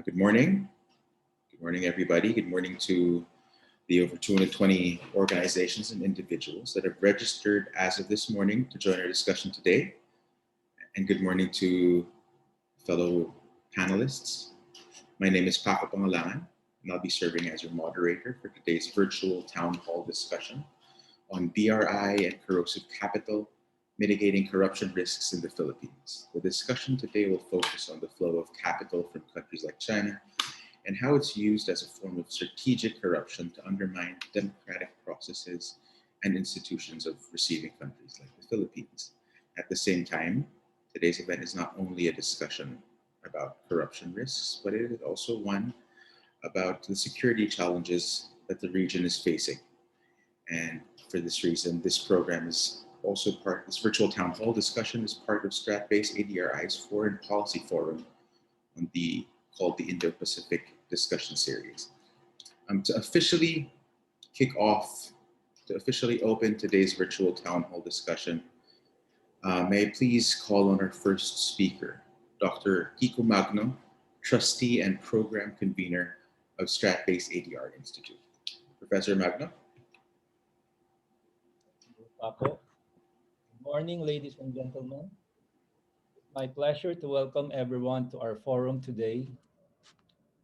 Good morning. Good morning, everybody. Good morning to the over 220 organizations and individuals that have registered as of this morning to join our discussion today. And good morning to fellow panelists. My name is Paco Pangalangan, and I'll be serving as your moderator for today's virtual town hall discussion on BRI and corrosive capital, mitigating corruption risks in the Philippines. The discussion today will focus on the flow of capital from countries like China and how it's used as a form of strategic corruption to undermine democratic processes and institutions of receiving countries like the Philippines. At the same time, today's event is not only a discussion about corruption risks, but it is also one about the security challenges that the region is facing. And for this reason, this program is also this virtual town hall discussion is part of Strat-based ADRi's Foreign Policy Forum called the Indo-Pacific Discussion Series. To officially open today's virtual town hall discussion, may I please call on our first speaker, Dr. Kiko Magno, trustee and program convener of Strat-based ADR Institute. Professor Magno. Paco. Good morning, ladies and gentlemen. It's my pleasure to welcome everyone to our forum today.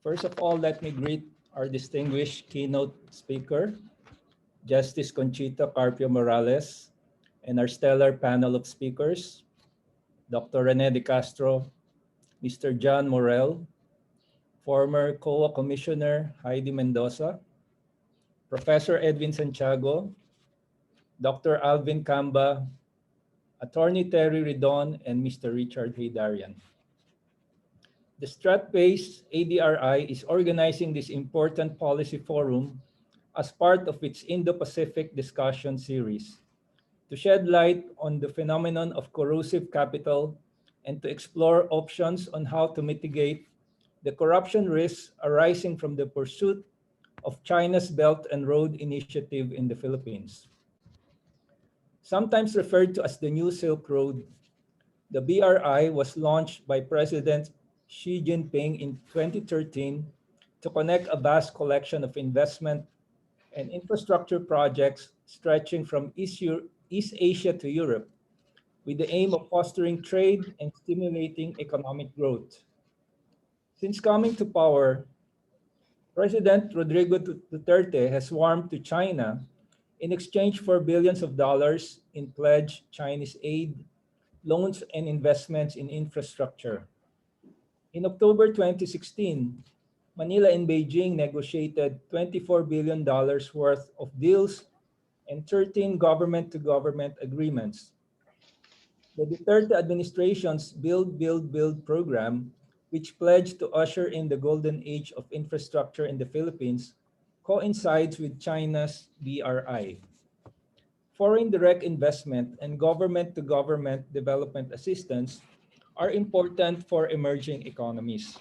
First of all, let me greet our distinguished keynote speaker, Justice Conchita Carpio Morales, and our stellar panel of speakers, Dr. Rene De Castro, Mr. John Morel, former COA Commissioner Heidi Mendoza, Professor Edwin Santiago, Dr. Alvin Camba, Attorney Terry Ridon, and Mr. Richard Haydarian. The Strat-based ADRi is organizing this important policy forum as part of its Indo-Pacific discussion series to shed light on the phenomenon of corrosive capital and to explore options on how to mitigate the corruption risks arising from the pursuit of China's Belt and Road Initiative in the Philippines. Sometimes referred to as the New Silk Road, the BRI was launched by President Xi Jinping in 2013 to connect a vast collection of investment and infrastructure projects stretching from East Asia to Europe, with the aim of fostering trade and stimulating economic growth. Since coming to power, President Rodrigo Duterte has warmed to China in exchange for billions of dollars in pledged Chinese aid, loans, and investments in infrastructure. In October 2016, Manila and Beijing negotiated $24 billion worth of deals and 13 government-to-government agreements. The Duterte administration's Build, Build, Build program, which pledged to usher in the golden age of infrastructure in the Philippines, coincides with China's BRI. Foreign direct investment and government-to-government development assistance are important for emerging economies.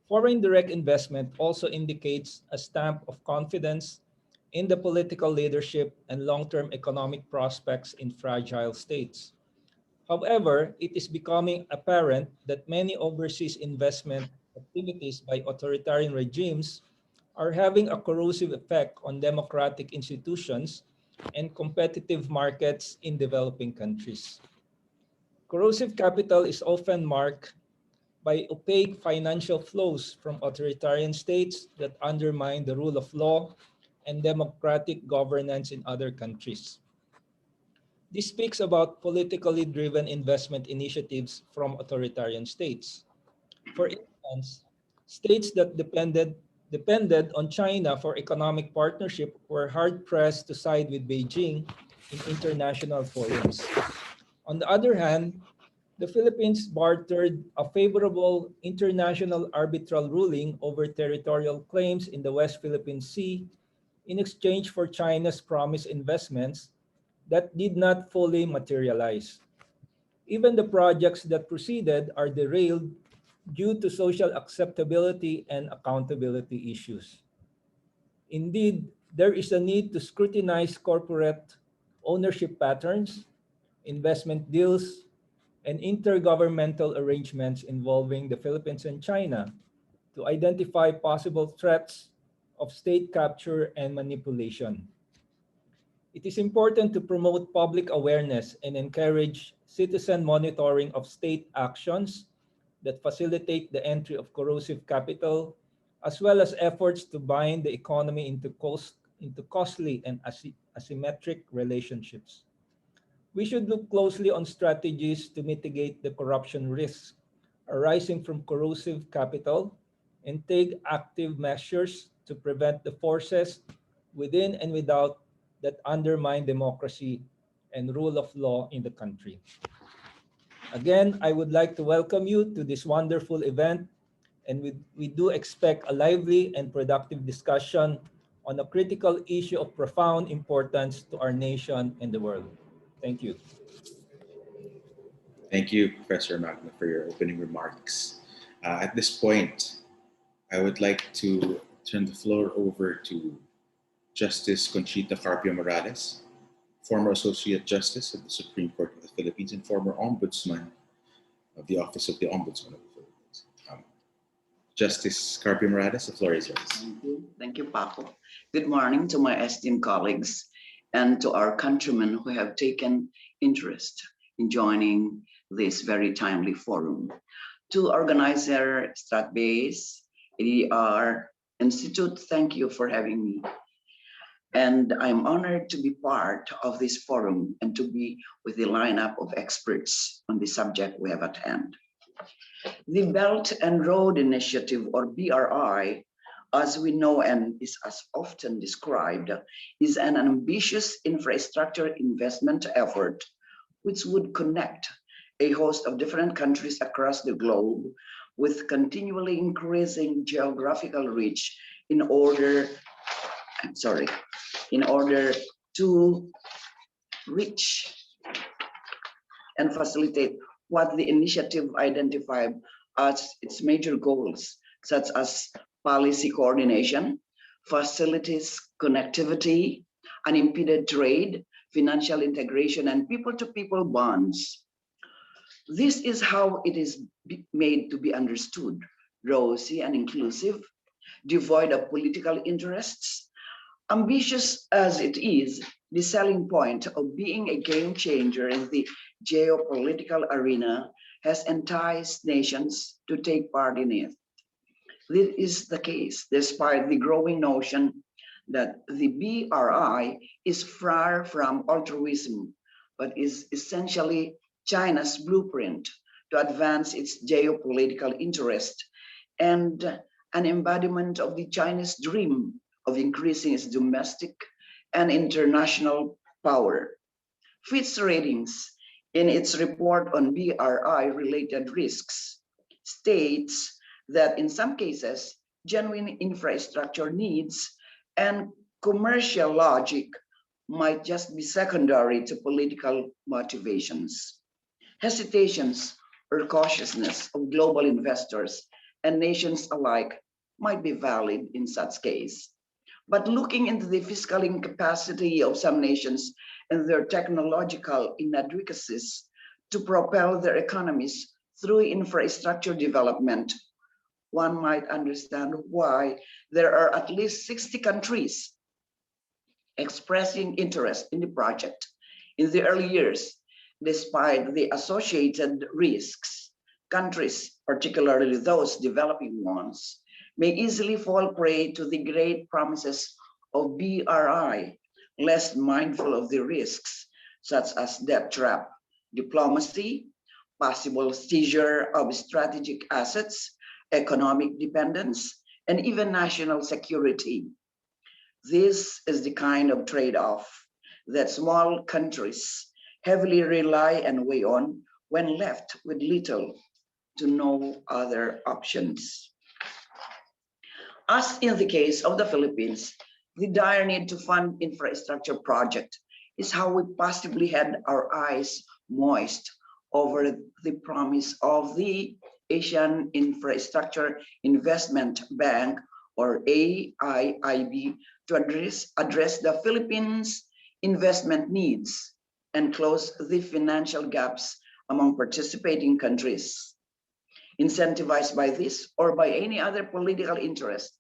Foreign direct investment also indicates a stamp of confidence in the political leadership and long-term economic prospects in fragile states. However, it is becoming apparent that many overseas investment activities by authoritarian regimes are having a corrosive effect on democratic institutions and competitive markets in developing countries. Corrosive capital is often marked by opaque financial flows from authoritarian states that undermine the rule of law and democratic governance in other countries. This speaks about politically driven investment initiatives from authoritarian states. For instance, states that depended on China for economic partnership were hard-pressed to side with Beijing in international forums. On the other hand, the Philippines bartered a favorable international arbitral ruling over territorial claims in the West Philippine Sea in exchange for China's promised investments that did not fully materialize. Even the projects that proceeded are derailed due to social acceptability and accountability issues. Indeed, there is a need to scrutinize corporate ownership patterns, investment deals, and intergovernmental arrangements involving the Philippines and China to identify possible threats of state capture and manipulation. It is important to promote public awareness and encourage citizen monitoring of state actions that facilitate the entry of corrosive capital, as well as efforts to bind the economy into costly and asymmetric relationships. We should look closely on strategies to mitigate the corruption risks arising from corrosive capital and take active measures to prevent the forces within and without that undermine democracy and rule of law in the country. Again, I would like to welcome you to this wonderful event, and we do expect a lively and productive discussion on a critical issue of profound importance to our nation and the world. Thank you. Thank you, Professor Magna, for your opening remarks. At this point, I would like to turn the floor over to Justice Conchita Carpio Morales, former Associate Justice of the Supreme Court of the Philippines and former Ombudsman of the Office of the Ombudsman of the Philippines. Justice Carpio Morales, the floor is yours. Thank you. Thank you, Paco. Good morning to my esteemed colleagues and to our countrymen who have taken interest in joining this very timely forum. To organizer Stratbase, ADR Institute, thank you for having me. And I'm honored to be part of this forum and to be with the lineup of experts on the subject we have at hand. The Belt and Road Initiative, or BRI, as we know and is as often described, is an ambitious infrastructure investment effort which would connect a host of different countries across the globe with continually increasing geographical reach in order to reach and facilitate what the initiative identified as its major goals, such as policy coordination, facilities connectivity, unimpeded trade, financial integration, and people-to-people bonds. This is how it is made to be understood: rosy and inclusive, devoid of political interests. Ambitious as it is, the selling point of being a game changer in the geopolitical arena has enticed nations to take part in it. This is the case despite the growing notion that the BRI is far from altruism, but is essentially China's blueprint to advance its geopolitical interest and an embodiment of the Chinese dream of increasing its domestic and international power. Fitch Ratings, in its report on BRI-related risks, states that in some cases, genuine infrastructure needs and commercial logic might just be secondary to political motivations. Hesitations or cautiousness of global investors and nations alike might be valid in such case. But looking into the fiscal incapacity of some nations and their technological inadequacies to propel their economies through infrastructure development, one might understand why there are at least 60 countries expressing interest in the project in the early years, despite the associated risks. Countries, particularly those developing ones, may easily fall prey to the great promises of BRI, less mindful of the risks, such as debt trap, diplomacy, possible seizure of strategic assets, economic dependence, and even national security. This is the kind of trade-off that small countries heavily rely and weigh on when left with little to no other options. As in the case of the Philippines, the dire need to fund infrastructure project is how we possibly had our eyes moist over the promise of the Asian Infrastructure Investment Bank, or AIIB, to address the Philippines' investment needs and close the financial gaps among participating countries. incentivized by this or by any other political interest,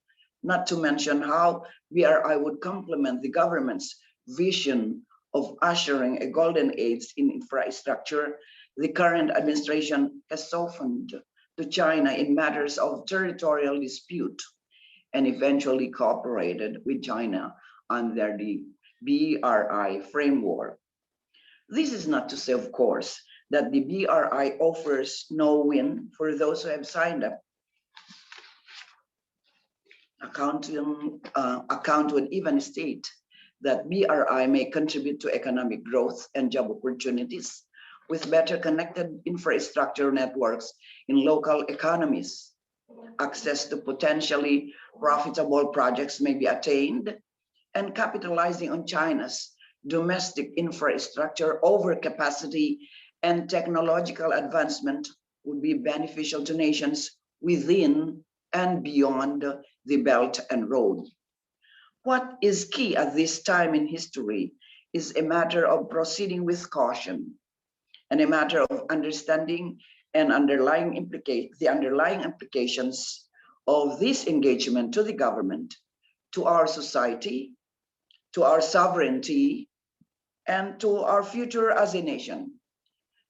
not to mention how BRI would complement the government's vision of ushering a golden age in infrastructure. The current administration has softened to China in matters of territorial dispute and eventually cooperated with China under the BRI framework. This is not to say, of course, that the BRI offers no win for those who have signed up. Account would even state that BRI may contribute to economic growth and job opportunities with better connected infrastructure networks in local economies. Access to potentially profitable projects may be attained, and capitalizing on China's domestic infrastructure overcapacity and technological advancement would be beneficial to nations within and beyond the Belt and Road. What is key at this time in history is a matter of proceeding with caution and a matter of understanding and the underlying implications of this engagement to the government, to our society, to our sovereignty, and to our future as a nation.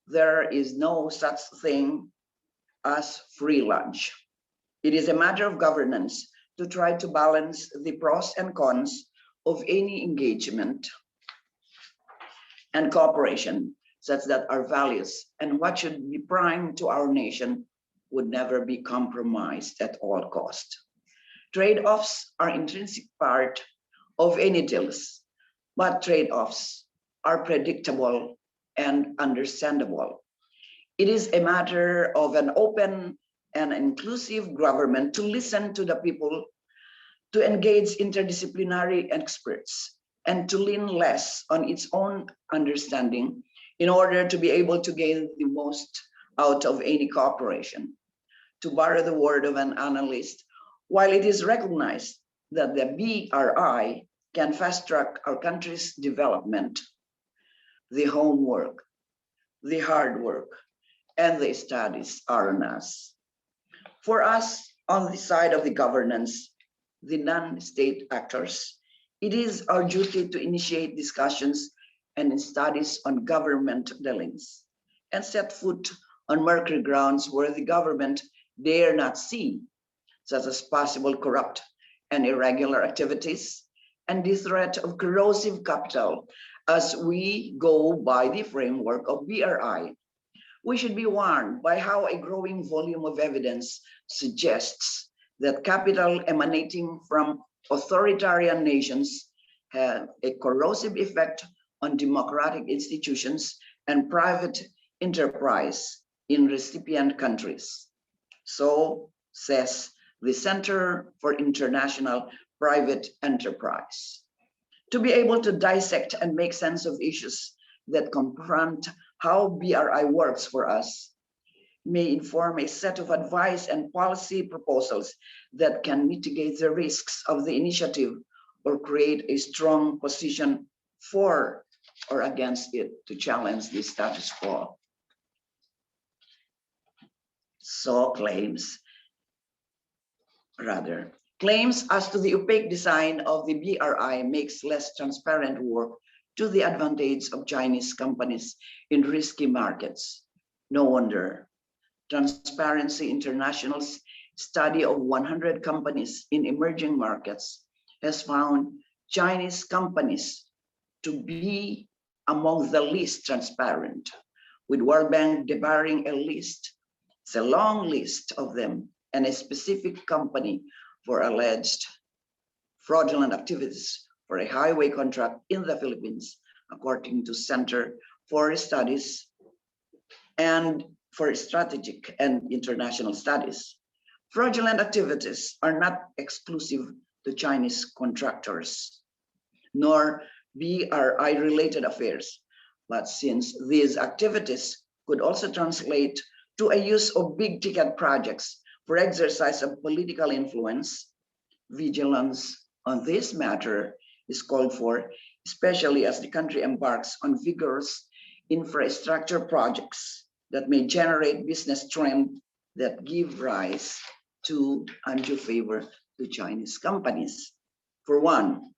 There is no such thing as free lunch. It is a matter of governance to try to balance the pros and cons of any engagement and cooperation, such that our values and what should be prime to our nation would never be compromised at all cost. Trade-offs are intrinsic part of any deals, but trade-offs are predictable and understandable. It is a matter of an open and inclusive government to listen to the people, to engage interdisciplinary experts, and to lean less on its own understanding in order to be able to gain the most out of any cooperation. To borrow the word of an analyst, while it is recognized that the BRI can fast track our country's development, the homework, the hard work, and the studies are on us. For us, on the side of the governance, the non-state actors, it is our duty to initiate discussions and studies on government dealings and set foot on murky grounds where the government dare not see, such as possible corrupt and irregular activities and the threat of corrosive capital as we go by the framework of BRI. We should be warned by how a growing volume of evidence suggests that capital emanating from authoritarian nations have a corrosive effect on democratic institutions and private enterprise in recipient countries. So says the Center for International Private Enterprise. To be able to dissect and make sense of issues that confront how BRI works for us may inform a set of advice and policy proposals that can mitigate the risks of the initiative or create a strong position for or against it to challenge the status quo. So claims as to the opaque design of the BRI makes less transparent work to the advantage of Chinese companies in risky markets. No wonder. Transparency International's study of 100 companies in emerging markets has found Chinese companies to be among the least transparent, with World Bank debarring a list. It's a long list of them and a specific company for alleged fraudulent activities for a highway contract in the Philippines, according to Center for Studies and for Strategic and International Studies. Fraudulent activities are not exclusive to Chinese contractors, nor BRI-related affairs, but since these activities could also translate to a use of big-ticket projects for exercise of political influence, vigilance on this matter is called for, especially as the country embarks on vigorous infrastructure projects that may generate business trend that give rise to undue favor to Chinese companies. For one,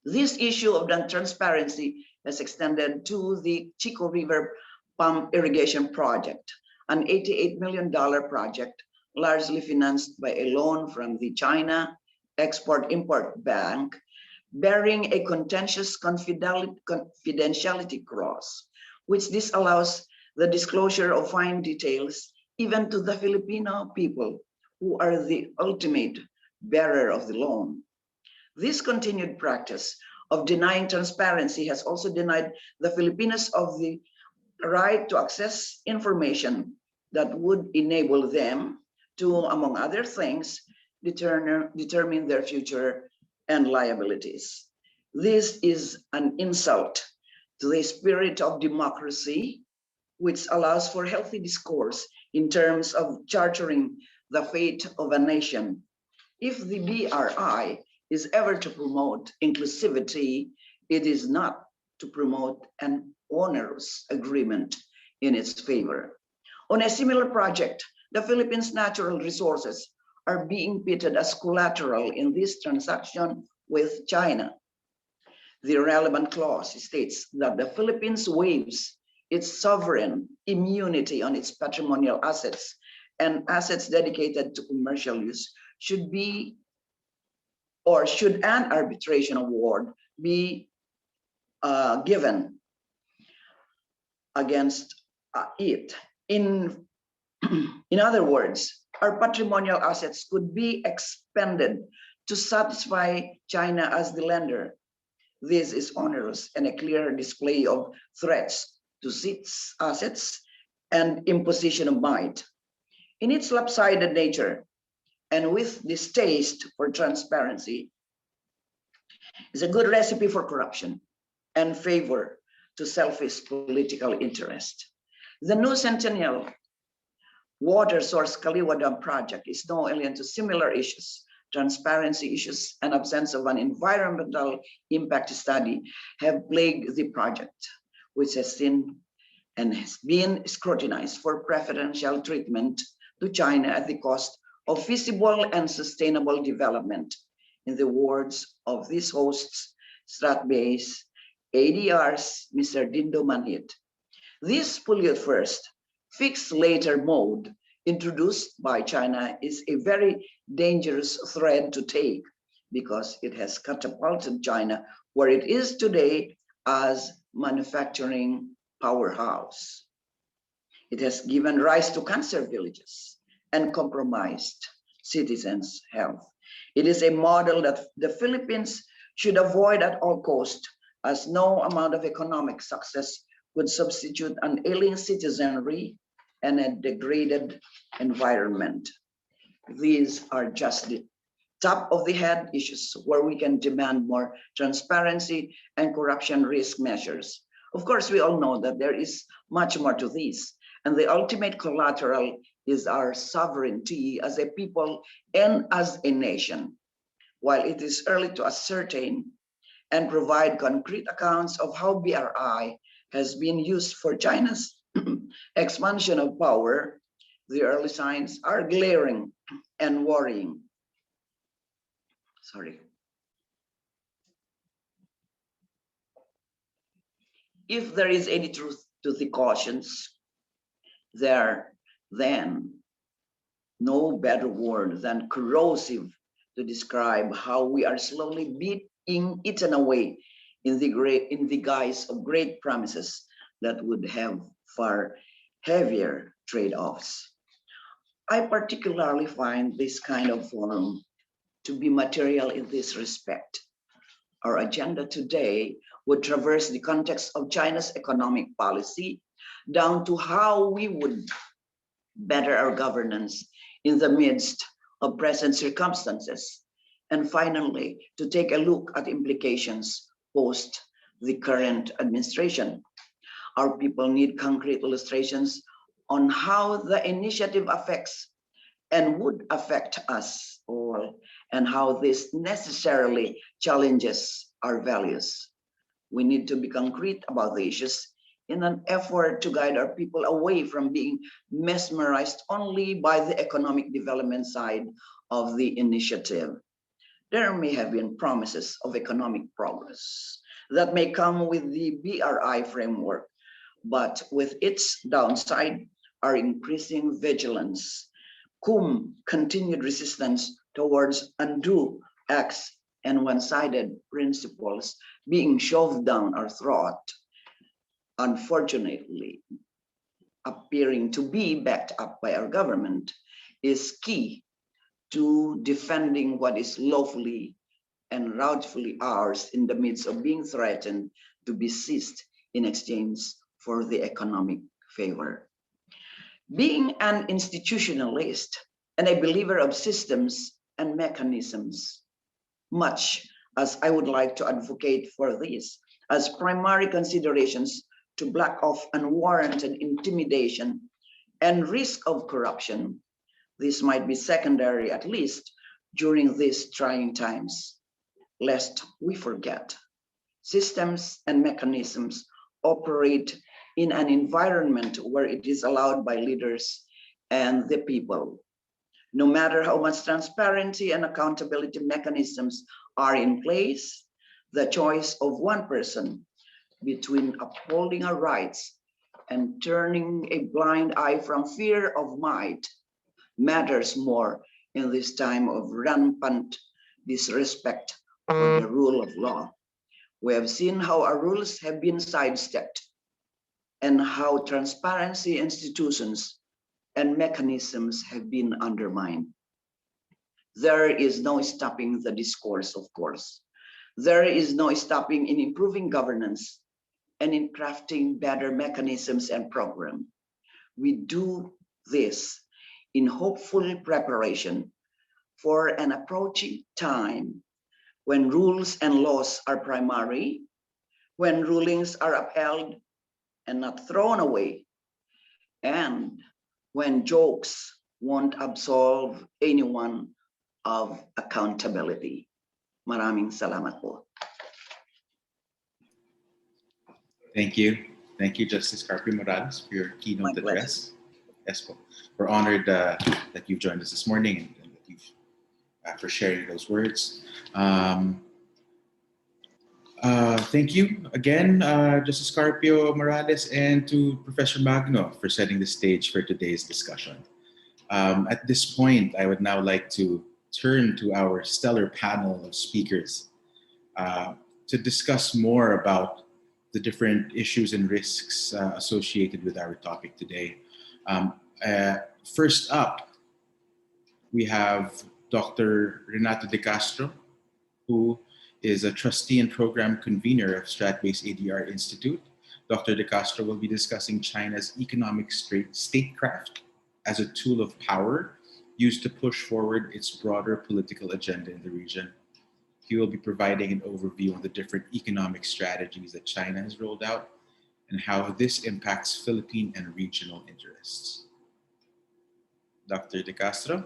this issue of non-transparency has extended to the Chico River Pump Irrigation Project, an $88 million project largely financed by a loan from the China Export-Import Bank, bearing a contentious confidentiality clause, which disallows the disclosure of fine details even to the Filipino people, who are the ultimate bearer of the loan. This continued practice of denying transparency has also denied the Filipinos of the right to access information that would enable them to, among other things, determine their future and liabilities. This is an insult to the spirit of democracy, which allows for healthy discourse in terms of chartering the fate of a nation. If the BRI is ever to promote inclusivity, it is not to promote an onerous agreement in its favor. On a similar project, the Philippines' natural resources are being pitted as collateral in this transaction with China. The relevant clause states that the Philippines waives its sovereign immunity on its patrimonial assets, and assets dedicated to commercial use should an arbitration award be given against it. In other words, our patrimonial assets could be expended to satisfy China as the lender. This is onerous and a clear display of threats to its assets and imposition of might. In its lopsided nature, and with distaste for transparency, is a good recipe for corruption and favor to selfish political interest. The new Centennial Water Source Kaliwa Dam project is no alien to similar issues. Transparency issues and absence of an environmental impact study have plagued the project, which has seen and has been scrutinized for preferential treatment to China at the cost of feasible and sustainable development. In the words of this host's Strat-based ADR's Mr. Dindo Manhit, this pollute first, fix later mode introduced by China is a very dangerous thread to take, because it has catapulted China where it is today as manufacturing powerhouse. It has given rise to cancer villages and compromised citizens' health. It is a model that the Philippines should avoid at all costs, as no amount of economic success could substitute an ailing citizenry and a degraded environment. These are just the top of the head issues where we can demand more transparency and corruption risk measures. Of course, we all know that there is much more to this, and the ultimate collateral is our sovereignty as a people and as a nation. While it is early to ascertain and provide concrete accounts of how BRI has been used for China's expansion of power, the early signs are glaring and worrying. Sorry. If there is any truth to the cautions, then no better word than corrosive to describe how we are slowly being eaten away in the guise of great promises that would have far heavier trade-offs. I particularly find this kind of forum to be material in this respect. Our agenda today would traverse the context of China's economic policy down to how we would better our governance in the midst of present circumstances, and finally, to take a look at implications post the current administration. Our people need concrete illustrations on how the initiative affects and would affect us all, and how this necessarily challenges our values. We need to be concrete about the issues in an effort to guide our people away from being mesmerized only by the economic development side of the initiative. There may have been promises of economic progress that may come with the BRI framework, but with its downside, our increasing vigilance, continued resistance towards undue acts and one-sided principles being shoved down our throat, unfortunately, appearing to be backed up by our government, is key to defending what is lawfully and rightfully ours in the midst of being threatened to be seized in exchange for the economic favor. Being an institutionalist and a believer of systems and mechanisms, much as I would like to advocate for this as primary considerations to block off unwarranted intimidation and risk of corruption, this might be secondary, at least during these trying times, lest we forget. Systems and mechanisms operate in an environment where it is allowed by leaders and the people. No matter how much transparency and accountability mechanisms are in place, the choice of one person between upholding our rights and turning a blind eye from fear of might matters more in this time of rampant disrespect for the rule of law. We have seen how our rules have been sidestepped and how transparency institutions and mechanisms have been undermined. There is no stopping the discourse, of course. There is no stopping in improving governance and in crafting better mechanisms and programs. We do this in hopeful preparation for an approaching time when rules and laws are primary, when rulings are upheld and not thrown away, and when jokes won't absolve anyone of accountability. Maraming salamat po. Thank you. Thank you, Justice Carpio Morales, for your keynote My pleasure. address. Yes, po. We're honored that you've joined us this morning and that you've, for sharing those words. Thank you again, Justice Carpio Morales, and to Professor Magno for setting the stage for today's discussion. At this point, I would now like to turn to our stellar panel of speakers to discuss more about the different issues and risks associated with our topic today. First up, we have Dr. Renato De Castro, who is a trustee and program convener of Strat-based ADRi Institute. Dr. De Castro will be discussing China's economic statecraft as a tool of power used to push forward its broader political agenda in the region. He will be providing an overview on the different economic strategies that China has rolled out and how this impacts Philippine and regional interests. Dr. De Castro.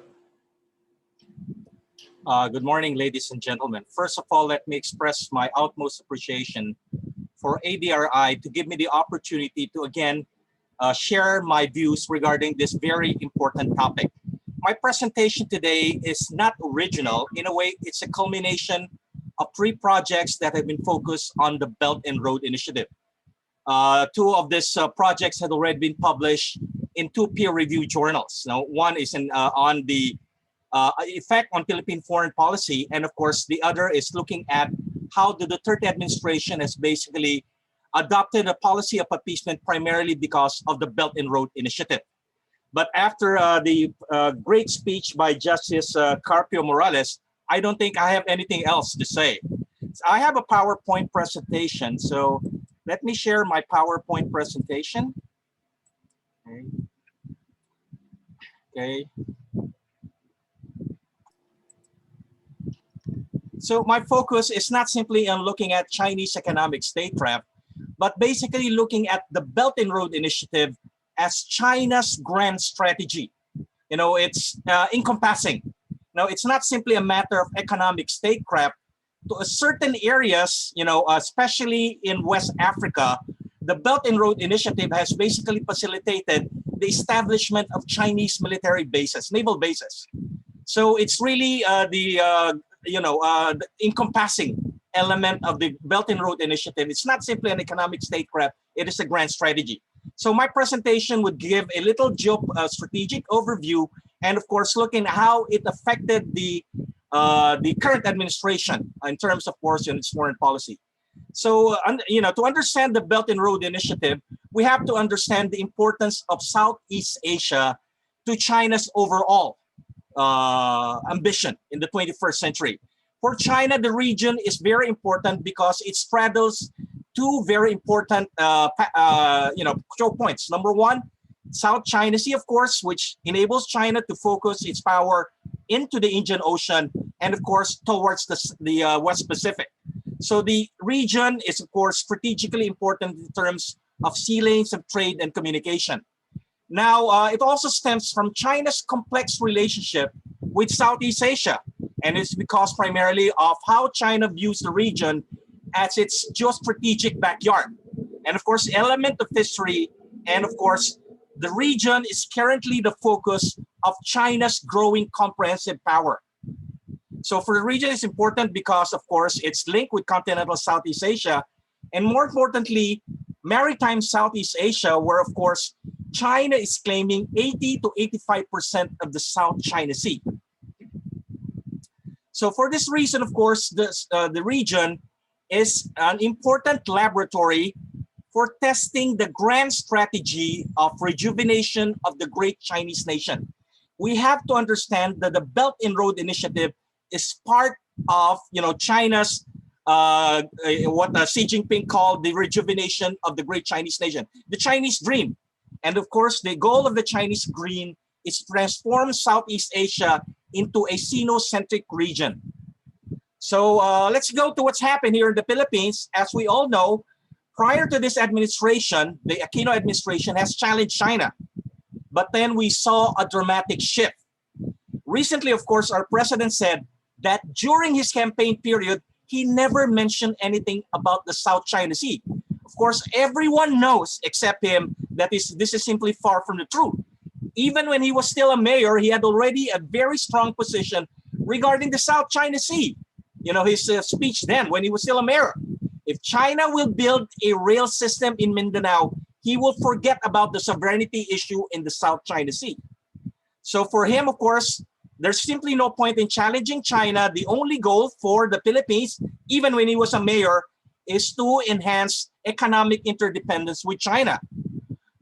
Good morning, ladies and gentlemen. First of all, let me express my utmost appreciation for ADRi to give me the opportunity to again share my views regarding this very important topic. My presentation today is not original. In a way, it's a culmination of 3 projects that have been focused on the Belt and Road Initiative. 2 of these projects had already been published in 2 peer-reviewed journals. Now, one is on the effect on Philippine foreign policy, and of course, the other is looking at how the Duterte administration has basically adopted a policy of appeasement primarily because of the Belt and Road Initiative. But after the great speech by Justice Carpio Morales, I don't think I have anything else to say. I have a PowerPoint presentation, so let me share my PowerPoint presentation. Okay. So my focus is not simply on looking at Chinese economic statecraft, but basically looking at the Belt and Road Initiative as China's grand strategy. You know, it's encompassing. Now, it's not simply a matter of economic statecraft. To certain areas, you know, especially in West Africa, the Belt and Road Initiative has basically facilitated the establishment of Chinese military bases, naval bases. So it's really the encompassing element of the Belt and Road Initiative. It's not simply an economic statecraft, it is a grand strategy. So my presentation would give a little strategic overview, and of course, looking at how it affected the current administration in terms, of course, in its foreign policy. So, to understand the Belt and Road Initiative, we have to understand the importance of Southeast Asia to China's overall ambition in the 21st century. For China, the region is very important because it straddles two very important choke points. Number one, South China Sea, of course, which enables China to focus its power into the Indian Ocean and, of course, towards the West Pacific. So the region is, of course, strategically important in terms of sea lanes of trade and communication. Now, it also stems from China's complex relationship with Southeast Asia, and it's because primarily of how China views the region as its geostrategic backyard. And of course, element of history, and of course, the region is currently the focus of China's growing comprehensive power. So for the region, it's important because, of course, it's linked with continental Southeast Asia, and more importantly, maritime Southeast Asia, where, of course, China is claiming 80 to 85% of the South China Sea. So for this reason, of course, the region is an important laboratory for testing the grand strategy of rejuvenation of the great Chinese nation. We have to understand that the Belt and Road Initiative is part of China's what Xi Jinping called the rejuvenation of the great Chinese nation, the Chinese dream. And of course, the goal of the Chinese dream is to transform Southeast Asia into a Sino-centric region. So let's go to what's happened here in the Philippines. As we all know, prior to this administration, the Aquino administration has challenged China. But then we saw a dramatic shift. Recently, of course, our president said that during his campaign period, he never mentioned anything about the South China Sea. Of course, everyone knows, except him, that this is simply far from the truth. Even when he was still a mayor, he had already a very strong position regarding the South China Sea. His speech then, when he was still a mayor. If China will build a rail system in Mindanao, he will forget about the sovereignty issue in the South China Sea. So for him, of course, there's simply no point in challenging China. The only goal for the Philippines, even when he was a mayor, is to enhance economic interdependence with China.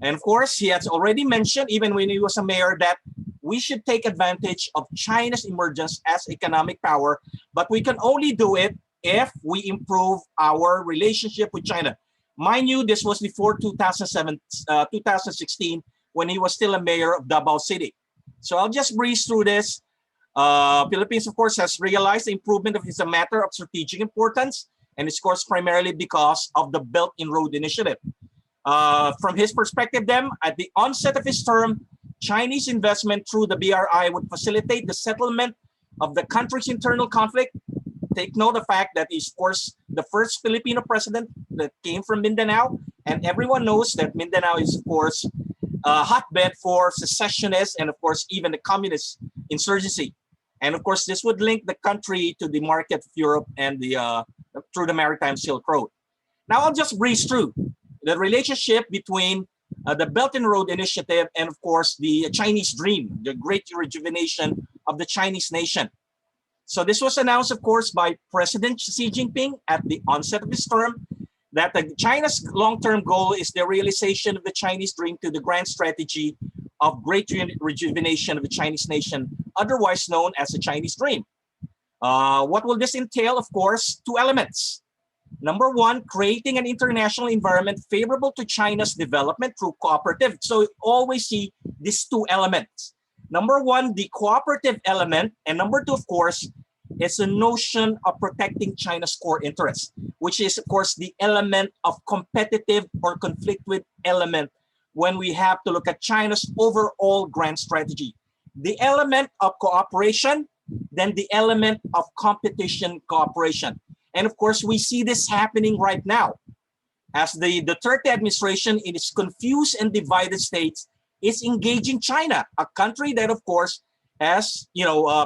And of course, he has already mentioned, even when he was a mayor, that we should take advantage of China's emergence as economic power, but we can only do it if we improve our relationship with China. Mind you, this was before 2016, when he was still a mayor of Davao City. So I'll just breeze through this. Philippines, of course, has realized the improvement of is a matter of strategic importance, and it's, of course, primarily because of the Belt and Road Initiative. From his perspective, then, at the onset of his term, Chinese investment through the BRI would facilitate the settlement of the country's internal conflict. Take note of the fact that he's, of course, the first Filipino president that came from Mindanao, and everyone knows that Mindanao is, of course, a hotbed for secessionists and, of course, even the communist insurgency. And, of course, this would link the country to the market of Europe and through the maritime Silk Road. Now, I'll just breeze through the relationship between the Belt and Road Initiative and, of course, the Chinese dream, the great rejuvenation of the Chinese nation. So this was announced, of course, by President Xi Jinping at the onset of his term, that China's long-term goal is the realization of the Chinese dream to the grand strategy of great rejuvenation of the Chinese nation, otherwise known as the Chinese dream. What will this entail? Of course, two elements. Number one, creating an international environment favorable to China's development through cooperative. So you always see these two elements. Number one, the cooperative element, and number two, of course, is the notion of protecting China's core interests, which is, of course, the element of competitive or conflict with element when we have to look at China's overall grand strategy. The element of cooperation, then the element of competition cooperation. And of course, we see this happening right now. as the Duterte administration in its confused and divided states is engaging China, a country that, of course, has,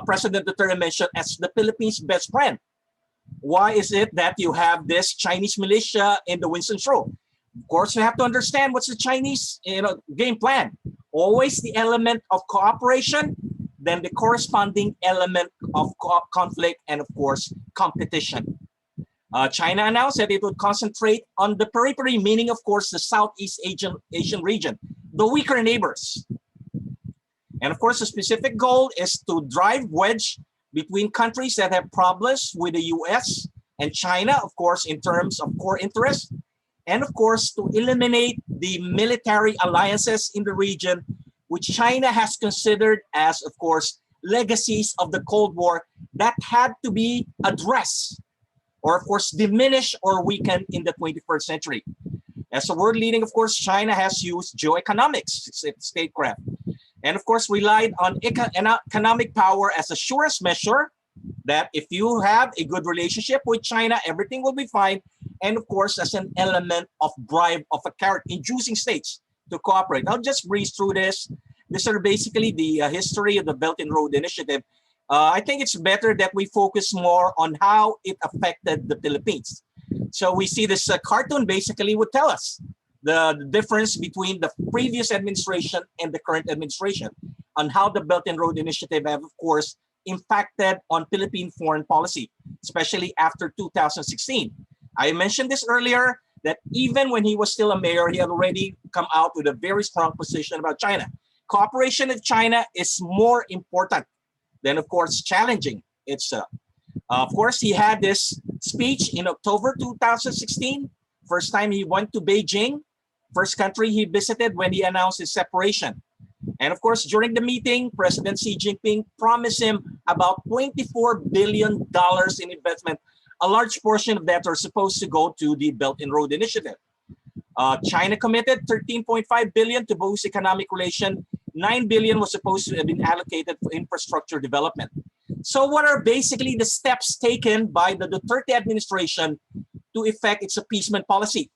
President Duterte mentioned as the Philippines' best friend. Why is it that you have this Chinese militia in the Winston Show? Of course, you have to understand what's the Chinese game plan. Always the element of cooperation, then the corresponding element of conflict, and of course, competition. China announced that it would concentrate on the periphery, meaning, of course, the Southeast Asian region, the weaker neighbors. And of course, the specific goal is to drive wedge between countries that have problems with the US and China, of course, in terms of core interests, and of course, to eliminate the military alliances in the region, which China has considered as, of course, legacies of the Cold War that had to be addressed or, of course, diminished or weakened in the 21st century. As a world leading, of course, China has used geoeconomics, statecraft, and of course relied on economic power as a surest measure that if you have a good relationship with China, everything will be fine. And of course, as an element of bribe, of a carrot, inducing states to cooperate. I'll just breeze through this. These are basically the history of the Belt and Road Initiative. I think it's better that we focus more on how it affected the Philippines. So we see this cartoon basically would tell us the difference between the previous administration and the current administration on how the Belt and Road Initiative have, of course, impacted on Philippine foreign policy, especially after 2016. I mentioned this earlier, that even when he was still a mayor, he had already come out with a very strong position about China. Cooperation with China is more important than, of course, challenging itself. Of course, he had this speech in October 2016. First time he went to Beijing, first country he visited when he announced his separation. And of course, during the meeting, President Xi Jinping promised him about $24 billion in investment. A large portion of that are supposed to go to the Belt and Road Initiative. China committed $13.5 billion to boost economic relation. $9 billion was supposed to have been allocated for infrastructure development. So what are basically the steps taken by the Duterte administration to effect its appeasement policy?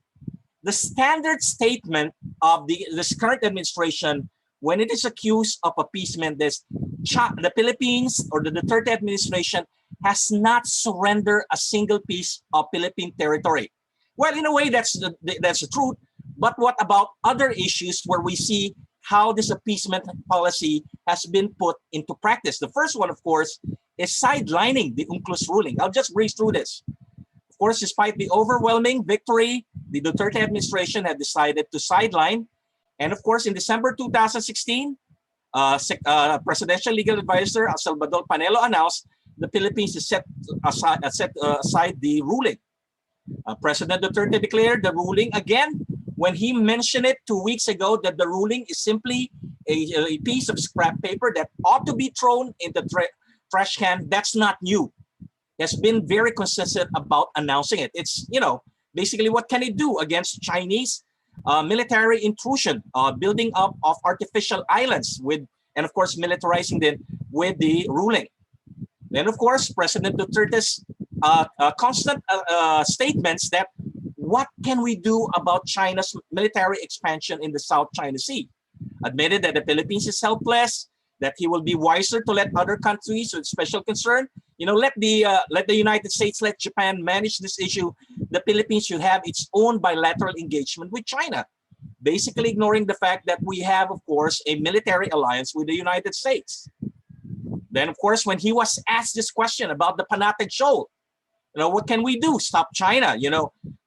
The standard statement of this current administration, when it is accused of appeasement, is the Philippines or the Duterte administration has not surrendered a single piece of Philippine territory. Well, in a way, that's the truth. But what about other issues where we see how this appeasement policy has been put into practice? The first one, of course, is sidelining the UNCLOS ruling. I'll just breeze through this. Of course, despite the overwhelming victory, the Duterte administration had decided to sideline. And of course, in December 2016, Presidential Legal Advisor Salvador Panelo announced the Philippines is set aside the ruling. President Duterte declared the ruling again when he mentioned it 2 weeks ago that the ruling is simply a piece of scrap paper that ought to be thrown in the trash can. That's not new. He has been very consistent about announcing it. It's, basically what can it do against Chinese military intrusion, building up of artificial islands and of course militarizing them with the ruling. Then of course President Duterte's constant statements that what can we do about China's military expansion in the South China Sea? Admitted that the Philippines is helpless, that he will be wiser to let other countries with special concern, let the United States, let Japan manage this issue. The Philippines should have its own bilateral engagement with China, basically ignoring the fact that we have, of course, a military alliance with the United States. Then, of course, when he was asked this question about the Panatag Shoal, what can we do? Stop China,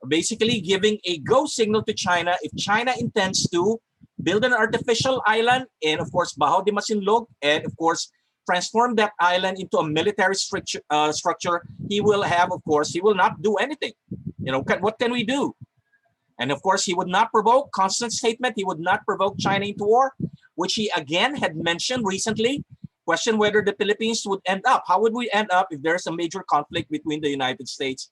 basically giving a go signal to China if China intends to build an artificial island and, of course, Bajo de Masinloc, and, of course, transform that island into a military structure. He will not do anything. What can we do? And, of course, he would not provoke, constant statement, he would not provoke China into war, which he again had mentioned recently. Question whether the Philippines would end up. How would we end up if there's a major conflict between the United States?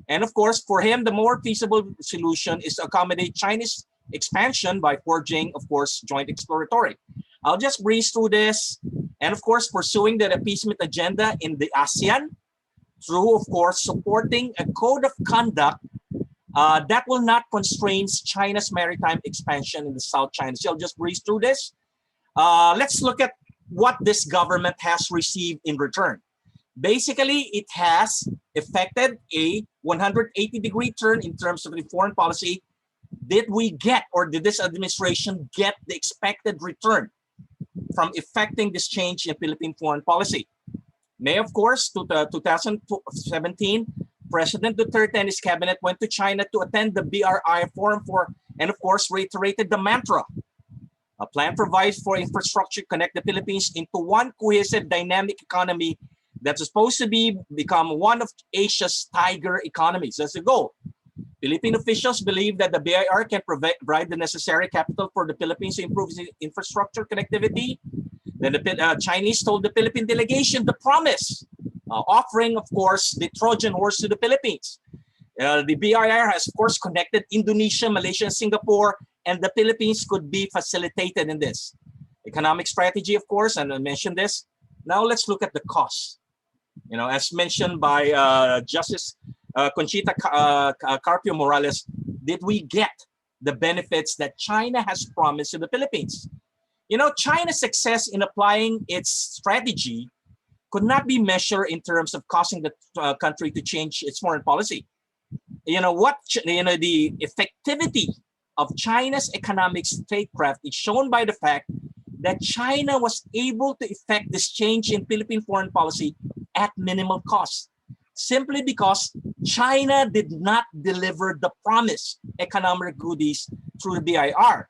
And of course, for him, the more feasible solution is to accommodate Chinese expansion by forging, of course, joint exploratory. I'll just breeze through this. And of course, pursuing the appeasement agenda in the ASEAN through, of course, supporting a code of conduct that will not constrain China's maritime expansion in the South China Sea. I'll just breeze through this. Let's look at what this government has received in return. Basically, it has effected a 180-degree turn in terms of the foreign policy. Did we get, or did this administration get the expected return from effecting this change in Philippine foreign policy? May, of course, 2017, President Duterte and his cabinet went to China to attend the BRI Forum and of course, reiterated the mantra. A plan provides for infrastructure to connect the Philippines into one cohesive, dynamic economy that's supposed to become one of Asia's tiger economies. That's the goal. Philippine officials believe that the BIR can provide the necessary capital for the Philippines to improve infrastructure connectivity. Then the Chinese told the Philippine delegation the promise, offering, of course, the Trojan horse to the Philippines. The BIR has, of course, connected Indonesia, Malaysia, and Singapore, and the Philippines could be facilitated in this. Economic strategy, of course, and I mentioned this. Now let's look at the costs. You know, as mentioned by Justice Conchita Carpio Morales, did we get the benefits that China has promised to the Philippines? You know, China's success in applying its strategy could not be measured in terms of causing the country to change its foreign policy. You know, the effectivity of China's economic statecraft is shown by the fact that China was able to effect this change in Philippine foreign policy at minimal cost, simply because China did not deliver the promised economic goodies through the BIR.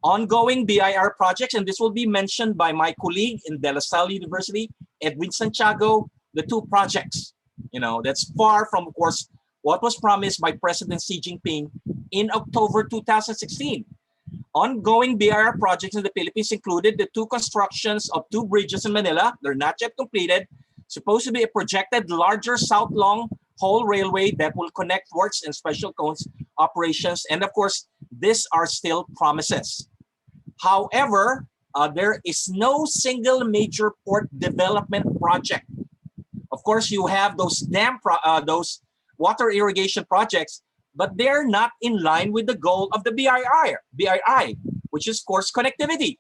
Ongoing BIR projects, and this will be mentioned by my colleague in De La Salle University, Edwin Santiago, the two projects, you know, that's far from, of course, what was promised by President Xi Jinping in October 2016. Ongoing BIR projects in the Philippines included the two constructions of two bridges in Manila. They're not yet completed. Supposed to be a projected larger South Long Haul Railway that will connect ports and special coast operations. And of course, these are still promises. However, there is no single major port development project. Of course, you have those those water irrigation projects, but they're not in line with the goal of the BRI, which is, of course, connectivity.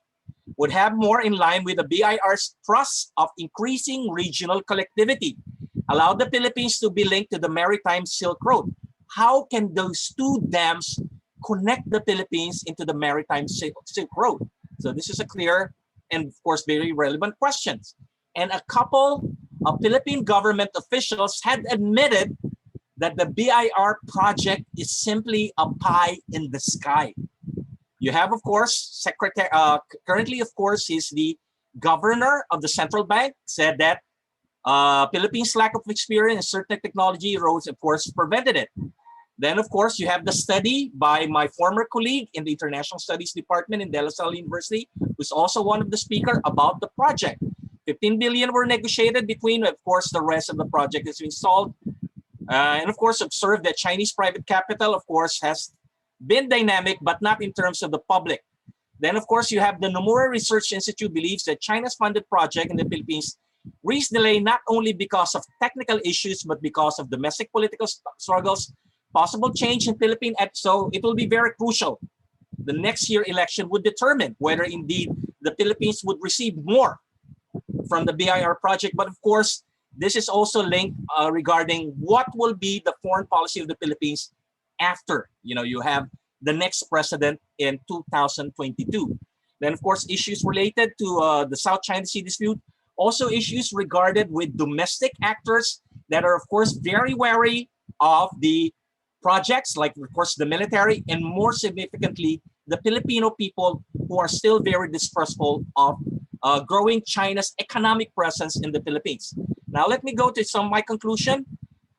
Would have more in line with the BIR's thrust of increasing regional connectivity, allow the Philippines to be linked to the maritime Silk Road. How can those two dams connect the Philippines into the maritime Silk Road? So this is a clear and, of course, very relevant question. And a couple of Philippine government officials had admitted that the BIR project is simply a pie in the sky. You have, of course, currently, of course, he's the governor of the central bank, said that Philippines' lack of experience in certain technology roles, of course, prevented it. Then, of course, you have the study by my former colleague in the International Studies Department in De La Salle University, who's also one of the speakers about the project. 15 billion were negotiated between, of course, the rest of the project is installed. And of course, observe that Chinese private capital, of course, has been dynamic, but not in terms of the public. Then, of course, you have the Nomura Research Institute believes that China's funded project in the Philippines risk delay not only because of technical issues, but because of domestic political struggles, possible change in Philippine. So it will be very crucial. The next year election would determine whether indeed the Philippines would receive more from the BIR project. But of course, this is also linked regarding what will be the foreign policy of the Philippines after, you know, you have the next president in 2022. Then, of course, issues related to the South China Sea dispute, also issues regarded with domestic actors that are, of course, very wary of the projects, like, of course, the military, and more significantly, the Filipino people who are still very distrustful of growing China's economic presence in the Philippines. Now, let me go to some of my conclusion.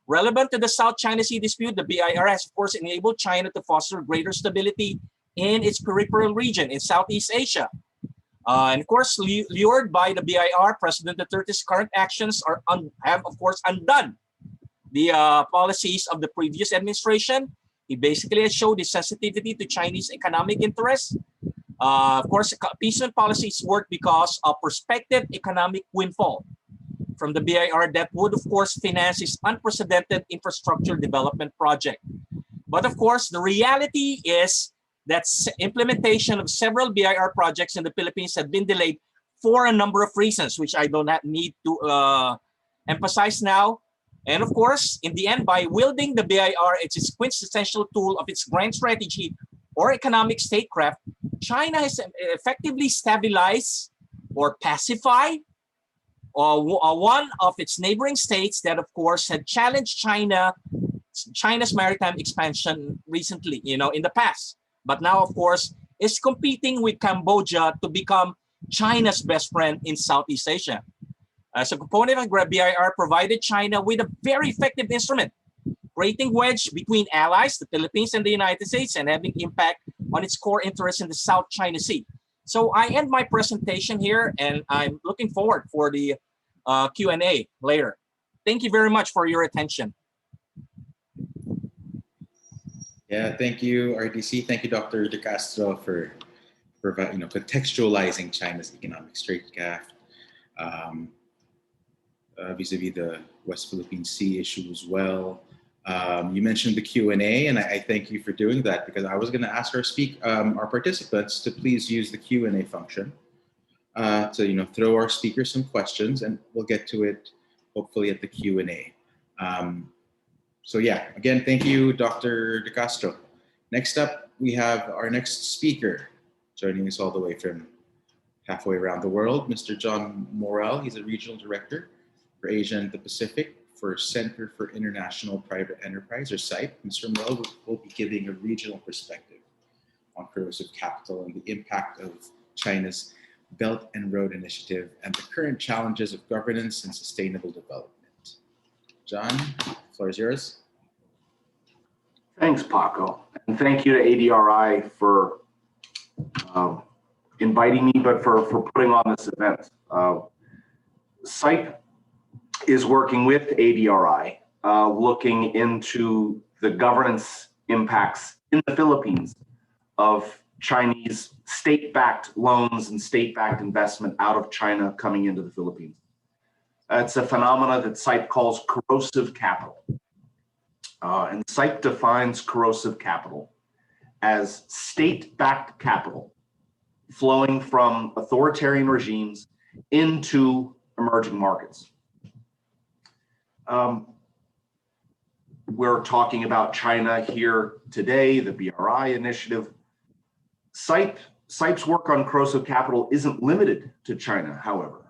Relevant to the South China Sea dispute, the BIR has, of course, enabled China to foster greater stability in its peripheral region in Southeast Asia. And of course, lured by the BIR, President Duterte's current actions have, of course, undone the policies of the previous administration. He basically has showed his sensitivity to Chinese economic interests. Of course, appeasement policies work because of prospective economic windfall from the BIR that would, of course, finance its unprecedented infrastructure development project. But of course, the reality is that implementation of several BIR projects in the Philippines have been delayed for a number of reasons, which I do not need to emphasize now. And of course, in the end, by wielding the BIR, it's its quintessential tool of its grand strategy or economic statecraft, China has effectively stabilized or pacified one of its neighboring states that, of course, had challenged China's maritime expansion recently, in the past. But now, of course, is competing with Cambodia to become China's best friend in Southeast Asia. As a component of BIR provided China with a very effective instrument, creating wedge between allies, the Philippines and the United States, and having impact on its core interests in the South China Sea. So I end my presentation here, and I'm looking forward for the Q&A later. Thank you very much for your attention. Yeah, thank you, RDC. Thank you, Dr. De Castro, for contextualizing China's economic statecraft vis-a-vis the West Philippine Sea issue as well. You mentioned the Q&A, and I thank you for doing that, because I was going to ask our participants to please use the Q&A function to throw our speakers some questions, and we'll get to it hopefully at the Q&A. So yeah, again, thank you, Dr. De Castro. Next up, we have our next speaker, joining us all the way from halfway around the world, Mr. John Morrell. He's a regional director for Asia and the Pacific for Center for International Private Enterprise, or CIPE. Mr. Morrell will be giving a regional perspective on corrosive capital and the impact of China's Belt and Road Initiative and the current challenges of governance and sustainable development. John, the floor is yours. Thanks, Paco. And thank you to ADRi for inviting me, but for putting on this event. CIPE is working with ADRi, looking into the governance impacts in the Philippines of Chinese state-backed loans and state-backed investment out of China coming into the Philippines. It's a phenomena that CIPE calls corrosive capital. And CIPE defines corrosive capital as state-backed capital flowing from authoritarian regimes into emerging markets. We're talking about China here today, the BRI initiative. CIPE's work on corrosive capital isn't limited to China, however,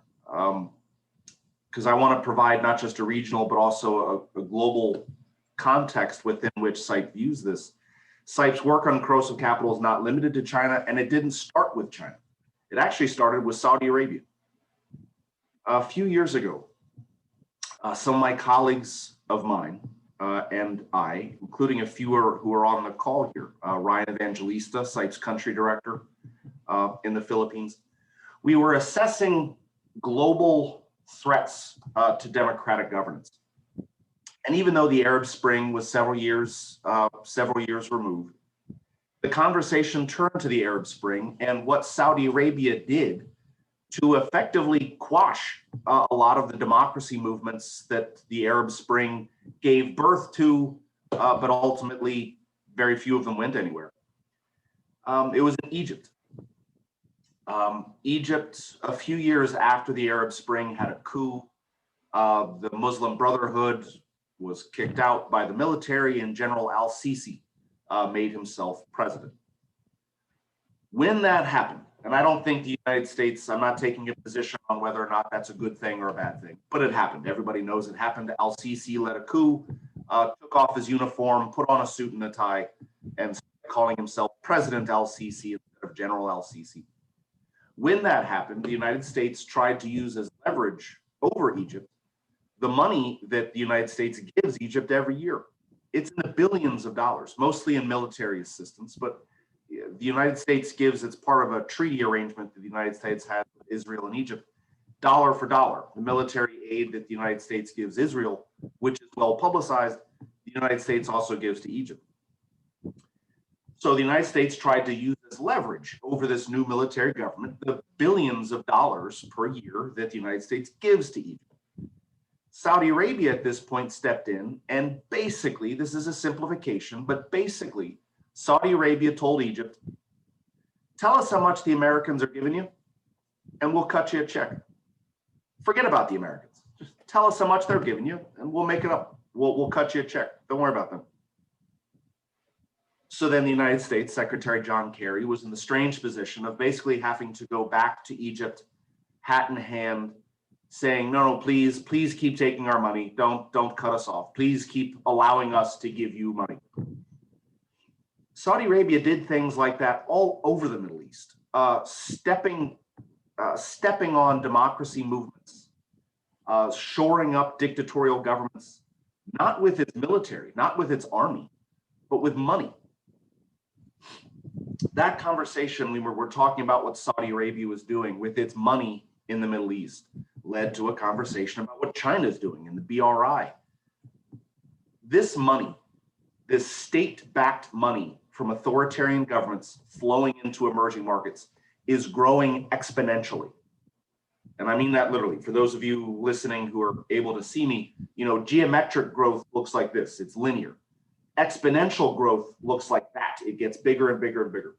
because I want to provide not just a regional, but also a global context within which CIPE views this. CIPE's work on corrosive capital is not limited to China, and it didn't start with China. It actually started with Saudi Arabia. A few years ago, some of my colleagues of mine and I, including a few who are on the call here, Ryan Evangelista, CIPE's country director in the Philippines, we were assessing global threats to democratic governance. And even though the Arab Spring was several years removed, the conversation turned to the Arab Spring and what Saudi Arabia did to effectively quash a lot of the democracy movements that the Arab Spring gave birth to, but ultimately very few of them went anywhere. It was in Egypt. Egypt, a few years after the Arab Spring, had a coup. The Muslim Brotherhood was kicked out by the military, and General al-Sisi made himself president. When that happened, and I don't think the United States, I'm not taking a position on whether or not that's a good thing or a bad thing, but it happened. Everybody knows it happened. Al-Sisi led a coup, took off his uniform, put on a suit and a tie, and started calling himself President al-Sisi instead of General al-Sisi. When that happened, the United States tried to use as leverage over Egypt the money that the United States gives Egypt every year. It's in the billions of dollars, mostly in military assistance, but the United States gives, it's part of a treaty arrangement that the United States has with Israel and Egypt, dollar for dollar. The military aid that the United States gives Israel, which is well publicized, the United States also gives to Egypt. So the United States tried to use as leverage over this new military government the billions of dollars per year that the United States gives to Egypt. Saudi Arabia at this point stepped in, and basically, this is a simplification, but basically, Saudi Arabia told Egypt, tell us how much the Americans are giving you, and we'll cut you a check. Forget about the Americans. Just tell us how much they're giving you, and we'll make it up. We'll cut you a check. Don't worry about them. So then the United States Secretary John Kerry was in the strange position of basically having to go back to Egypt, hat in hand, saying, no, please keep taking our money. Don't cut us off. Please keep allowing us to give you money. Saudi Arabia did things like that all over the Middle East, stepping on democracy movements, shoring up dictatorial governments, not with its military, not with its army, but with money. That conversation, we're talking about what Saudi Arabia was doing with its money in the Middle East, led to a conversation about what China is doing in the BRI. This money, this state-backed money from authoritarian governments flowing into emerging markets is growing exponentially. And I mean that literally. For those of you listening who are able to see me, geometric growth looks like this. It's linear. Exponential growth looks like that. It gets bigger and bigger and bigger.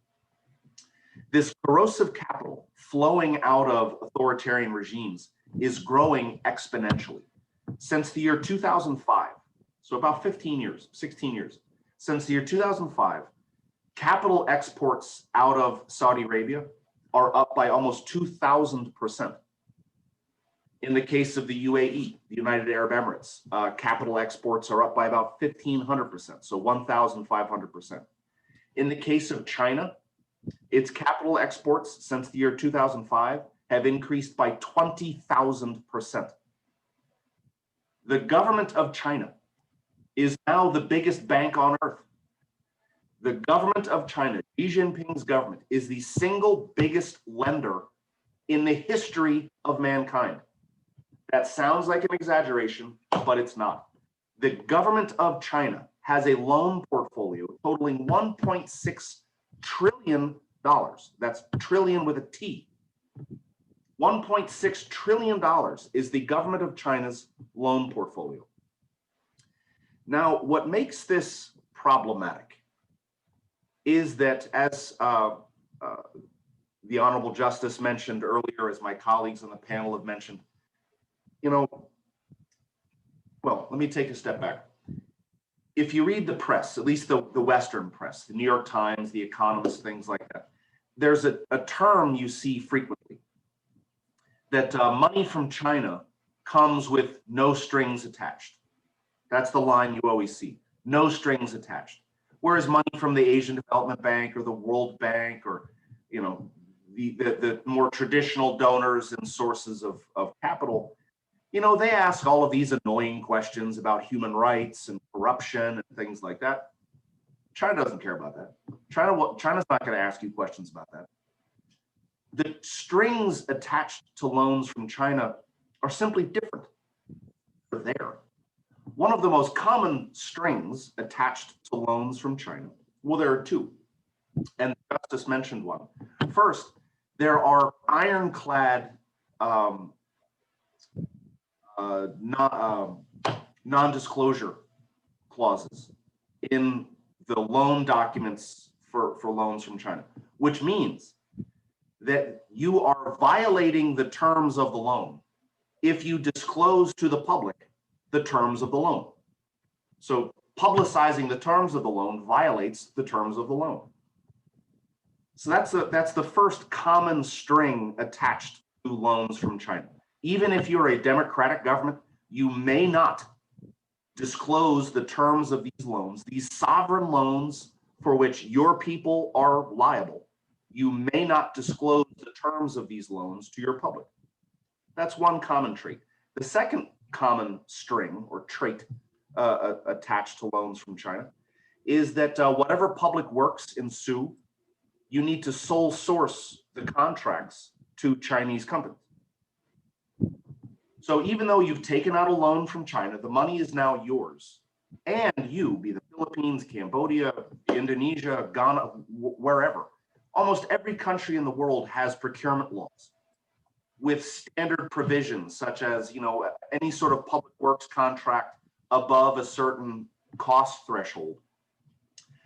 This corrosive capital flowing out of authoritarian regimes is growing exponentially. Since the year 2005, so about 16 years, since the year 2005, capital exports out of Saudi Arabia are up by almost 2,000%. In the case of the UAE, the United Arab Emirates, capital exports are up by about 1,500%, so 1,500%. In the case of China, its capital exports since the year 2005 have increased by 20,000%. The government of China is now the biggest bank on earth. The government of China, Xi Jinping's government, is the single biggest lender in the history of mankind. That sounds like an exaggeration, but it's not. The government of China has a loan portfolio totaling $1.6 trillion. That's trillion with a T. $1.6 trillion is the government of China's loan portfolio. Now, what makes this problematic is that, as the Honorable Justice mentioned earlier, as my colleagues on the panel have mentioned, well, let me take a step back. If you read the press, at least the Western press, the New York Times, the Economist, things like that, there's a term you see frequently, that money from China comes with no strings attached. That's the line you always see, no strings attached. Whereas money from the Asian Development Bank or the World Bank or, the more traditional donors and sources of capital, they ask all of these annoying questions about human rights and corruption and things like that. China doesn't care about that. China's not going to ask you questions about that. The strings attached to loans from China are simply different. They're there. One of the most common strings attached to loans from China, well, there are two, and Justice mentioned one. First, there are ironclad non-disclosure clauses in the loan documents for loans from China, which means that you are violating the terms of the loan if you disclose to the public the terms of the loan. So publicizing the terms of the loan violates the terms of the loan. So that's the first common string attached to loans from China. Even if you're a democratic government, you may not disclose the terms of these loans, these sovereign loans for which your people are liable. You may not disclose the terms of these loans to your public. That's one common trait. The second common string or trait attached to loans from China is that whatever public works ensue, you need to sole source the contracts to Chinese companies. So even though you've taken out a loan from China, the money is now yours. And you, be the Philippines, Cambodia, Indonesia, Ghana, wherever, almost every country in the world has procurement laws. with standard provisions such as, any sort of public works contract above a certain cost threshold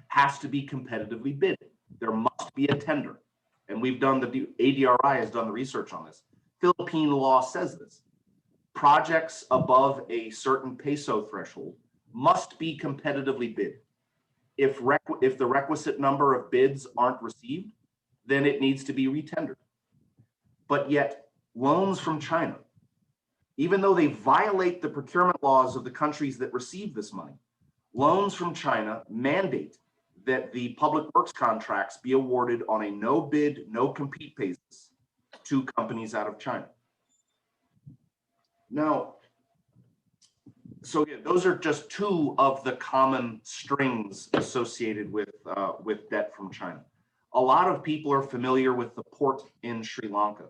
has to be competitively bid. There must be a tender. And the ADRi has done the research on this. Philippine law says this. Projects above a certain peso threshold must be competitively bid. If the requisite number of bids aren't received, then it needs to be retendered. But yet, loans from China, even though they violate the procurement laws of the countries that receive this money, loans from China mandate that the public works contracts be awarded on a no bid, no compete basis to companies out of China. Now, so again, those are just two of the common strings associated with debt from China. A lot of people are familiar with the port in Sri Lanka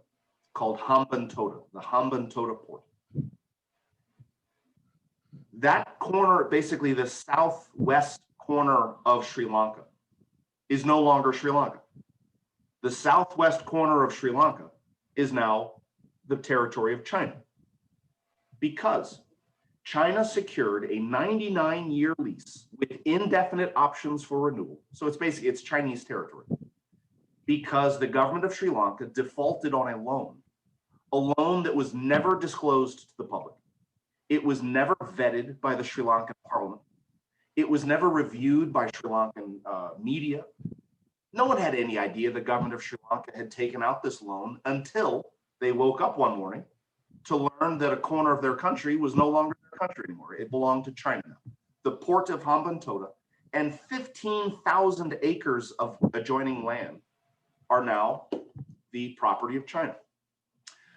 called Hambantota, the Hambantota Port. That corner, basically the southwest corner of Sri Lanka, is no longer Sri Lanka. The southwest corner of Sri Lanka is now the territory of China, because China secured a 99-year lease with indefinite options for renewal. So it's Chinese territory, because the government of Sri Lanka defaulted on a loan that was never disclosed to the public. It was never vetted by the Sri Lankan parliament. It was never reviewed by Sri Lankan media. No one had any idea the government of Sri Lanka had taken out this loan until they woke up one morning to learn that a corner of their country was no longer their country anymore. It belonged to China now. The port of Hambantota and 15,000 acres of adjoining land are now the property of China.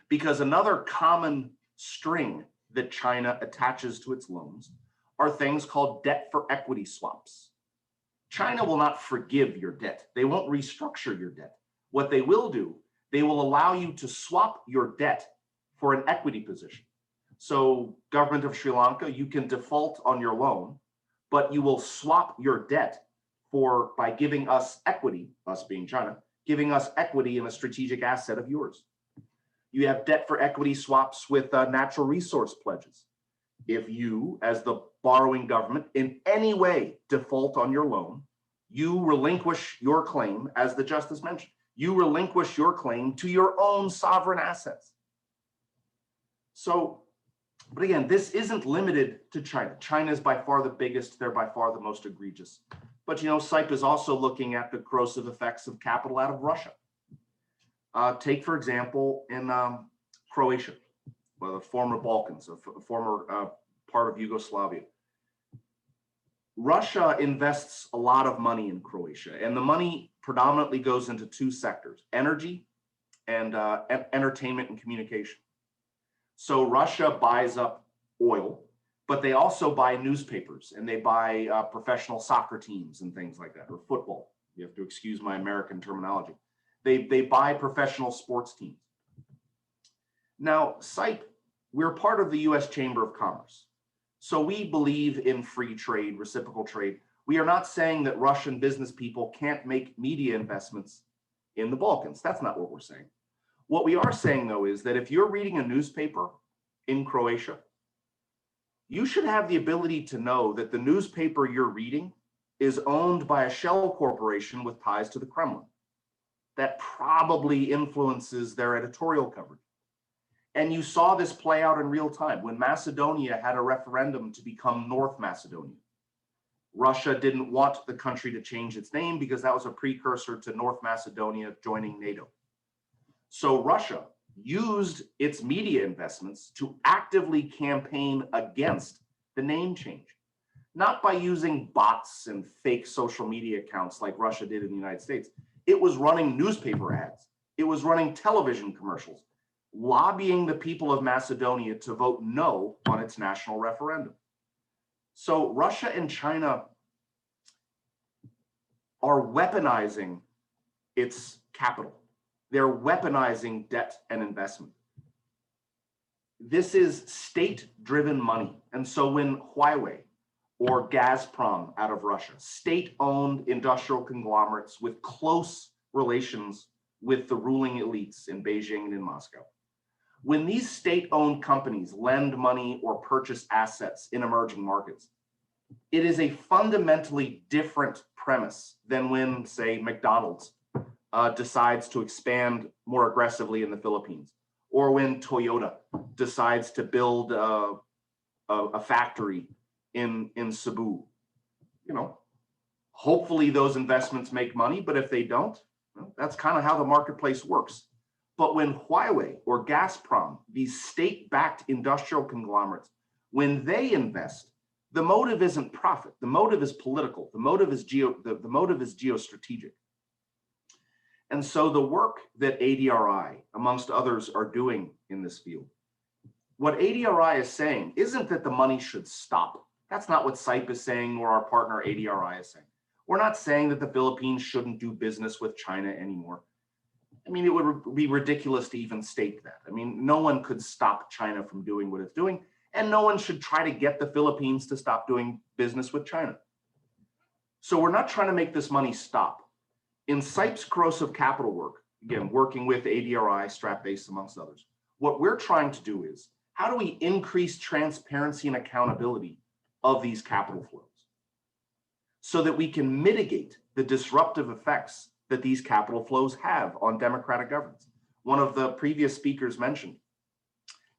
Because another common string that China attaches to its loans are things called debt for equity swaps. China will not forgive your debt. They won't restructure your debt. What they will do, they will allow you to swap your debt for an equity position. So, government of Sri Lanka, you can default on your loan, but you will swap your debt by giving us equity, us being China, giving us equity in a strategic asset of yours. You have debt for equity swaps with natural resource pledges. If you, as the borrowing government, in any way default on your loan, you relinquish your claim, as the Justice mentioned, you relinquish your claim to your own sovereign assets. So, but again, this isn't limited to China. China is by far the biggest, they're by far the most egregious. But SIPE is also looking at the corrosive effects of capital out of Russia. Take, for example, in Croatia, the former Balkans, a former part of Yugoslavia. Russia invests a lot of money in Croatia, and the money predominantly goes into two sectors: energy and entertainment and communication. So Russia buys up oil, but they also buy newspapers, and they buy professional soccer teams and things like that, or football. You have to excuse my American terminology. They buy professional sports teams. Now, SIPE, we're part of the U.S. Chamber of Commerce. So we believe in free trade, reciprocal trade. We are not saying that Russian business people can't make media investments in the Balkans. That's not what we're saying. What we are saying, though, is that if you're reading a newspaper in Croatia, you should have the ability to know that the newspaper you're reading is owned by a shell corporation with ties to the Kremlin. That probably influences their editorial coverage. And you saw this play out in real time when Macedonia had a referendum to become North Macedonia. Russia didn't want the country to change its name because that was a precursor to North Macedonia joining NATO. So Russia used its media investments to actively campaign against the name change, not by using bots and fake social media accounts like Russia did in the United States. It was running newspaper ads. It was running television commercials, lobbying the people of Macedonia to vote no on its national referendum. So Russia and China are weaponizing its capital. They're weaponizing debt and investment. This is state-driven money. And so when Huawei or Gazprom out of Russia, state-owned industrial conglomerates with close relations with the ruling elites in Beijing and in Moscow, When these state-owned companies lend money or purchase assets in emerging markets, it is a fundamentally different premise than when, say, McDonald's decides to expand more aggressively in the Philippines, or when Toyota decides to build a factory in Cebu. You know, hopefully those investments make money, but if they don't, well, that's kind of how the marketplace works. But when Huawei or Gazprom, these state-backed industrial conglomerates, when they invest, the motive isn't profit. The motive is political. The motive is geostrategic. And so the work that ADRi, amongst others, are doing in this field, what ADRi is saying isn't that the money should stop. That's not what SIPE is saying, or our partner ADRi is saying. We're not saying that the Philippines shouldn't do business with China anymore. I mean, it would be ridiculous to even state that. I mean, no one could stop China from doing what it's doing, and no one should try to get the Philippines to stop doing business with China. So we're not trying to make this money stop. In SIPE's corrosive capital work, again, working with ADRi, Strap-Base, amongst others, what we're trying to do is, how do we increase transparency and accountability of these capital flows so that we can mitigate the disruptive effects that these capital flows have on democratic governance? One of the previous speakers mentioned,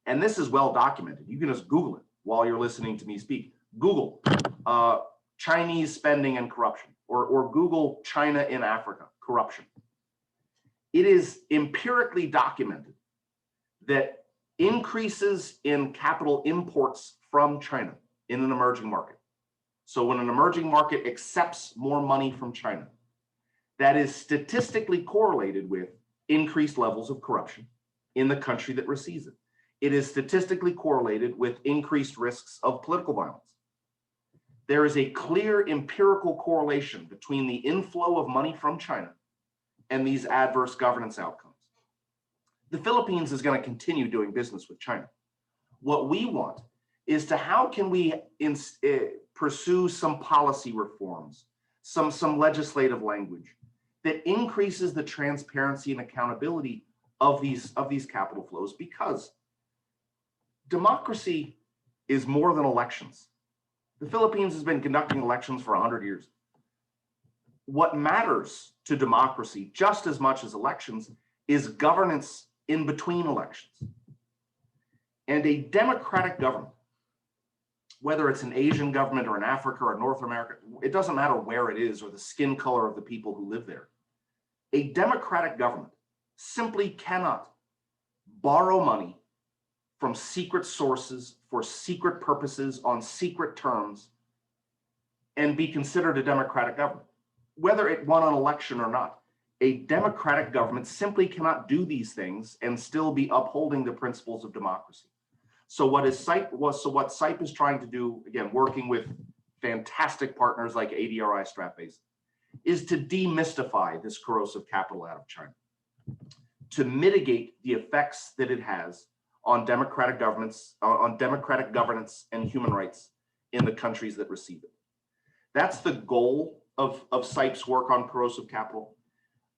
and this is well documented. You can just Google it while you're listening to me speak. Google Chinese spending and corruption, or Google China in Africa, corruption. It is empirically documented that increases in capital imports from China in an emerging market. So when an emerging market accepts more money from China, that is statistically correlated with increased levels of corruption in the country that receives it. It is statistically correlated with increased risks of political violence. There is a clear empirical correlation between the inflow of money from China and these adverse governance outcomes. The Philippines is going to continue doing business with China. What we want is to, how can we pursue some policy reforms, some legislative language that increases the transparency and accountability of these capital flows, because democracy is more than elections. The Philippines has been conducting elections for 100 years. What matters to democracy just as much as elections is governance in between elections. And a democratic government, whether it's an Asian government or an Africa or North America, it doesn't matter where it is or the skin color of the people who live there. A democratic government simply cannot borrow money from secret sources for secret purposes on secret terms and be considered a democratic government, whether it won an election or not. A democratic government simply cannot do these things and still be upholding the principles of democracy. So what SIPE is trying to do, again, working with fantastic partners like ADRi, Strap-Base, is to demystify this corrosive capital out of China, to mitigate the effects that it has on democratic governance and human rights in the countries that receive it. That's the goal of SIPE's work on corrosive capital.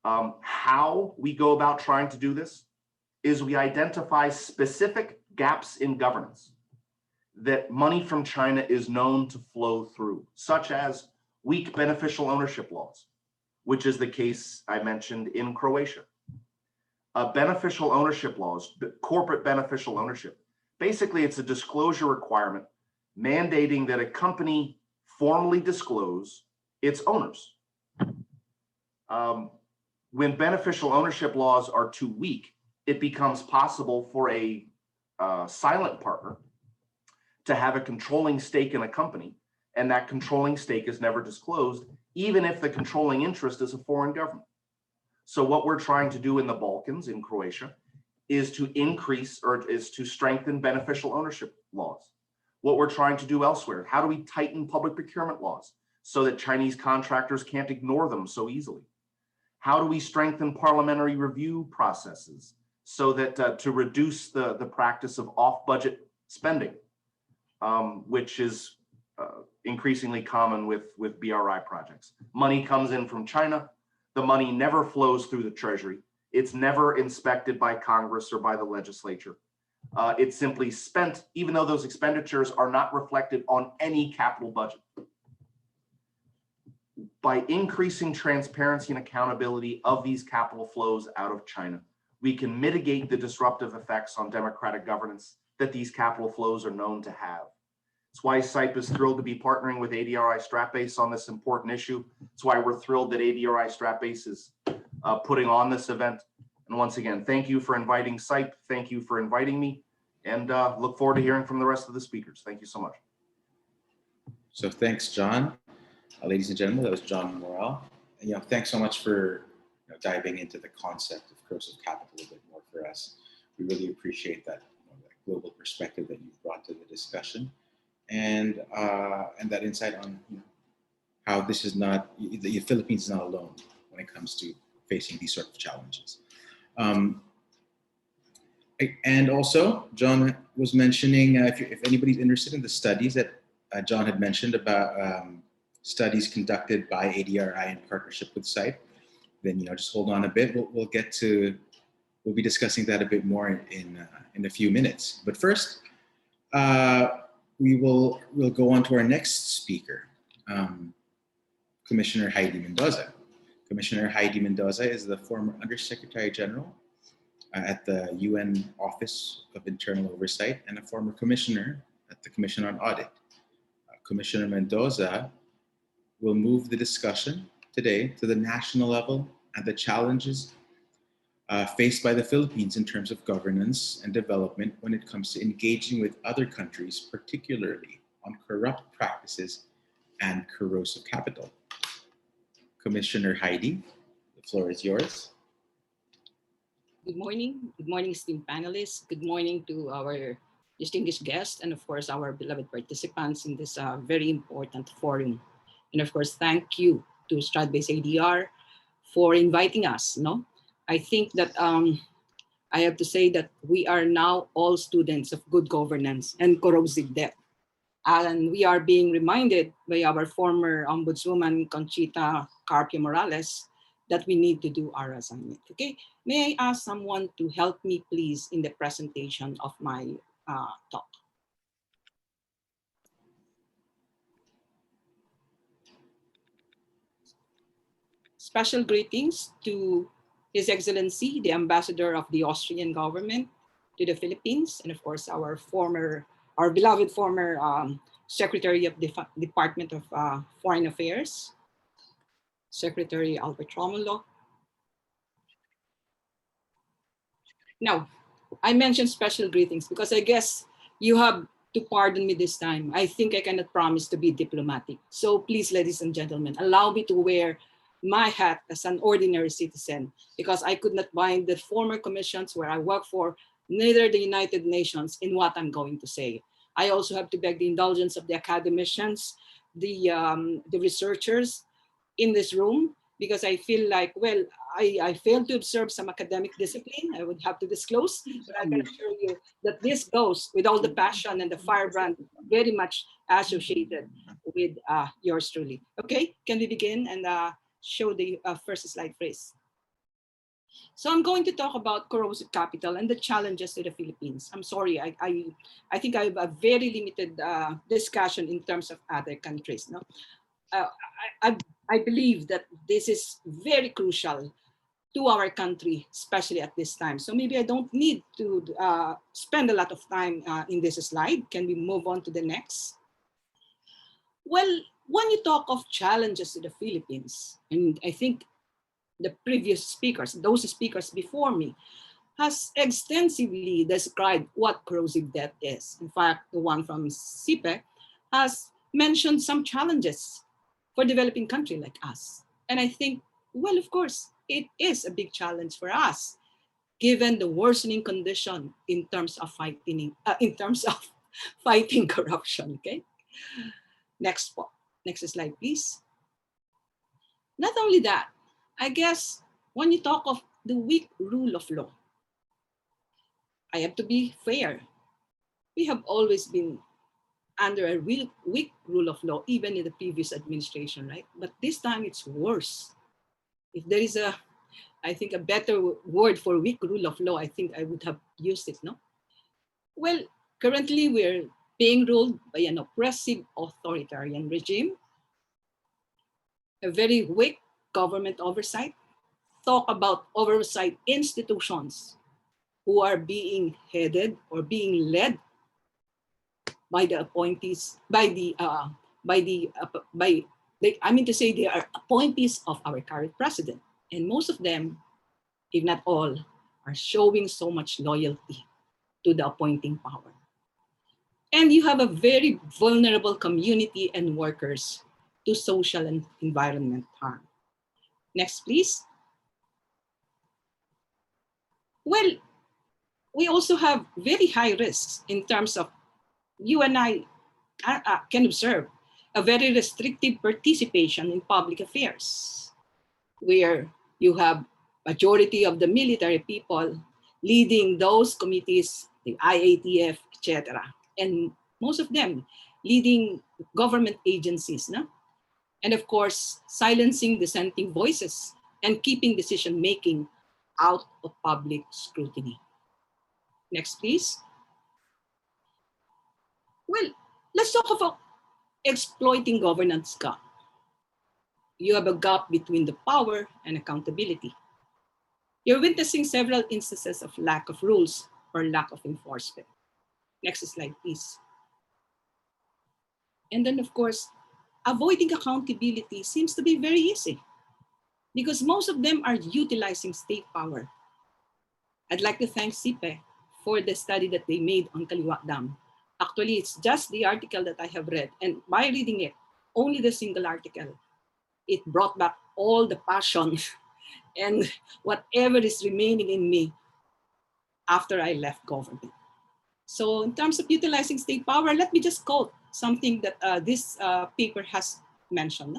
How we go about trying to do this is we identify specific gaps in governance that money from China is known to flow through, such as weak beneficial ownership laws, which is the case I mentioned in Croatia. Beneficial ownership laws, corporate beneficial ownership. Basically, it's a disclosure requirement mandating that a company formally disclose its owners. When beneficial ownership laws are too weak, it becomes possible for a silent partner to have a controlling stake in a company, and that controlling stake is never disclosed, even if the controlling interest is a foreign government. So what we're trying to do in the Balkans, in Croatia, is to increase, or is to strengthen beneficial ownership laws. What we're trying to do elsewhere, how do we tighten public procurement laws so that Chinese contractors can't ignore them so easily? How do we strengthen parliamentary review processes so that to reduce the practice of off-budget spending, which is increasingly common with BRI projects. Money comes in from China. The money never flows through the Treasury. It's never inspected by Congress or by the legislature. It's simply spent, even though those expenditures are not reflected on any capital budget. By increasing transparency and accountability of these capital flows out of China, we can mitigate the disruptive effects on democratic governance that these capital flows are known to have. It's why SIPE is thrilled to be partnering with ADRi Stratbase on this important issue. It's why we're thrilled that ADRi Stratbase is putting on this event. And once again, thank you for inviting SIPE. Thank you for inviting me, and look forward to hearing from the rest of the speakers. Thank you so much. So thanks, John. Ladies and gentlemen, that was John Morrell. And, thanks so much for diving into the concept of corrosive capital a bit more for us. We really appreciate that, that global perspective that you've brought to the discussion, and that insight on how this is not, the Philippines is not alone when it comes to facing these sort of challenges. And also, John was mentioning, if anybody's interested in the studies that John had mentioned about studies conducted by ADRi in partnership with SIPE, then just hold on a bit. We'll be discussing that a bit more in a few minutes. But first, we'll go on to our next speaker, Commissioner Heidi Mendoza. Commissioner Heidi Mendoza is the former Undersecretary General at the UN Office of Internal Oversight and a former commissioner at the Commission on Audit. Commissioner Mendoza will move the discussion today to the national level and the challenges faced by the Philippines in terms of governance and development when it comes to engaging with other countries, particularly on corrupt practices and corrosive capital. Commissioner Heidi, the floor is yours. Good morning, esteemed panelists. Good morning to our distinguished guests and of course our beloved participants in this very important forum. And of course, thank you to Stratbase ADR for inviting us. I think that I have to say that we are now all students of good governance and corrosive debt. And we are being reminded by our former Ombudswoman, Conchita Carpio Morales, that we need to do our assignment. Okay, may I ask someone to help me please in the presentation of my talk? Special greetings to His Excellency, the Ambassador of the Austrian government to the Philippines, and of course our beloved former Secretary of the Department of Foreign Affairs, Secretary Albert Romulo. Now, I mentioned special greetings because I guess you have to pardon me this time. I think I cannot promise to be diplomatic. So please, ladies and gentlemen, allow me to wear my hat as an ordinary citizen, because I could not bind the former commissions where I work for, neither the United Nations, in what I'm going to say. I also have to beg the indulgence of the academicians, the researchers in this room, because I feel like, well, I failed to observe some academic discipline. I would have to disclose, but I can assure you that this goes with all the passion and the firebrand very much associated with yours truly. Okay, can we begin and show the first slide, please? So I'm going to talk about corrosive capital and the challenges to the Philippines. I'm sorry, I think I have a very limited discussion in terms of other countries. No, I believe that this is very crucial to our country, especially at this time. So maybe I don't need to spend a lot of time in this slide. Can we move on to the next? Well, when you talk of challenges to the Philippines, and I think the previous speakers, those speakers before me, has extensively described what corrosive debt is. In fact, the one from SIPE has mentioned some challenges for developing country like us. And I think, well, of course, it is a big challenge for us, given the worsening condition in terms of fighting corruption. Okay, next slide, please. Not only that, I guess when you talk of the weak rule of law, I have to be fair. We have always been under a real weak rule of law, even in the previous administration, right? But this time it's worse. If there is I think a better word for weak rule of law, I think I would have used it, no? Well, currently we're being ruled by an oppressive authoritarian regime, a very weak government oversight. Talk about oversight institutions who are being headed or being led by the appointees, I mean to say they are appointees of our current president. And most of them, if not all, are showing so much loyalty to the appointing power. And you have a very vulnerable community and workers to social and environment harm. Next, please. Well, we also have very high risks in terms of you and I can observe a very restrictive participation in public affairs, where you have majority of the military people leading those committees, the IATF, etc., and most of them leading government agencies, no? And of course, silencing dissenting voices and keeping decision-making out of public scrutiny. Next, please. Well, let's talk about exploiting governance gap. You have a gap between the power and accountability. You're witnessing several instances of lack of rules or lack of enforcement. Next slide, please. And then, of course, avoiding accountability seems to be very easy because most of them are utilizing state power. I'd like to thank CIPE for the study that they made on Kaliwa Dam. Actually, it's just the article that I have read, and by reading it, only the single article, it brought back all the passion and whatever is remaining in me after I left government. So in terms of utilizing state power, let me just quote something that this paper has mentioned.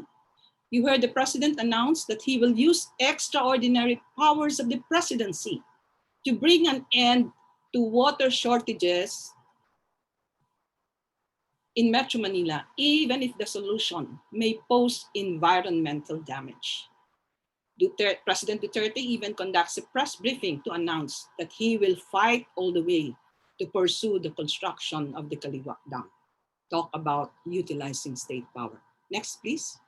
You heard the president announce that he will use extraordinary powers of the presidency to bring an end to water shortages in Metro Manila, even if the solution may pose environmental damage. President Duterte even conducts a press briefing to announce that he will fight all the way to pursue the construction of the Kaliwa Dam. Talk about utilizing state power. Next, please.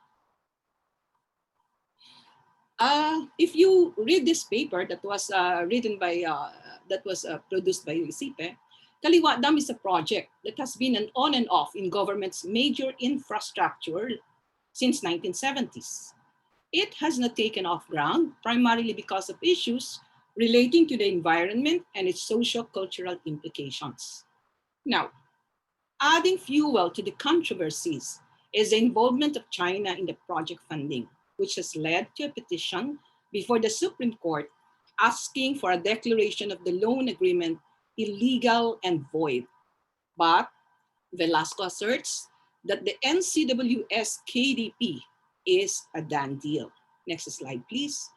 If you read this paper that was produced by CIPE, Kaliwa Dam is a project that has been an on and off in government's major infrastructure since 1970s. It has not taken off ground primarily because of issues relating to the environment and its socio-cultural implications. Now, adding fuel to the controversies is the involvement of China in the project funding, which has led to a petition before the Supreme Court asking for a declaration of the loan agreement illegal and void. But Velasco asserts that the NCWS KDP is a done deal. Next slide, please.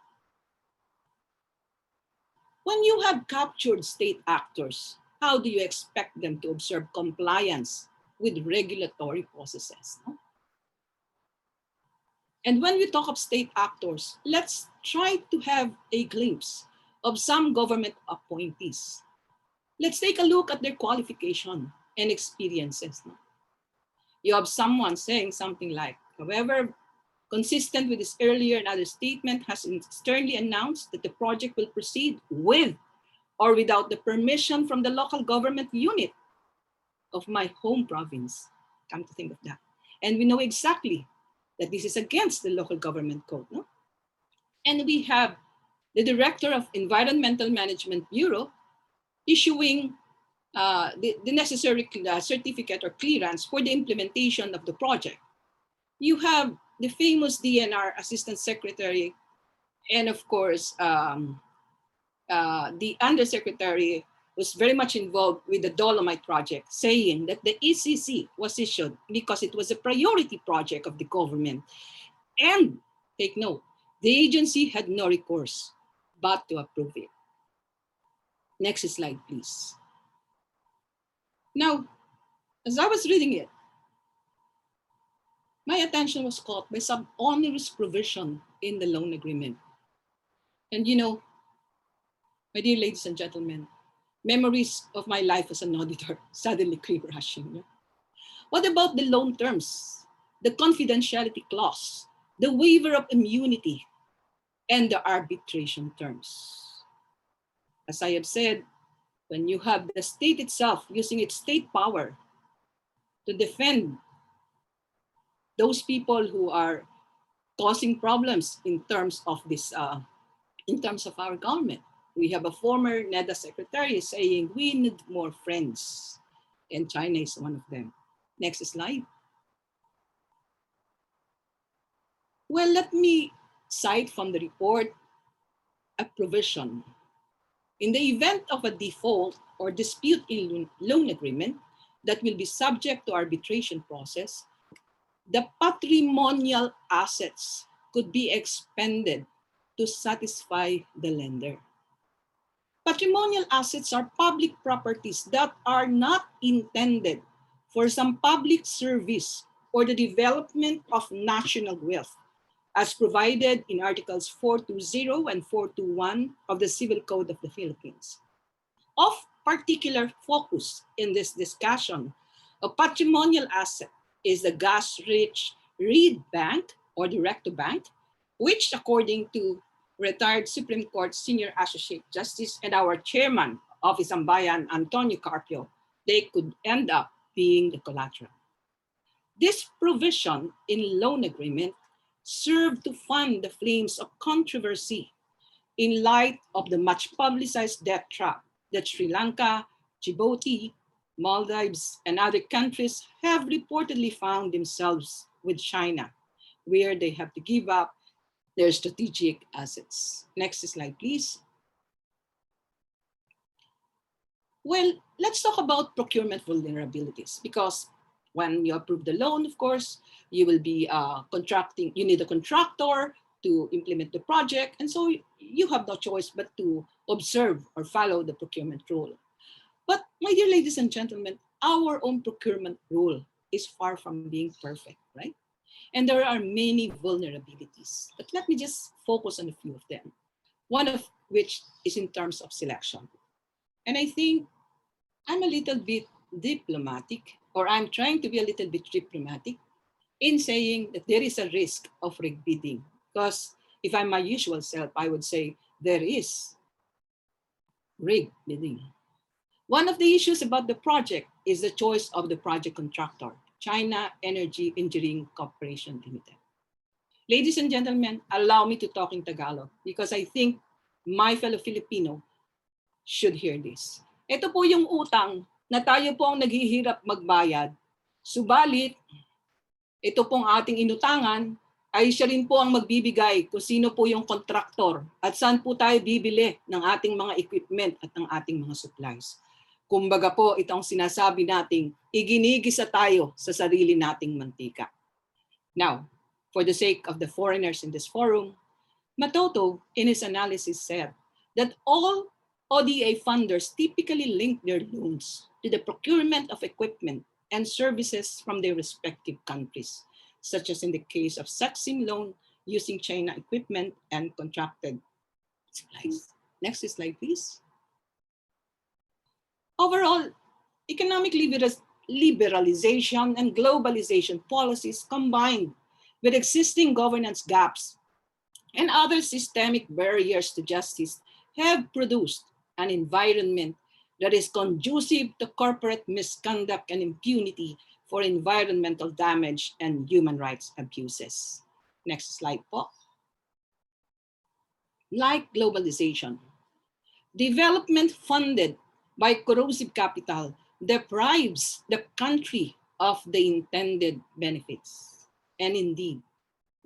When you have captured state actors, how do you expect them to observe compliance with regulatory processes? No? And when we talk of state actors, let's try to have a glimpse of some government appointees. Let's take a look at their qualification and experiences. No? You have someone saying something like, however, consistent with his earlier and other statement, has sternly announced that the project will proceed with or without the permission from the local government unit of my home province. Come to think of that. And we know exactly that this is against the local government code. No? And we have the Director of Environmental Management Bureau issuing the necessary certificate or clearance for the implementation of the project. You have the famous DNR Assistant Secretary and of course, the Undersecretary was very much involved with the Dolomite project, saying that the ECC was issued because it was a priority project of the government. And take note, the agency had no recourse but to approve it. Next slide, please. Now, as I was reading it, my attention was caught by some onerous provision in the loan agreement. And you know, my dear ladies and gentlemen, memories of my life as an auditor suddenly came rushing. What about the loan terms, the confidentiality clause, the waiver of immunity, and the arbitration terms? As I have said, when you have the state itself using its state power to defend those people who are causing problems in terms of this, in terms of our government. We have a former NEDA secretary saying we need more friends, and China is one of them. Next slide. Well, let me cite from the report a provision. In the event of a default or dispute in loan agreement that will be subject to arbitration process, the patrimonial assets could be expended to satisfy the lender. Patrimonial assets are public properties that are not intended for some public service or the development of national wealth, as provided in Articles 420 and 421 of the Civil Code of the Philippines. Of particular focus in this discussion, a patrimonial asset is the gas-rich Reed Bank or direct-to-bank, which according to retired Supreme Court Senior Associate Justice and our chairman of Isambayan, Antonio Carpio, they could end up being the collateral. This provision in loan agreement served to fan the flames of controversy in light of the much publicized debt trap that Sri Lanka, Djibouti, Maldives, and other countries have reportedly found themselves with China, where they have to give up their strategic assets. Next slide, please. Well, let's talk about procurement vulnerabilities, because when you approve the loan, of course, you will be contracting, you need a contractor to implement the project. And so you have no choice but to observe or follow the procurement rule. But my dear ladies and gentlemen, our own procurement rule is far from being perfect, right? And there are many vulnerabilities, but let me just focus on a few of them. One of which is in terms of selection. And I think I'm a little bit diplomatic, or I'm trying to be a little bit diplomatic in saying that there is a risk of rig bidding. Because if I'm my usual self, I would say there is rig bidding. One of the issues about the project is the choice of the project contractor, China Energy Engineering Corporation Limited. Ladies and gentlemen, allow me to talk in Tagalog because I think my fellow Filipino should hear this. Ito po yung utang na tayo po ang naghihirap magbayad. Subalit, ito pong ating inutangan ay siya rin po ang magbibigay kung sino po yung kontraktor at saan po tayo bibili ng ating mga equipment at ng ating mga supplies. Kumbaga po, ito ang sinasabi nating iginigisa tayo sa sarili nating mantika. Now, for the sake of the foreigners in this forum, Matoto in his analysis said that all ODA funders typically link their loans to the procurement of equipment and services from their respective countries, such as in the case of Saxim loan using China equipment and contracted supplies. Next slide, please. Overall, economic liberalization and globalization policies combined with existing governance gaps and other systemic barriers to justice have produced an environment that is conducive to corporate misconduct and impunity for environmental damage and human rights abuses. Next slide po. Like globalization, development funded by corrosive capital deprives the country of the intended benefits. And indeed,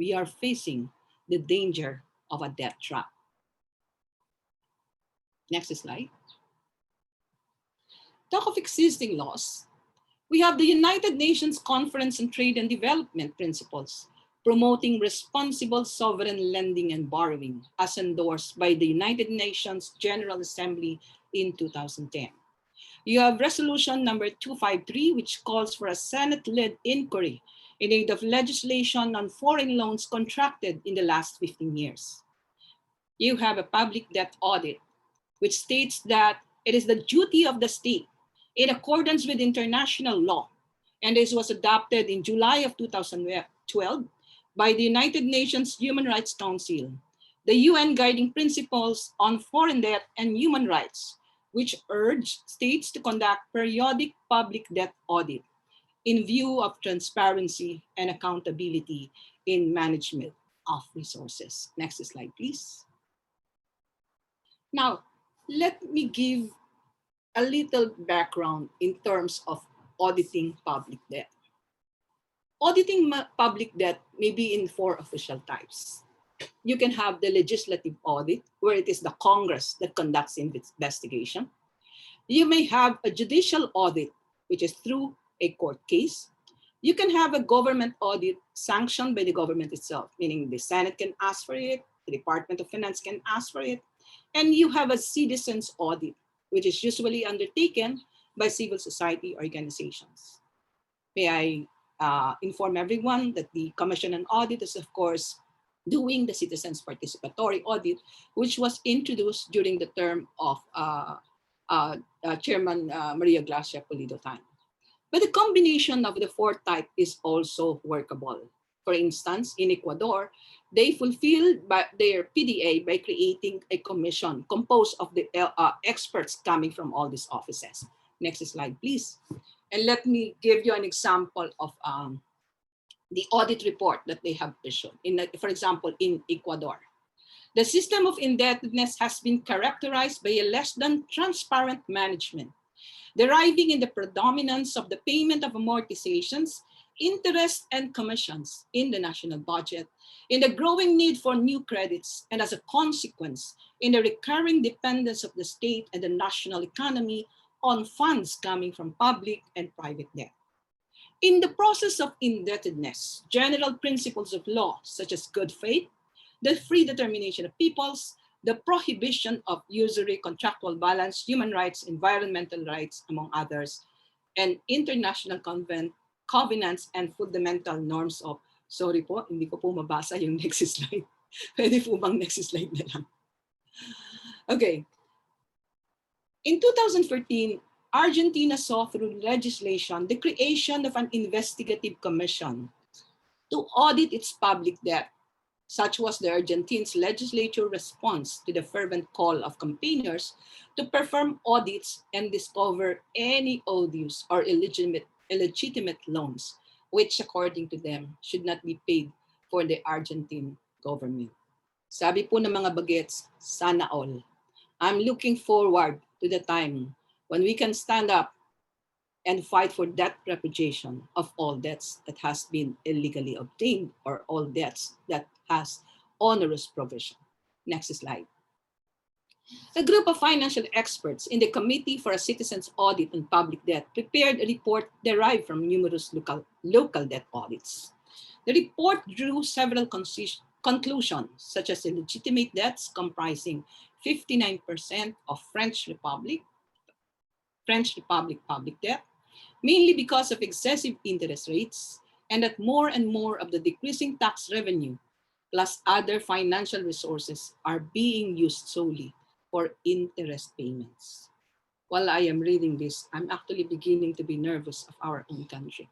we are facing the danger of a debt trap. Next slide. Talk of existing laws. We have the United Nations Conference on Trade and Development Principles, promoting responsible sovereign lending and borrowing, as endorsed by the United Nations General Assembly in 2010. You have resolution number 253, which calls for a Senate-led inquiry in aid of legislation on foreign loans contracted in the last 15 years. You have a public debt audit, which states that It is the duty of the state in accordance with international law, and this was adopted in July of 2012 by the United Nations Human Rights Council, the UN Guiding Principles on Foreign Debt and Human Rights, which urge states to conduct periodic public debt audit in view of transparency and accountability in management of resources. Next slide, please. Now, let me give a little background in terms of auditing public debt. Auditing public debt may be in 4 official types. You can have the legislative audit, where it is the Congress that conducts investigation. You may have a judicial audit, which is through a court case. You can have a government audit sanctioned by the government itself, meaning the Senate can ask for it, the Department of Finance can ask for it, and you have a citizens audit, which is usually undertaken by civil society organizations. May I inform everyone that the Commission on Audit is, of course, doing the citizens participatory audit, which was introduced during the term of Chairman Maria Gracia Pulido time. But the combination of the 4 type is also workable. For instance, in Ecuador, they fulfilled their PDA by creating a commission composed of the experts coming from all these offices. Next slide, please. And let me give you an example of the audit report that they have issued. For example, in Ecuador, the system of indebtedness has been characterized by a less than transparent management, deriving in the predominance of the payment of amortizations, interest, and commissions in the national budget, in the growing need for new credits, and as a consequence, in the recurring dependence of the state and the national economy on funds coming from public and private debt. In the process of indebtedness, general principles of law, such as good faith, the free determination of peoples, the prohibition of usury, contractual balance, human rights, environmental rights, among others, and international covenants and fundamental norms of, sorry po, hindi ko po mabasa yung next slide. Pwede po bang next slide na lang? Okay. In 2014, Argentina saw through legislation the creation of an investigative commission to audit its public debt. Such was the Argentines' legislature response to the fervent call of campaigners to perform audits and discover any odious or illegitimate loans, which according to them should not be paid for the Argentine government. Sabi po ng mga bagets, sana all. I'm looking forward to the time when we can stand up and fight for that repudiation of all debts that has been illegally obtained or all debts that has onerous provision. Next slide. A group of financial experts in the Committee for a Citizens Audit on Public Debt prepared a report derived from numerous local debt audits. The report drew several conclusions, such as illegitimate debts comprising 59% of French Republic public debt, mainly because of excessive interest rates, and that more and more of the decreasing tax revenue plus other financial resources are being used solely for interest payments. While I am reading this, I'm actually beginning to be nervous of our own country.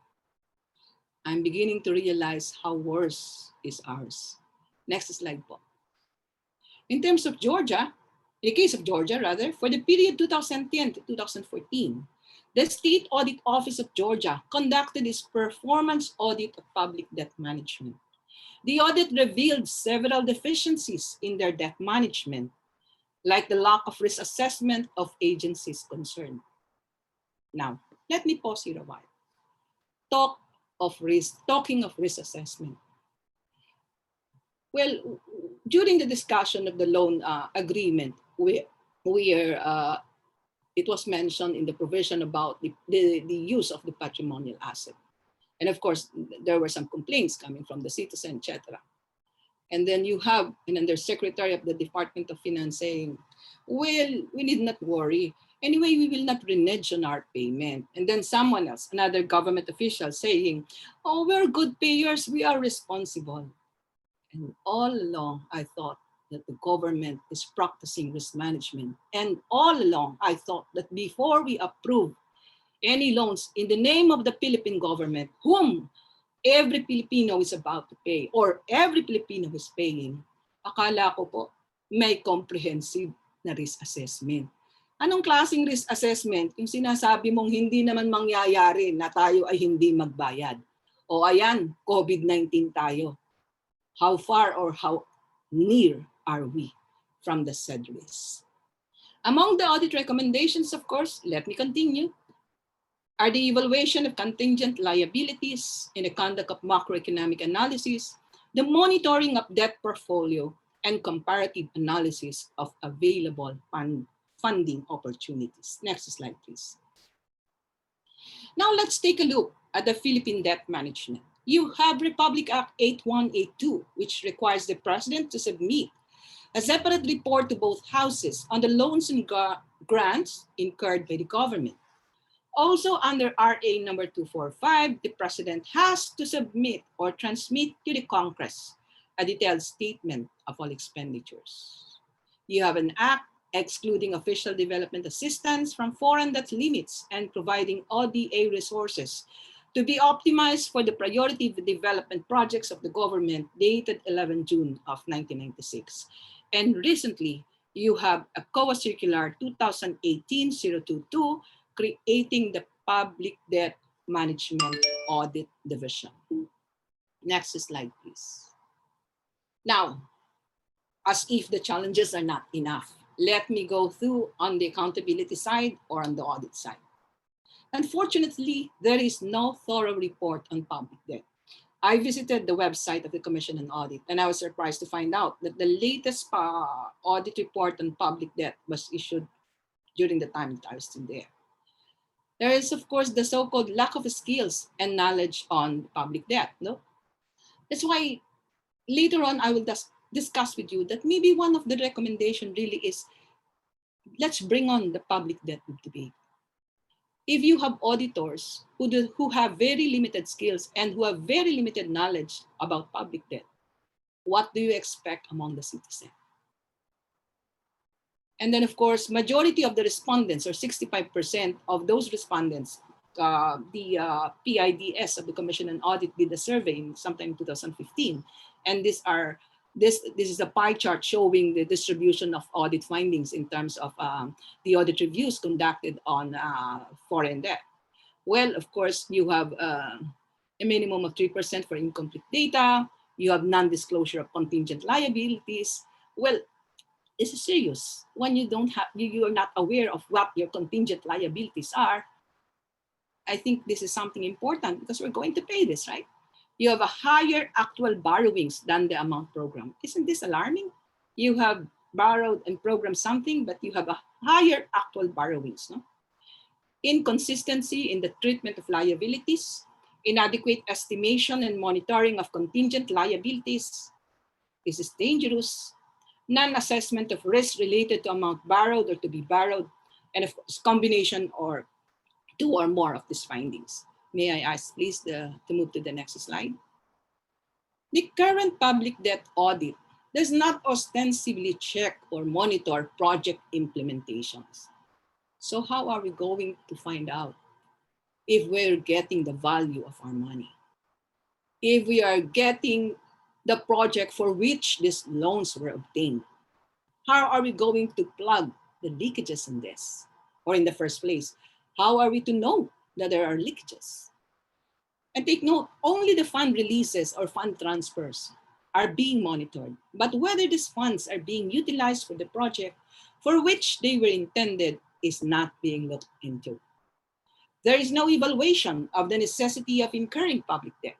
I'm beginning to realize how worse is ours. Next slide po. In terms of Georgia, in the case of Georgia rather, for the period 2010 to 2014, the State Audit Office of Georgia conducted its performance audit of public debt management. The audit revealed several deficiencies in their debt management, like the lack of risk assessment of agencies concerned. Now, let me pause here a while. Talking of risk assessment. Well, during the discussion of the loan agreement, it was mentioned in the provision about the use of the patrimonial asset. And of course, there were some complaints coming from the citizen, etc. And then you have an undersecretary of the Department of Finance saying, well, we need not worry. Anyway, we will not renege on our payment. And then someone else, another government official saying, oh, we're good payers, we are responsible. And all along, I thought, that the government is practicing risk management. And all along, I thought that before we approve any loans in the name of the Philippine government, whom every Filipino is about to pay or every Filipino is paying, akala ko po may comprehensive na risk assessment. Anong klaseng risk assessment? Yung sinasabi mong hindi naman mangyayari na tayo ay hindi magbayad. O ayan, COVID-19 tayo. How far or how near are we from the said risk? Among the audit recommendations, of course, let me continue, are the evaluation of contingent liabilities in the conduct of macroeconomic analysis, the monitoring of debt portfolio, and comparative analysis of available funding opportunities. Next slide, please. Now let's take a look at the Philippine debt management. You have Republic Act 8182, which requires the president to submit a separate report to both houses on the loans and grants incurred by the government. Also under RA number 245, the president has to submit or transmit to the Congress a detailed statement of all expenditures. You have an act excluding official development assistance from foreign debt limits and providing ODA resources to be optimized for the priority development projects of the government dated 11 June of 1996. And recently, you have a COA Circular 2018-022 creating the Public Debt Management Audit Division. Next slide, please. Now, as if the challenges are not enough, let me go through on the accountability side or on the audit side. Unfortunately, there is no thorough report on public debt. I visited the website of the Commission on Audit, and I was surprised to find out that the latest audit report on public debt was issued during the time that I was still there. There is, of course, the so-called lack of skills and knowledge on public debt. No? That's why later on I will discuss with you that maybe one of the recommendations really is, let's bring on the public debt debate. If you have auditors who have very limited skills and who have very limited knowledge about public debt, what do you expect among the citizens? And then, of course, majority of the respondents, or 65% of those respondents, the PIDS of the Commission on Audit did a survey sometime in 2015, and this is a pie chart showing the distribution of audit findings in terms of the audit reviews conducted on foreign debt. Well, of course, you have a minimum of 3% for incomplete data. You have non-disclosure of contingent liabilities. Well, this is serious. When you don't have, you are not aware of what your contingent liabilities are. I think this is something important because we're going to pay this, right? You have a higher actual borrowings than the amount programmed. Isn't this alarming? You have borrowed and programmed something, but you have a higher actual borrowings. No? Inconsistency in the treatment of liabilities, inadequate estimation and monitoring of contingent liabilities. This is dangerous. Non-assessment of risk related to amount borrowed or to be borrowed, and of course, combination or two or more of these findings. May I ask, please, to move to the next slide? The current public debt audit does not ostensibly check or monitor project implementations. So how are we going to find out if we're getting the value of our money? If we are getting the project for which these loans were obtained? How are we going to plug the leakages in this? Or in the first place, how are we to know that there are leakages? And take note, only the fund releases or fund transfers are being monitored, but whether these funds are being utilized for the project for which they were intended is not being looked into. There is no evaluation of the necessity of incurring public debt,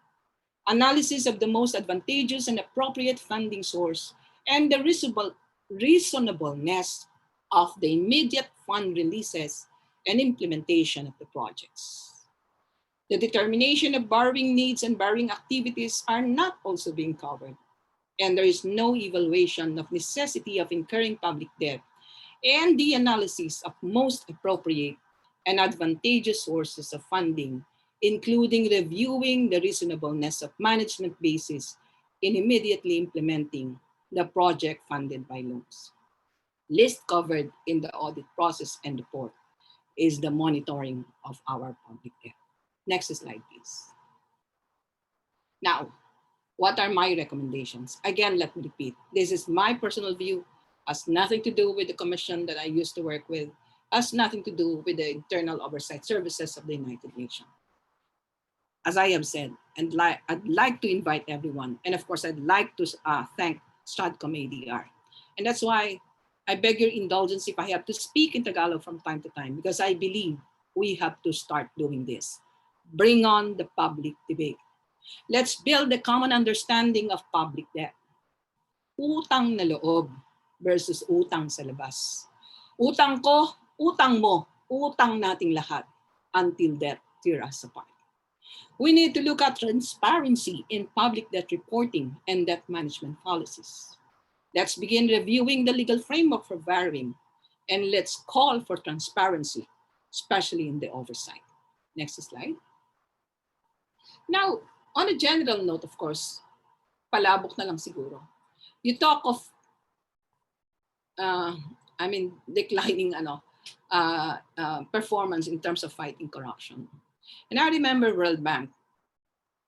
analysis of the most advantageous and appropriate funding source, and the reasonableness of the immediate fund releases and implementation of the projects. The determination of borrowing needs and borrowing activities are not also being covered, and there is no evaluation of necessity of incurring public debt and the analysis of most appropriate and advantageous sources of funding, including reviewing the reasonableness of management basis in immediately implementing the project funded by loans. List covered in the audit process and report is the monitoring of our public debt. Next slide, please. Now, what are my recommendations? Again, let me repeat, this is my personal view, has nothing to do with the commission that I used to work with, has nothing to do with the internal oversight services of the United Nations. As I have said, and I'd like to invite everyone, and of course, I'd like to thank Stratcom ADR. And that's why I beg your indulgence if I have to speak in Tagalog from time to time, because I believe we have to start doing this. Bring on the public debate. Let's build a common understanding of public debt. Utang na loob versus utang sa labas. Utang ko, utang mo, utang nating lahat until death tear us apart. We need to look at transparency in public debt reporting and debt management policies. Let's begin reviewing the legal framework for borrowing, and let's call for transparency, especially in the oversight. Next slide. Now, on a general note, of course, palabok na lang siguro. You talk of, declining performance in terms of fighting corruption. And I remember World Bank,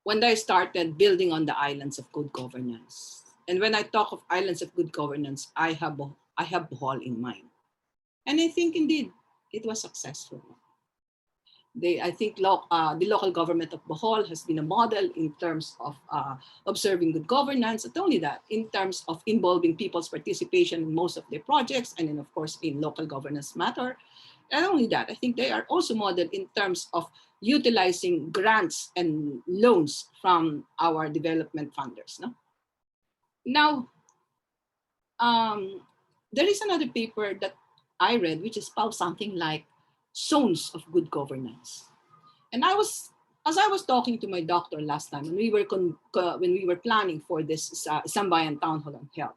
when they started building on the islands of good governance. And when I talk of islands of good governance, I have Bohol in mind. And I think indeed it was successful. I think the local government of Bohol has been a model in terms of observing good governance. Not only that, in terms of involving people's participation in most of their projects, and then of course in local governance matter. Not only that, I think they are also modeled in terms of utilizing grants and loans from our development funders. No? Now, there is another paper that I read, which is about something like zones of good governance. And as I was talking to my doctor last time, when we were planning for this Sambayan Town Hall on Health,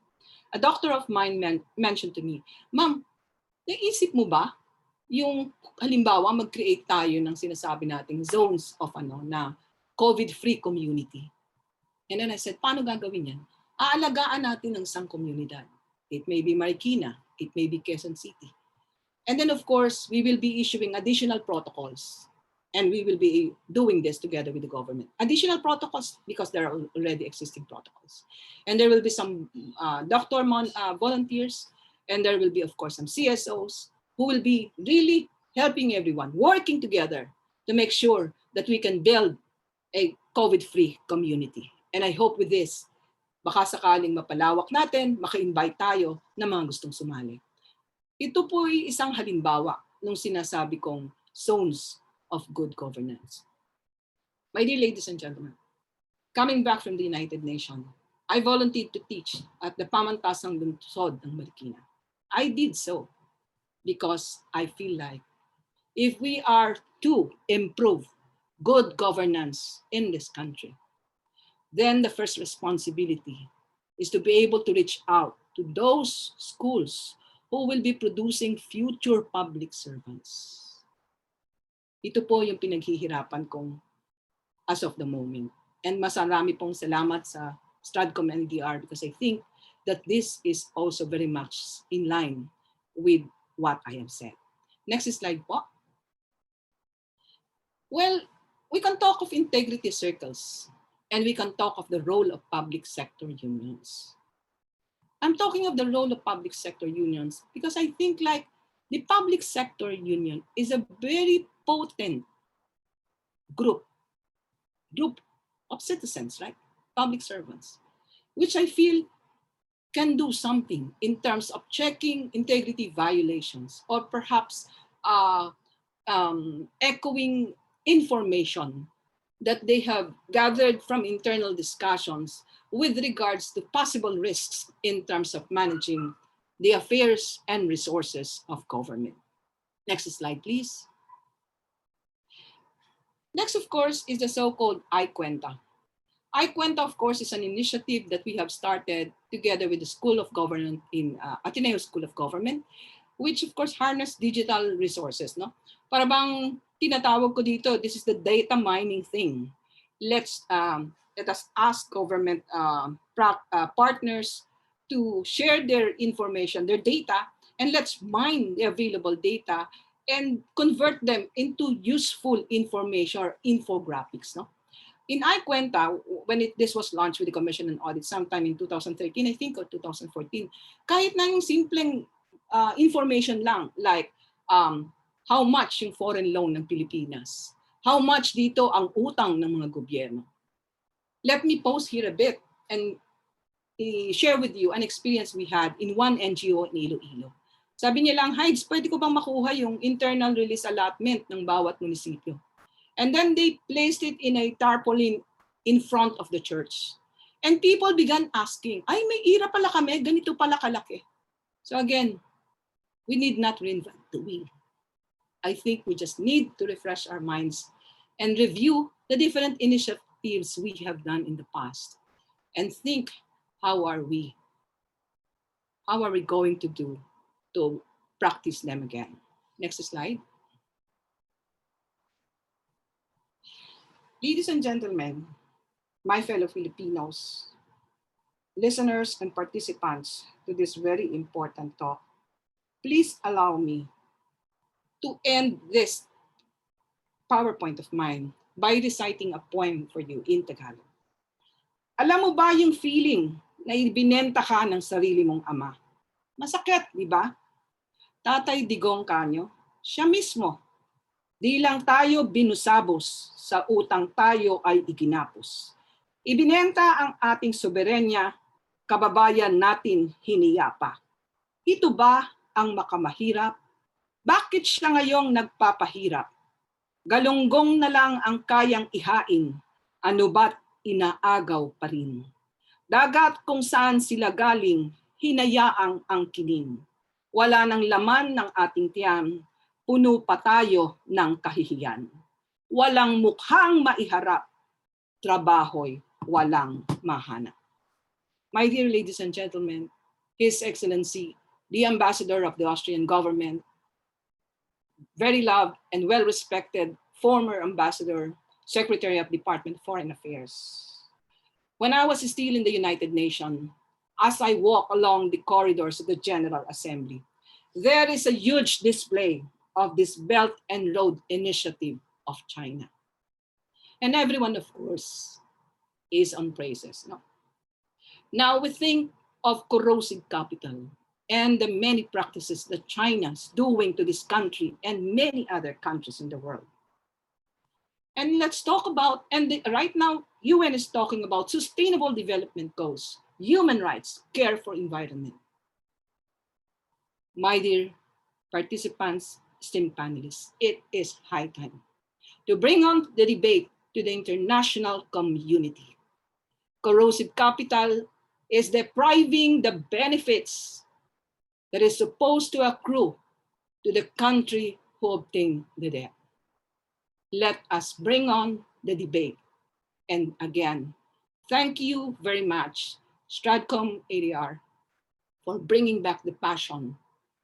a doctor of mine mentioned to me, "Ma'am, naisip mo ba yung halimbawa mag-create tayo ng sinasabi nating zones of na COVID-free community?" And then I said, paano gagawin yan? Aalagaan natin ng isang komunidad. It may be Marikina, it may be Quezon City. And then of course, we will be issuing additional protocols, and we will be doing this together with the government. Additional protocols because there are already existing protocols. And there will be some doctor volunteers, and there will be of course some CSOs who will be really helping everyone, working together to make sure that we can build a COVID-free community. And I hope with this, baka sakaling mapalawak natin, maka-invite tayo ng mga gustong sumali. Ito po ay isang halimbawa ng sinasabi kong zones of good governance. My dear ladies and gentlemen, coming back from the United Nations, I volunteered to teach at the Pamantasang Lungsod ng Marikina. I did so because I feel like if we are to improve good governance in this country, then the first responsibility is to be able to reach out to those schools who will be producing future public servants. Ito po yung pinaghihirapan kong as of the moment. And masarami pong salamat sa Stratcom NDR because I think that this is also very much in line with what I have said. Next slide po. Well, we can talk of integrity circles, and we can talk of the role of public sector unions. I'm talking of the role of public sector unions because I think like the public sector union is a very potent group of citizens, right? Public servants, which I feel can do something in terms of checking integrity violations or perhaps echoing information that they have gathered from internal discussions with regards to possible risks in terms of managing the affairs and resources of government. Next slide, please. Next, of course, is the so-called iQuenta. iQuenta, of course, is an initiative that we have started together with the School of Government in Ateneo School of Government, which of course harness digital resources. No? Para bang tinatawag ko dito, this is the data mining thing. Let us ask government partners to share their information, their data, and let's mine the available data and convert them into useful information or infographics. No? In iQuenta, when this was launched with the Commission on Audit sometime in 2013, I think, or 2014, kahit na yung simpleng information lang, like how much yung foreign loan ng Pilipinas, how much dito ang utang ng mga gobyerno. Let me pause here a bit and share with you an experience we had in one NGO in Iloilo. Sabi niya lang, Hides, pwede ko bang makuha yung internal release allotment ng bawat munisipyo? And then they placed it in a tarpaulin in front of the church. And people began asking, ay, may IRA pala kami, ganito pala kalaki. So again, we need not reinvent the wheel. I think we just need to refresh our minds and review the different initiatives we have done in the past and think, how are we going to do to practice them again? Next slide. Ladies and gentlemen, my fellow Filipinos, listeners and participants to this very important talk, please allow me to end this PowerPoint of mine by reciting a poem for you in Tagalog. Alam mo ba yung feeling na ibinenta ka ng sarili mong ama? Masakit, di ba? Tatay Digong Kanyo, siya mismo. Di lang tayo binusabos, sa utang tayo ay iginapos. Ibinenta ang ating soberenya, kababayan natin hiniyapa. Ito ba ang makamahirap? Bakit siya ngayong nagpapahirap? Galunggong na lang ang kayang ihain, ano ba't inaagaw pa rin? Dagat kung saan sila galing, hinayaang angkinin. Wala nang laman ng ating tiyan, puno pa tayo ng kahihiyan. Walang mukhang maiharap, trabaho'y walang mahanap. My dear ladies and gentlemen, His Excellency, the Ambassador of the Austrian government, very loved and well-respected former Ambassador, Secretary of Department of Foreign Affairs. When I was still in the United Nations, as I walk along the corridors of the General Assembly, there is a huge display of this Belt and Road Initiative of China. And everyone, of course, is on praises. No? Now we think of corrosive capital and the many practices that China's doing to this country and many other countries in the world. And let's talk about, right now, UN is talking about sustainable development goals, human rights, care for environment. My dear participants, esteemed panelists, it is high time to bring on the debate to the international community. Corrosive capital is depriving the benefits that is supposed to accrue to the country who obtained the debt. Let us bring on the debate. And again, thank you very much, Stratcom ADR, for bringing back the passion.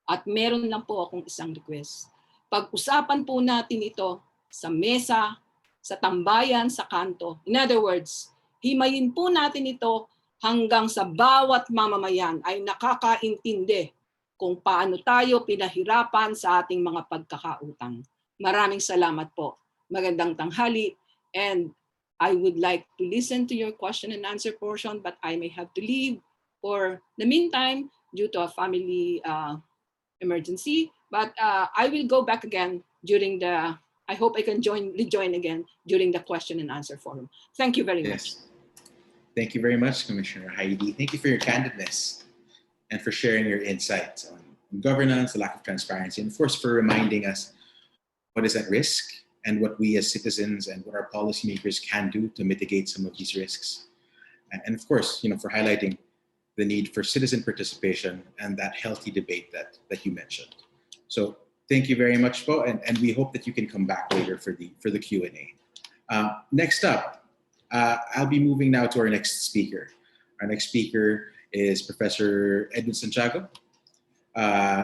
At meron lang po akong isang request. Pag-usapan po natin ito sa mesa, sa tambayan, sa kanto. In other words, himayin po natin ito hanggang sa bawat mamamayan ay nakakaintindi kung paano tayo pinahirapan sa ating mga pagkakautang. Maraming salamat po. Magandang tanghali, and I would like to listen to your question and answer portion, but I may have to leave for the meantime due to a family emergency. But I will go back again during the, I hope I can rejoin again during the question and answer forum. Thank you very much. Thank you very much, Commissioner Heidi. Thank you for your candidness and for sharing your insights on governance, the lack of transparency, and of course for reminding us what is at risk and what we as citizens and what our policymakers can do to mitigate some of these risks. And of course, for highlighting the need for citizen participation and that healthy debate that you mentioned. So thank you very much, Po, and we hope that you can come back later for the Q&A. Next up, I'll be moving now to our next speaker. Our next speaker is Professor Edwin Santiago.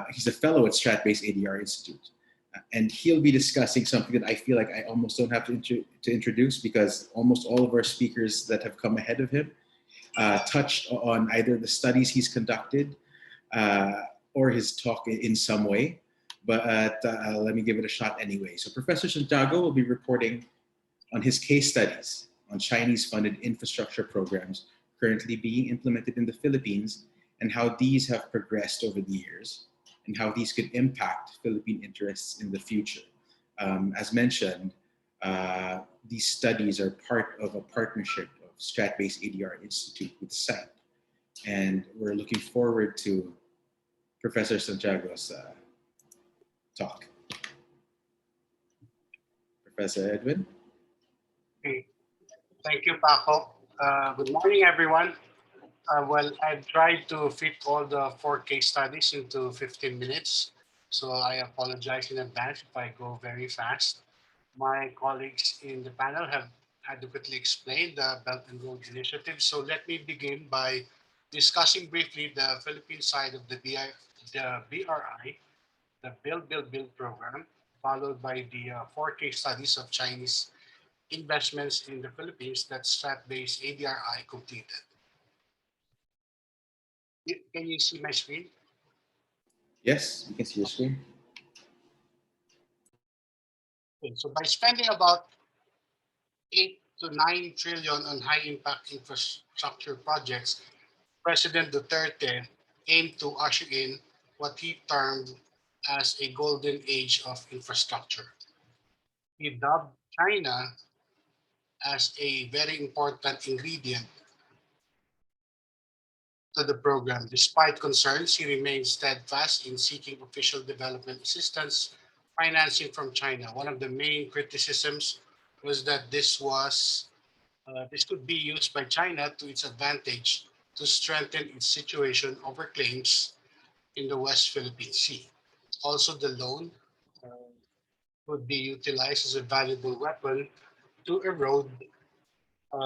He's a fellow at Strat-based ADRi Institute. And he'll be discussing something that I feel like I almost don't have to introduce, because almost all of our speakers that have come ahead of him touched on either the studies he's conducted or his talk in some way, but let me give it a shot anyway. So Professor Santiago will be reporting on his case studies on Chinese-funded infrastructure programs currently being implemented in the Philippines and how these have progressed over the years and how these could impact Philippine interests in the future. As mentioned, these studies are part of a partnership of Strat-based ADRi Institute with SITE. And we're looking forward to Professor Santiago's talk. Professor Edwin? Okay. Thank you, Paco. Good morning, everyone. Well, I've tried to fit all the 4 case studies into 15 minutes. So I apologize in advance if I go very fast. My colleagues in the panel have adequately explained the Belt and Road Initiative. So let me begin by discussing briefly the Philippine side of the BRI, the Build program, followed by the 4 case studies of Chinese investments in the Philippines that Strat-based ADRi completed. Can you see my screen? Yes, you can see your screen. Okay, so by spending about 8 to 9 trillion on high-impact infrastructure projects, President Duterte aimed to usher in what he termed as a golden age of infrastructure. He dubbed China as a very important ingredient to the program. Despite concerns, he remained steadfast in seeking official development assistance financing from China. One of the main criticisms was that this could be used by China to its advantage to strengthen its situation over claims in the West Philippine Sea. Also, the loan would be utilized as a valuable weapon to erode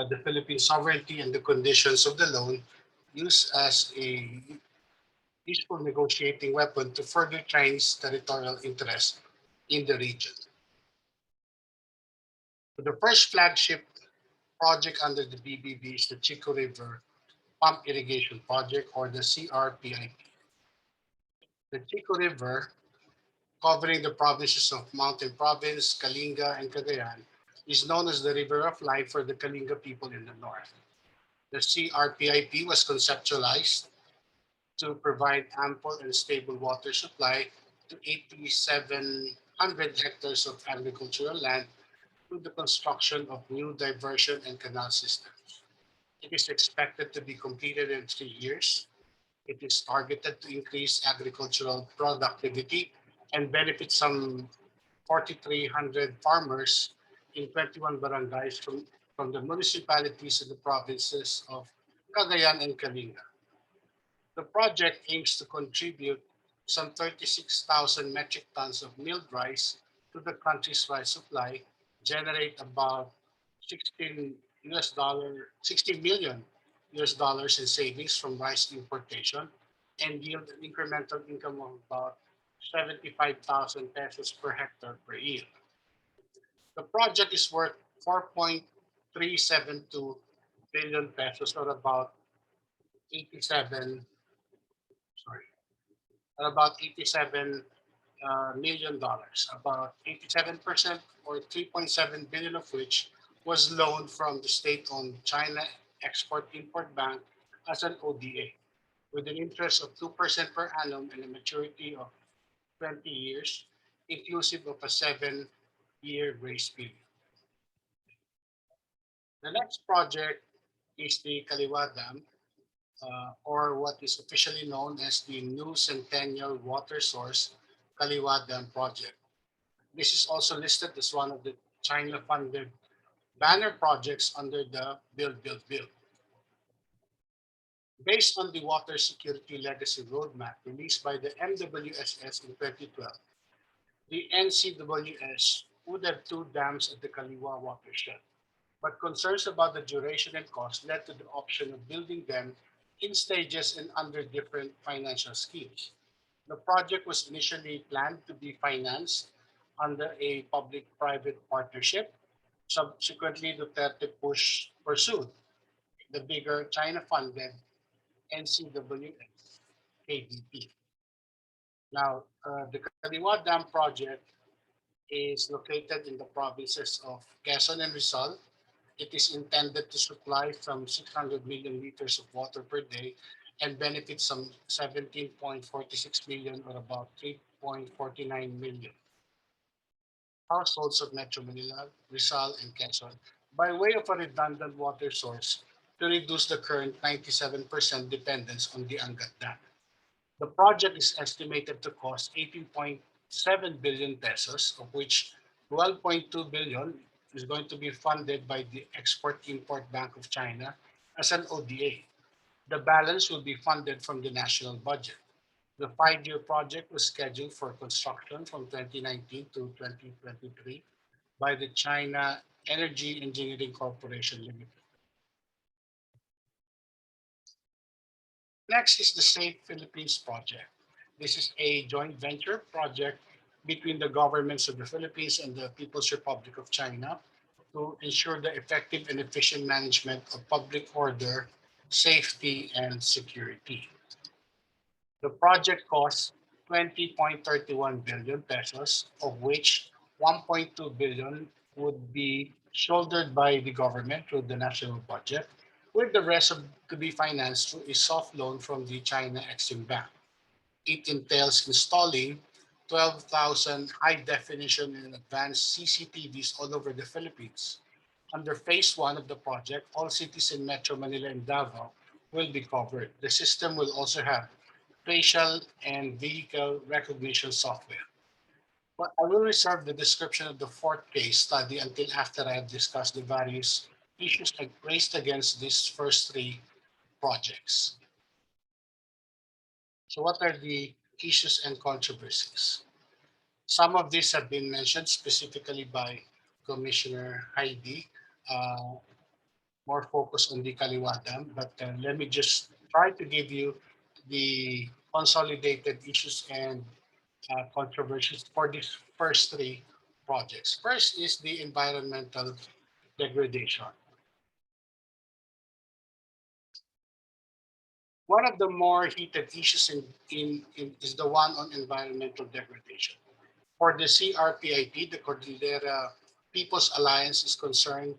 the Philippine sovereignty and the conditions of the loan used as a useful negotiating weapon to further Chinese territorial interest in the region. The first flagship project under the BBB is the Chico River Pump Irrigation Project, or the CRPIP. The Chico River, covering the provinces of Mountain Province, Kalinga, and Cagayan, is known as the River of Life for the Kalinga people in the north. The CRPIP was conceptualized to provide ample and stable water supply to 8,700 hectares of agricultural land through the construction of new diversion and canal systems. It is expected to be completed in 3 years. It is targeted to increase agricultural productivity and benefit some 4,300 farmers in 21 barangays from the municipalities in the provinces of Cagayan and Kalinga. The project aims to contribute some 36,000 metric tons of milled rice to the country's rice supply, generate about $16 million in savings from rice importation, and yield an incremental income of about 75,000 pesos per hectare per year. The project is worth 4.372 billion pesos, or about 87 million dollars. About 87%, or 3.7 billion of which was loaned from the state-owned China Export-Import Bank as an ODA, with an interest of 2% per annum and a maturity of 20 years, inclusive of a 7-year grace period. The next project is the Kaliwa Dam, or what is officially known as the New Centennial Water Source Kaliwa Dam Project. This is also listed as one of the China-funded banner projects under the Build. Based on the Water Security Legacy Roadmap released by the MWSS in 2012, the NCWS would have 2 dams at the Kaliwa watershed, but concerns about the duration and cost led to the option of building them in stages and under different financial schemes. The project was initially planned to be financed under a public-private partnership. Subsequently, Duterte pursued the bigger China-funded NCWS KDP. Now, the Kaliwa Dam project is located in the provinces of Quezon and Rizal. It is intended to supply some 600 million liters of water per day and benefit some 17.46 million, or about 3.49 million households of Metro Manila, Rizal, and Quezon by way of a redundant water source to reduce the current 97% dependence on the Angat Dam. The project is estimated to cost 18.7 billion pesos, of which 12.2 billion is going to be funded by the Export-Import Bank of China as an ODA. The balance will be funded from the national budget. The 5-year project was scheduled for construction from 2019 to 2023 by the China Energy Engineering Corporation Limited. Next is the Safe Philippines project. This is a joint venture project between the governments of the Philippines and the People's Republic of China to ensure the effective and efficient management of public order, safety, and security. The project costs 20.31 billion pesos, of which 1.2 billion would be shouldered by the government through the national budget, with the rest to be financed through a soft loan from the China Exim Bank. It entails installing 12,000 high-definition and advanced CCTVs all over the Philippines. Under phase 1 of the project, all cities in Metro Manila and Davao will be covered. The system will also have facial and vehicle recognition software. But I will reserve the description of the fourth case study until after I have discussed the various issues raised against these first 3 projects. So what are the issues and controversies? Some of these have been mentioned specifically by Commissioner Heidi, more focused on the Kaliwa Dam, but let me just try to give you the consolidated issues and controversies for these first 3 projects. First is the environmental degradation. One of the more heated issues is the one on environmental degradation. For the CRPIT, the Cordillera People's Alliance is concerned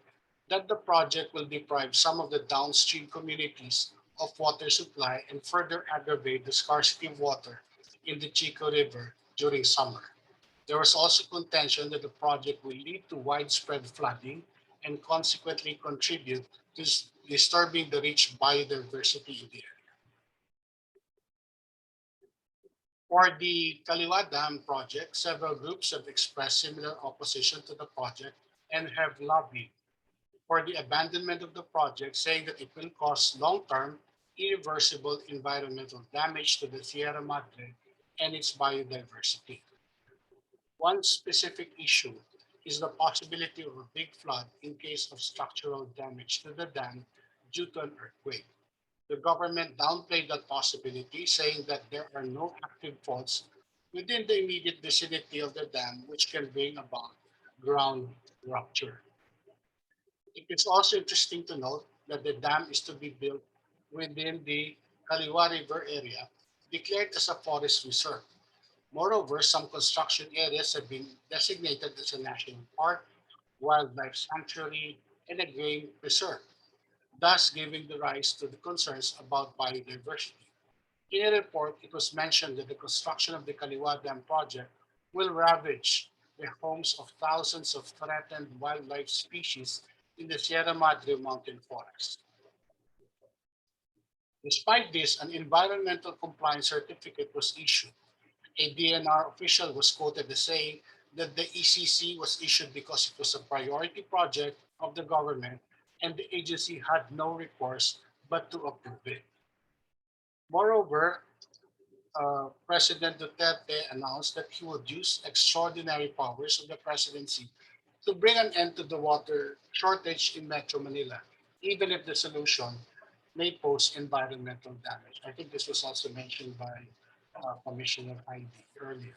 that the project will deprive some of the downstream communities of water supply and further aggravate the scarcity of water in the Chico River during summer. There was also contention that the project will lead to widespread flooding and consequently contribute to disturbing the rich biodiversity in the area. For the Kaliwa Dam project, several groups have expressed similar opposition to the project and have lobbied for the abandonment of the project, saying that it will cause long-term, irreversible environmental damage to the Sierra Madre and its biodiversity. One specific issue is the possibility of a big flood in case of structural damage to the dam due to an earthquake. The government downplayed that possibility, saying that there are no active faults within the immediate vicinity of the dam which can bring about ground rupture. It is also interesting to note that the dam is to be built within the Kaliwa River area, declared as a forest reserve. Moreover, some construction areas have been designated as a national park, wildlife sanctuary, and a game reserve, thus giving the rise to the concerns about biodiversity. In a report, it was mentioned that the construction of the Kaliwa Dam project will ravage the homes of thousands of threatened wildlife species in the Sierra Madre mountain forest. Despite this, an environmental compliance certificate was issued. A DNR official was quoted as saying that the ECC was issued because it was a priority project of the government and the agency had no recourse but to approve it. Moreover, President Duterte announced that he would use extraordinary powers of the presidency to bring an end to the water shortage in Metro Manila, even if the solution may pose environmental damage. I think this was also mentioned by Commissioner Heidi earlier.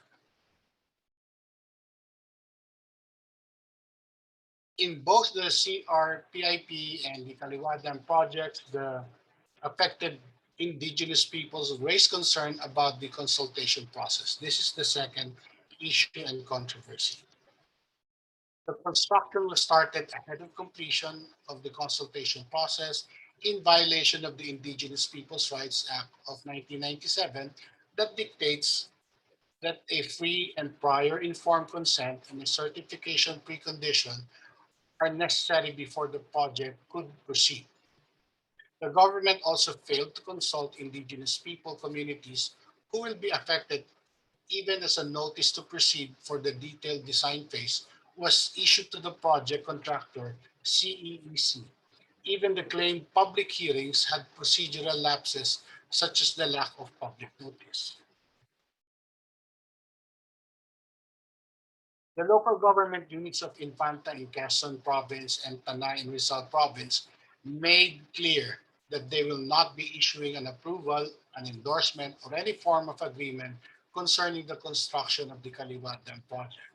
In both the CRPIP and the Kaliwadam projects, the affected indigenous peoples raised concern about the consultation process. This is the second issue and controversy. The construction was started ahead of completion of the consultation process in violation of the Indigenous Peoples' Rights Act of 1997 that dictates that a free and prior informed consent and a certification precondition are necessary before the project could proceed. The government also failed to consult indigenous people communities who will be affected, even as a notice to proceed for the detailed design phase was issued to the project contractor, CEEC. Even the claimed public hearings had procedural lapses, such as the lack of public notice. The local government units of Infanta in Quezon Province and Tanay in Rizal Province made clear that they will not be issuing an approval, an endorsement, or any form of agreement concerning the construction of the Kaliwat Dam project.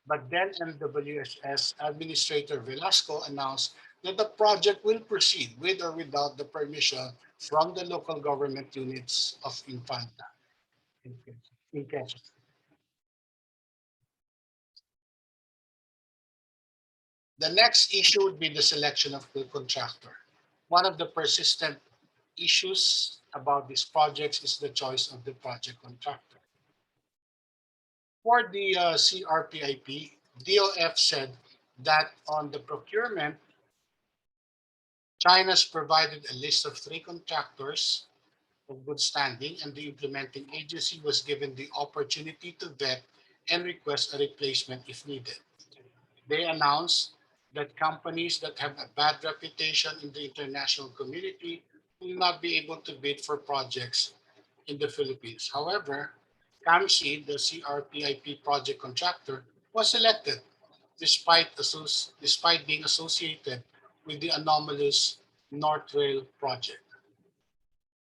But then MWSS Administrator Velasco announced that the project will proceed with or without the permission from the local government units of Infanta in Quezon. The next issue would be the selection of the contractor. One of the persistent issues about these projects is the choice of the project contractor. For the CRPIP, DOF said that on the procurement, China's provided a list of 3 contractors of good standing, and the implementing agency was given the opportunity to vet and request a replacement if needed. They announced that companies that have a bad reputation in the international community will not be able to bid for projects in the Philippines. However, CAMSI, the CRPIP project contractor, was selected despite being associated with the anomalous North Rail project.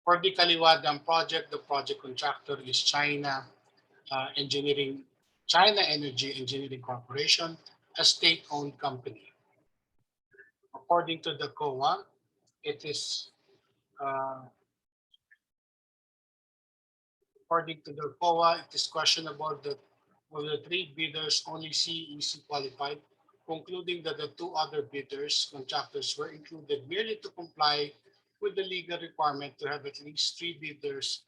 For the Kaliwadam project, the project contractor is China Energy Engineering Corporation, a state-owned company. According to the COA, it is according to the COA, it is questionable that of the 3 bidders, only CEC qualified, concluding that the 2 other bidders, contractors, were included merely to comply with the legal requirement to have at least 3 bidders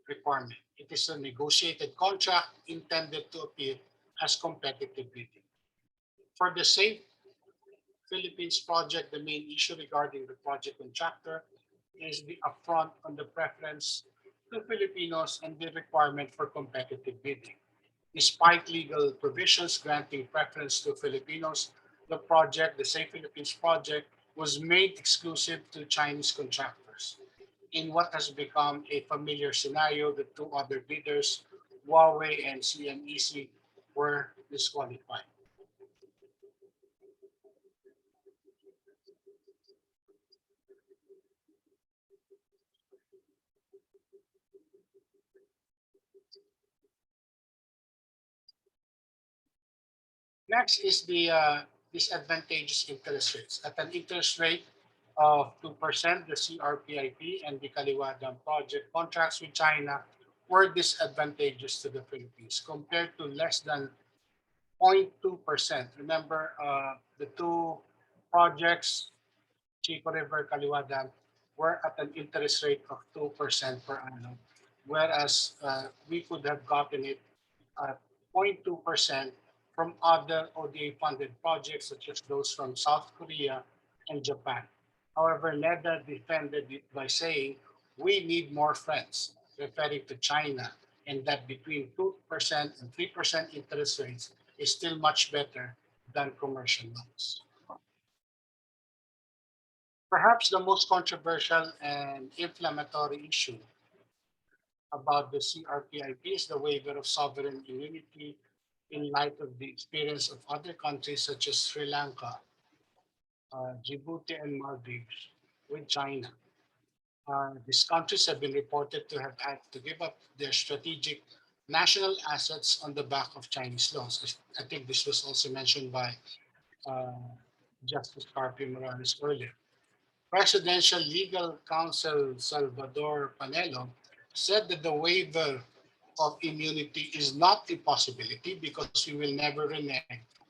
requirement. It is a negotiated contract intended to appear as competitive bidding. For the Safe Philippines project, the main issue regarding the project contractor is the upfront on the preference to Filipinos and the requirement for competitive bidding. Despite legal provisions granting preference to Filipinos, the Safe Philippines project, was made exclusive to Chinese contractors. In what has become a familiar scenario, the 2 other bidders, Huawei and CNEC, were disqualified. Next is the disadvantageous interest rates. At an interest rate of 2%, the CRPIP and the Kaliwadam project contracts with China were disadvantageous to the Philippines compared to less than 0.2%. Remember, the 2 projects, Chico River, Kaliwadam, were at an interest rate of 2% per annum, whereas we could have gotten it at 0.2% from other ODA-funded projects, such as those from South Korea and Japan. However, NEDA defended it by saying, we need more friends, referring to China, and that between 2% and 3% interest rates is still much better than commercial loans. Perhaps the most controversial and inflammatory issue about the CRPIP is the waiver of sovereign immunity in light of the experience of other countries such as Sri Lanka, Djibouti, and Maldives with China. These countries have been reported to have had to give up their strategic national assets on the back of Chinese loans. I think this was also mentioned by Justice Carpio Morales earlier. Presidential Legal Counsel Salvador Panelo said that the waiver of immunity is not a possibility because we will never renege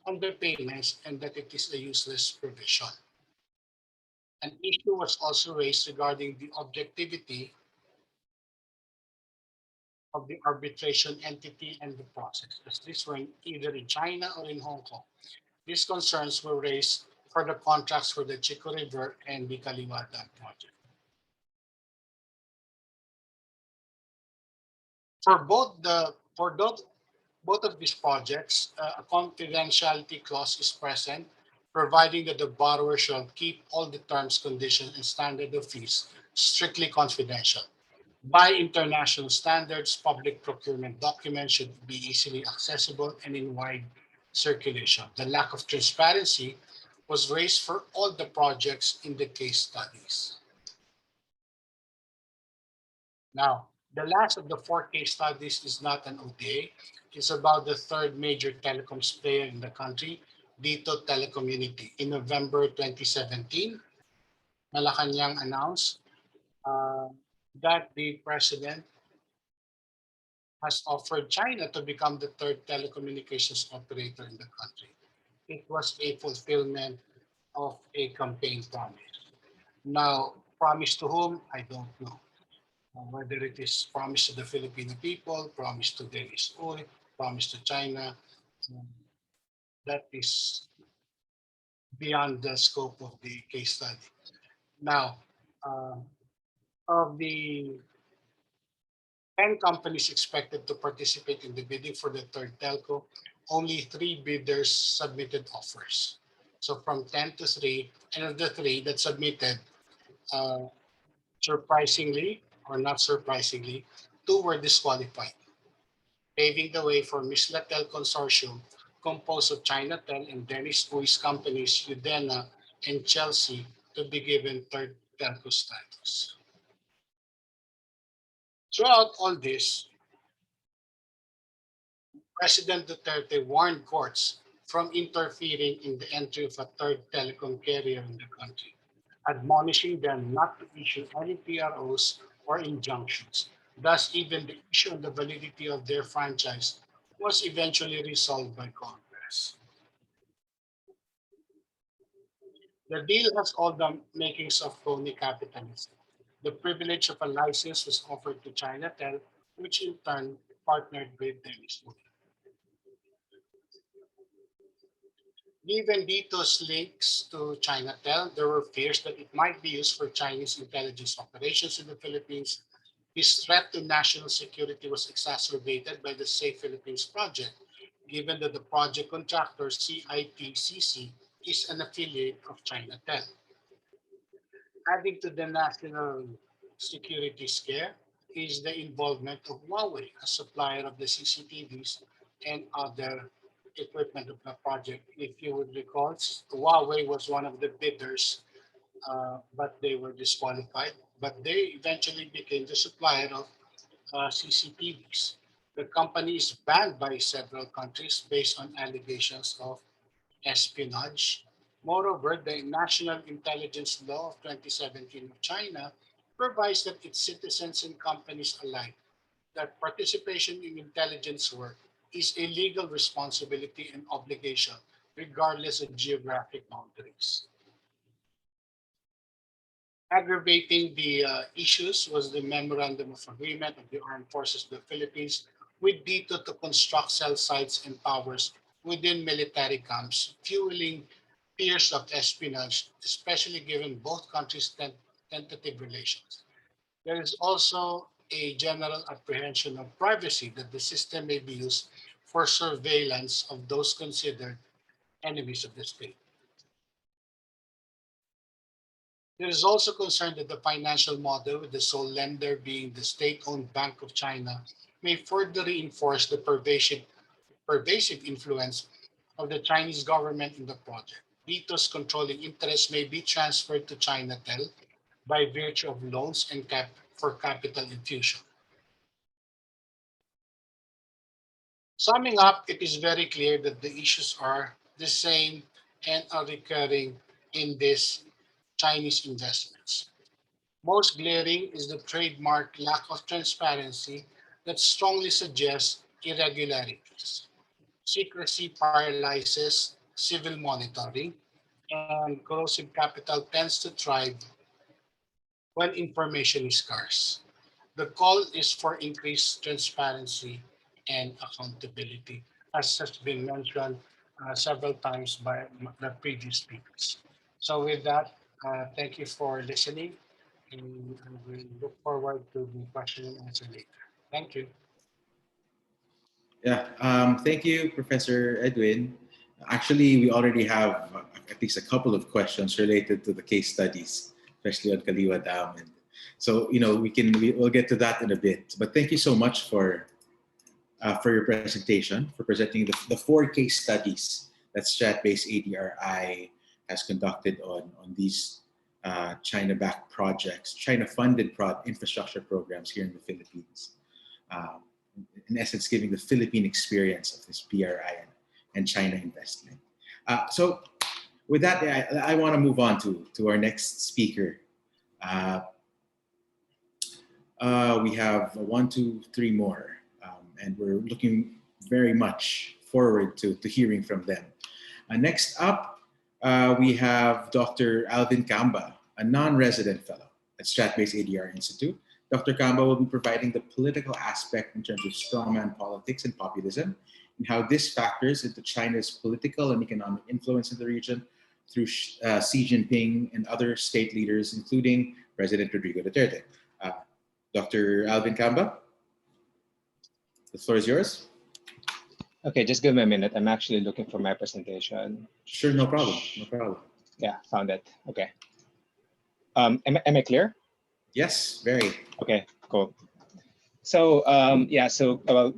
on the payments and that it is a useless provision. An issue was also raised regarding the objectivity of the arbitration entity and the process, as this were either in China or in Hong Kong. These concerns were raised for the contracts for the Chico River and the Kaliwatan project. For both of these projects, a confidentiality clause is present, providing that the borrower shall keep all the terms, conditions, and standard of fees strictly confidential. By international standards, public procurement documents should be easily accessible and in wide circulation. The lack of transparency was raised for all the projects in the case studies. Now, the last of the 4 case studies is not an OTA. It's about the third major telecoms player in the country, Dito Telecommunity. In November 2017, Malacanang announced that the president has offered China to become the third telecommunications operator in the country. It was a fulfillment of a campaign promise. Now, promise to whom? I don't know. Whether it is promise to the Filipino people, promise to Dennis Uy, promise to China, that is beyond the scope of the case study. Now, of the 10 companies expected to participate in the bidding for the third telco, only 3 bidders submitted offers. So from 10 to 3, and of the 3 that submitted, surprisingly or not surprisingly, 2 were disqualified, paving the way for Mislatel Consortium, composed of Chinatel and Dennis Uy's companies Udena and Chelsea, to be given third telco status. Throughout all this, President Duterte warned courts from interfering in the entry of a third telecom carrier in the country, admonishing them not to issue any PROs or injunctions. Thus, even the issue of the validity of their franchise was eventually resolved by Congress. The deal has all the makings of crony capitalism. The privilege of a license was offered to Chinatel, which in turn partnered with Dennis Uy. Given Dito's links to Chinatel, there were fears that it might be used for Chinese intelligence operations in the Philippines. This threat to national security was exacerbated by the Safe Philippines project, given that the project contractor, CITCC, is an affiliate of Chinatel. Adding to the national security scare is the involvement of Huawei, a supplier of the CCTVs and other equipment of the project. If you would recall, Huawei was one of the bidders, but they were disqualified. But they eventually became the supplier of CCTVs. The company is banned by several countries based on allegations of espionage. Moreover, the National Intelligence Law of 2017 of China provides that its citizens and companies alike that participation in intelligence work is a legal responsibility and obligation, regardless of geographic boundaries. Aggravating the issues was the Memorandum of Agreement of the Armed Forces of the Philippines with Dito to construct cell sites and towers within military camps, fueling fears of espionage, especially given both countries' tentative relations. There is also a general apprehension of privacy that the system may be used for surveillance of those considered enemies of the state. There is also concern that the financial model, with the sole lender being the state-owned Bank of China, may further reinforce the pervasive influence of the Chinese government in the project. Dito's controlling interest may be transferred to Chinatel by virtue of loans and for capital infusion. Summing up, it is very clear that the issues are the same and are recurring in these Chinese investments. Most glaring is the trademark lack of transparency that strongly suggests irregularities. Secrecy paralyzes civil monitoring, and corrosive capital tends to thrive when information is scarce. The call is for increased transparency and accountability, as has been mentioned several times by the previous speakers. So with that, thank you for listening, and I will look forward to the question and answer later. Thank you. Yeah, thank you, Professor Edwin. Actually, we already have at least a couple of questions related to the case studies, especially on Kaliwa Dam. And so, we'll get to that in a bit. But thank you so much for your presentation, for presenting the 4 case studies that Strat-based ADRi has conducted on these China-backed projects, China-funded infrastructure programs here in the Philippines. In essence, giving the Philippine experience of this BRI and China investment. So with that, I want to move on to our next speaker. We have 1, 2, 3 more, and we're looking very much forward to hearing from them. Next up, we have Dr. Alvin Camba, a non-resident fellow at Strat-based ADRi Institute. Dr. Camba will be providing the political aspect in terms of strongman politics and populism, and how this factors into China's political and economic influence in the region through Xi Jinping and other state leaders, including President Rodrigo Duterte. Dr. Alvin Camba, the floor is yours. Okay, just give me a minute. I'm actually looking for my presentation. Sure, no problem. No problem. Yeah, found it. Okay. Am I clear? Yes, very. Okay, cool. So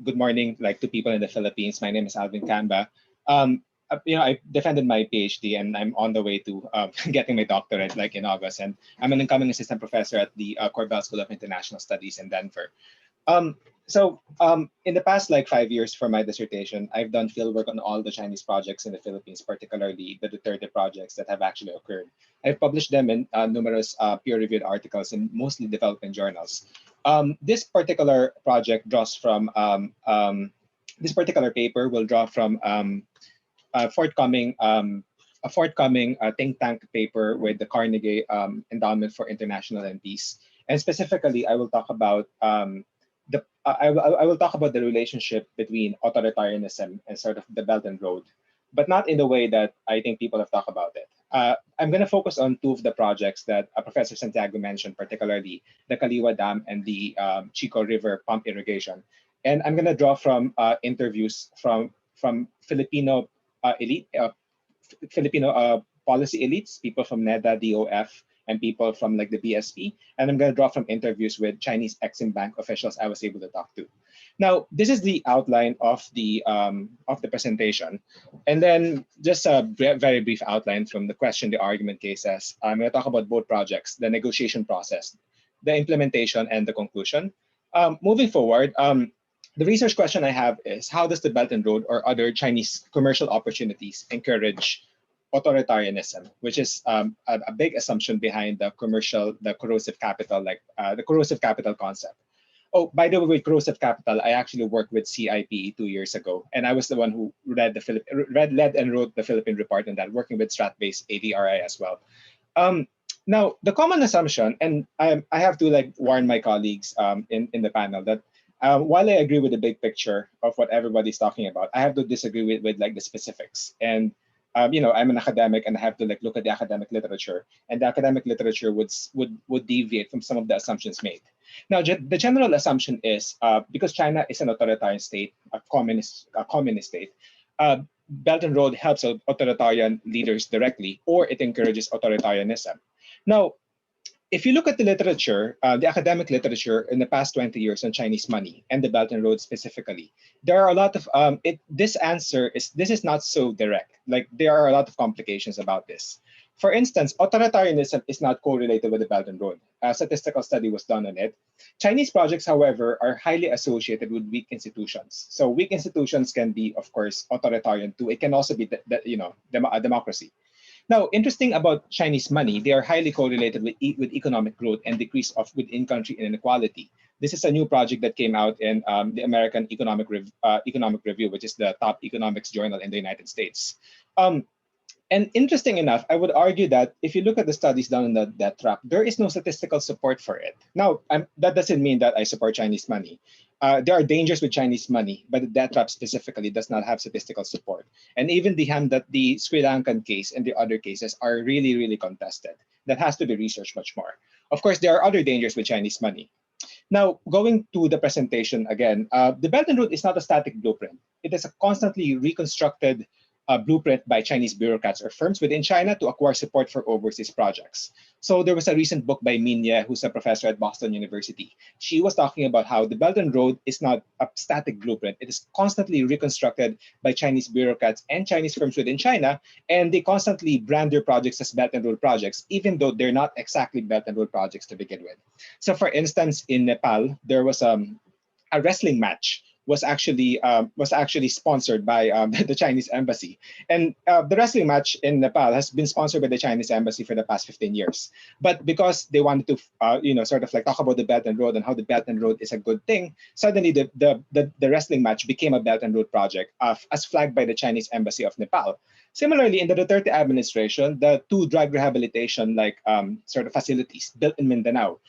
good morning, to people in the Philippines. My name is Alvin Camba. I defended my PhD and I'm on the way to getting my doctorate in August. And I'm an incoming assistant professor at the Corbell School of International Studies in Denver. In the past 5 years for my dissertation, I've done fieldwork on all the Chinese projects in the Philippines, particularly the Duterte projects that have actually occurred. I've published them in numerous peer-reviewed articles in mostly developing journals. This particular project draws from, this particular paper will draw from a forthcoming think tank paper with the Carnegie Endowment for International and Peace. And specifically, I will talk about I will talk about the relationship between authoritarianism and sort of the Belt and Road, but not in the way that I think people have talked about it. I'm going to focus on 2 of the projects that Professor Santiago mentioned, particularly the Kaliwa Dam and the Chico River pump irrigation. And I'm going to draw from interviews from Filipino Filipino policy elites, people from NEDA, DOF, and people from the BSP. And I'm going to draw from interviews with Chinese Exim Bank officials I was able to talk to. Now, this is the outline of the presentation. And then just a very brief outline from the question, the argument cases. I'm going to talk about both projects, the negotiation process, the implementation, and the conclusion. Moving forward, the research question I have is, how does the Belt and Road or other Chinese commercial opportunities encourage authoritarianism, which is a big assumption behind the corrosive capital, the corrosive capital concept. Oh, by the way, with corrosive capital, I actually worked with CIPE 2 years ago, and I was the one who led and wrote the Philippine report on that, working with Strat-based ADRi as well. Now, the common assumption, and I have to warn my colleagues in the panel that while I agree with the big picture of what everybody's talking about, I have to disagree with the specifics. And I'm an academic and I have to look at the academic literature, and the academic literature would deviate from some of the assumptions made. Now, the general assumption is because China is an authoritarian state, a communist state, Belt and Road helps authoritarian leaders directly, or it encourages authoritarianism. Now, if you look at the literature, the academic literature in the past 20 years on Chinese money and the Belt and Road specifically, there are a lot of this is not so direct. There are a lot of complications about this. For instance, authoritarianism is not correlated with the Belt and Road. A statistical study was done on it. Chinese projects, however, are highly associated with weak institutions. So weak institutions can be, of course, authoritarian too. It can also be, a democracy. Now, interesting about Chinese money, they are highly correlated with economic growth and decrease of within-country inequality. This is a new project that came out in the American Economic Review, which is the top economics journal in the United States. And interesting enough, I would argue that if you look at the studies done in the debt trap, there is no statistical support for it. Now, that doesn't mean that I support Chinese money. There are dangers with Chinese money, but the debt trap specifically does not have statistical support. And even the Sri Lankan case and the other cases are really, really contested. That has to be researched much more. Of course, there are other dangers with Chinese money. Now, going to the presentation again, the Belt and Road is not a static blueprint. It is a constantly reconstructed blueprint by Chinese bureaucrats or firms within China to acquire support for overseas projects. So there was a recent book by Min Ye, who's a professor at Boston University. She was talking about how the Belt and Road is not a static blueprint. It is constantly reconstructed by Chinese bureaucrats and Chinese firms within China, and they constantly brand their projects as Belt and Road projects, even though they're not exactly Belt and Road projects to begin with. So for instance, in Nepal, there was a wrestling match was actually sponsored by the Chinese embassy. And the wrestling match in Nepal has been sponsored by the Chinese embassy for the past 15 years. But because they wanted to, sort of like talk about the Belt and Road and how the Belt and Road is a good thing, suddenly the wrestling match became a Belt and Road project as flagged by the Chinese embassy of Nepal. Similarly, in the Duterte administration, the two drug rehabilitation sort of facilities built in Mindanao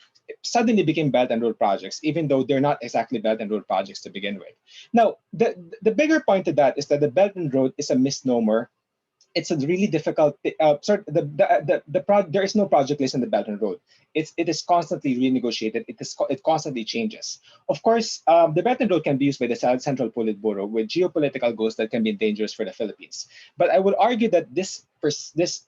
suddenly became Belt and Road projects, even though they're not exactly Belt and Road projects to begin with. Now, the bigger point to that is that the Belt and Road is a misnomer. It's a really difficult. There is no project list in the Belt and Road. It is constantly renegotiated. It constantly changes. Of course, the Belt and Road can be used by the Central Politburo with geopolitical goals that can be dangerous for the Philippines. But I would argue that this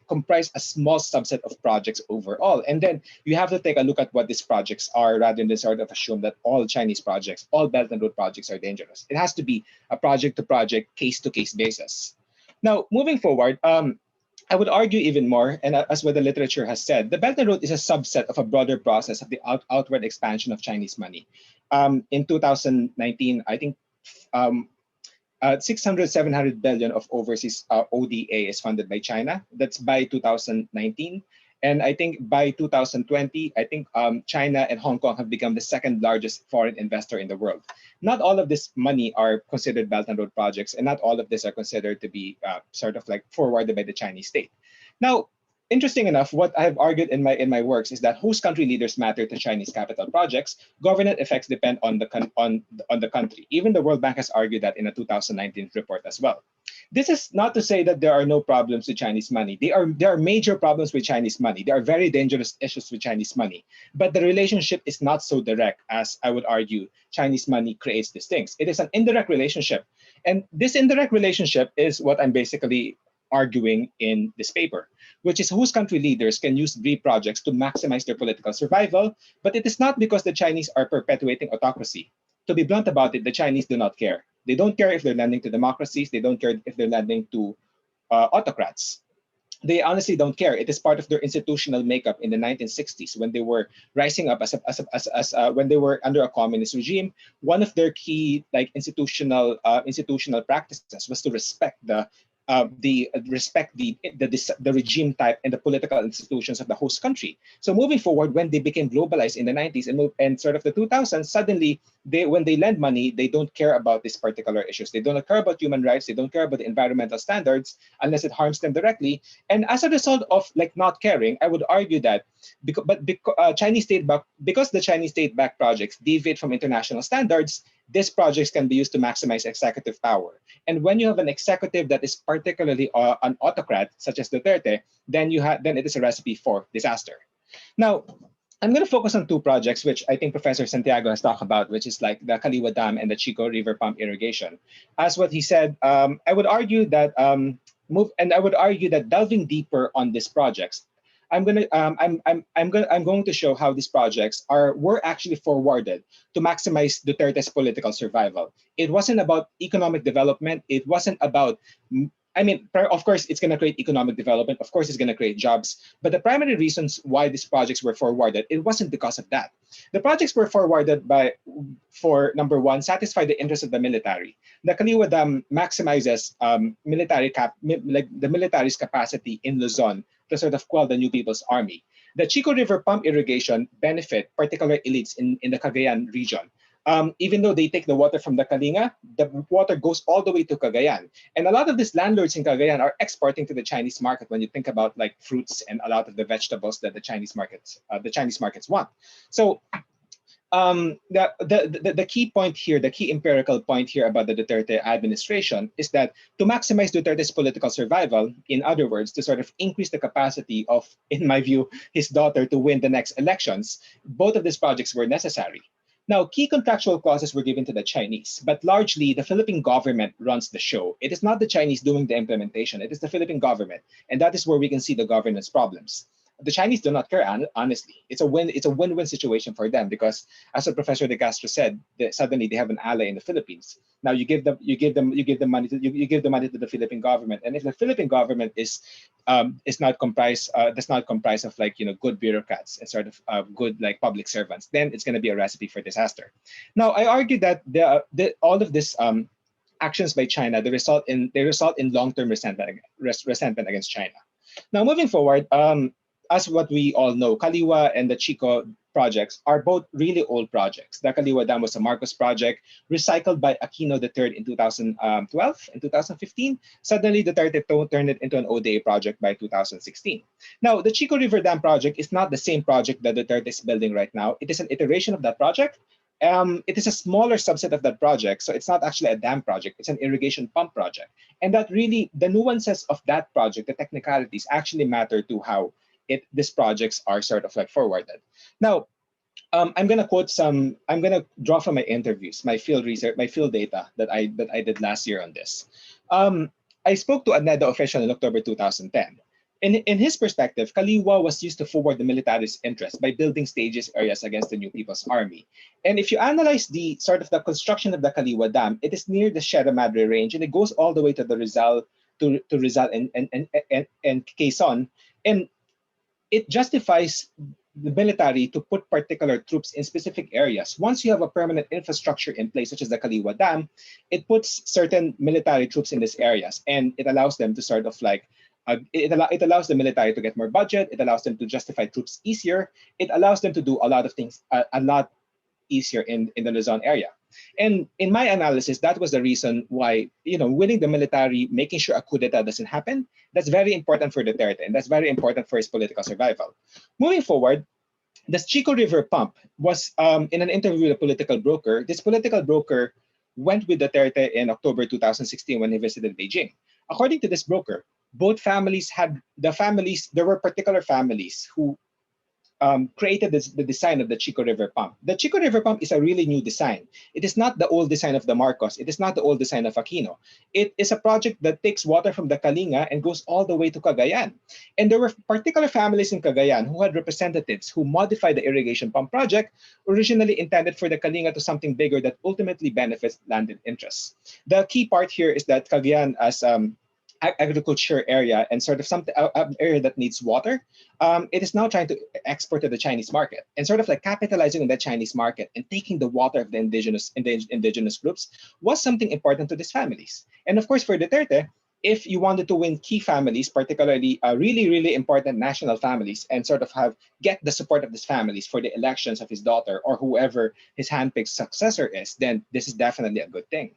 comprise a small subset of projects overall. And then you have to take a look at what these projects are rather than sort of assume that all Chinese projects, all Belt and Road projects are dangerous. It has to be a project-to-project, case-to-case basis. Now, moving forward, I would argue even more, and as what the literature has said, the Belt and Road is a subset of a broader process of the outward expansion of Chinese money. In 2019, I think 600, 700 billion of overseas ODA is funded by China. That's by 2019. And I think by 2020, I think China and Hong Kong have become the second largest foreign investor in the world. Not all of this money are considered Belt and Road projects, and not all of this are considered to be sort of like forwarded by the Chinese state. Now, interesting enough, what I have argued in my works is that host country leaders matter to Chinese capital projects. Governance effects depend on the country. Even the World Bank has argued that in a 2019 report as well. This is not to say that there are no problems with Chinese money. There are major problems with Chinese money. There are very dangerous issues with Chinese money. But the relationship is not so direct as I would argue Chinese money creates these things. It is an indirect relationship. And this indirect relationship is what I'm basically arguing in this paper, which is host country leaders can use BRI projects to maximize their political survival, but it is not because the Chinese are perpetuating autocracy. To be blunt about it, the Chinese do not care. They don't care if they're lending to democracies. They don't care if they're lending to autocrats. They honestly don't care. It is part of their institutional makeup in the 1960s when they were rising up when they were under a communist regime. One of their key institutional practices was to respect the regime type and the political institutions of the host country. So moving forward, when they became globalized in the 90s and sort of the 2000s, suddenly when they lend money, they don't care about these particular issues. They don't care about human rights. They don't care about the environmental standards unless it harms them directly. And as a result of not caring, I would argue that because the Chinese state-backed projects deviate from international standards, these projects can be used to maximize executive power. And when you have an executive that is particularly an autocrat, such as Duterte, then it is a recipe for disaster. Now, I'm going to focus on two projects, which I think Professor Santiago has talked about, which is like the Kaliwa Dam and the Chico River pump irrigation. As what he said, I would argue that delving deeper on these projects, I'm going to show how these projects were actually forwarded to maximize Duterte's political survival. It wasn't about economic development. It wasn't about I mean, of course, it's going to create economic development. Of course, it's going to create jobs. But the primary reasons why these projects were forwarded, it wasn't because of that. The projects were forwarded for number one, satisfy the interests of the military. The Kaliwa Dam maximizes like the military's capacity in Luzon to sort of quell the New People's Army. The Chico River pump irrigation benefit particular elites in the Cagayan region. Even though they take the water from the Kalinga, the water goes all the way to Cagayan. And a lot of these landlords in Cagayan are exporting to the Chinese market when you think about like fruits and a lot of the vegetables that the Chinese markets want. So the key point here, the key empirical point here about the Duterte administration is that to maximize Duterte's political survival, in other words, to sort of increase the capacity of, in my view, his daughter to win the next elections, both of these projects were necessary. Now, key contractual clauses were given to the Chinese, but largely the Philippine government runs the show. It is not the Chinese doing the implementation, it is the Philippine government. And that is where we can see the governance problems. The Chinese do not care, honestly. It's a win-win situation for them because, as Professor De Castro said, suddenly they have an ally in the Philippines. Now you give the money to the Philippine government, and if the Philippine government is not comprised does not comprise of like good bureaucrats and sort of good like public servants, then it's going to be a recipe for disaster. Now I argue that all of this actions by China they result in long-term resentment against China. Now moving forward, as what we all know, Kaliwa and the Chico projects are both really old projects. The Kaliwa Dam was a Marcos project recycled by Aquino III in 2012 and 2015. Suddenly, Duterte turned it into an ODA project by 2016. Now, the Chico River Dam project is not the same project that Duterte is building right now. It is an iteration of that project. It is a smaller subset of that project, so it's not actually a dam project, it's an irrigation pump project. And that really, the nuances of that project, the technicalities actually matter to how these projects are sort of like forwarded. Now, I'm gonna draw from my interviews, my field research, my field data that I did last year on this. I spoke to a NEDA official in October 2010. In his perspective, Kaliwa was used to forward the military's interest by building stages areas against the New People's Army. And if you analyze the sort of the construction of the Kaliwa Dam, it is near the Sierra Madre Range, and it goes all the way to the Rizal and Quezon. And it justifies the military to put particular troops in specific areas. Once you have a permanent infrastructure in place, such as the Kaliwa Dam, it puts certain military troops in these areas, and it allows them to sort of like, it allows the military to get more budget, it allows them to justify troops easier, it allows them to do a lot of things a lot easier in the Luzon area. And in my analysis, that was the reason why, winning the military, making sure a coup d'etat doesn't happen, that's very important for Duterte, and that's very important for his political survival. Moving forward, the Chico River pump was, in an interview with a political broker, this political broker went with Duterte in October 2016 when he visited Beijing. According to this broker, both families there were particular families who created the design of the Chico River pump. The Chico River pump is a really new design. It is not the old design of the Marcos. It is not the old design of Aquino. It is a project that takes water from the Kalinga and goes all the way to Cagayan. And there were particular families in Cagayan who had representatives who modified the irrigation pump project, originally intended for the Kalinga, to something bigger that ultimately benefits landed interests. The key part here is that Cagayan, as agriculture area and sort of something area that needs water, it is now trying to export to the Chinese market, and sort of like capitalizing on the Chinese market and taking the water of the indigenous groups was something important to these families. And of course, for Duterte, if you wanted to win key families, particularly really important national families, and sort of get the support of these families for the elections of his daughter or whoever his handpicked successor is, then this is definitely a good thing.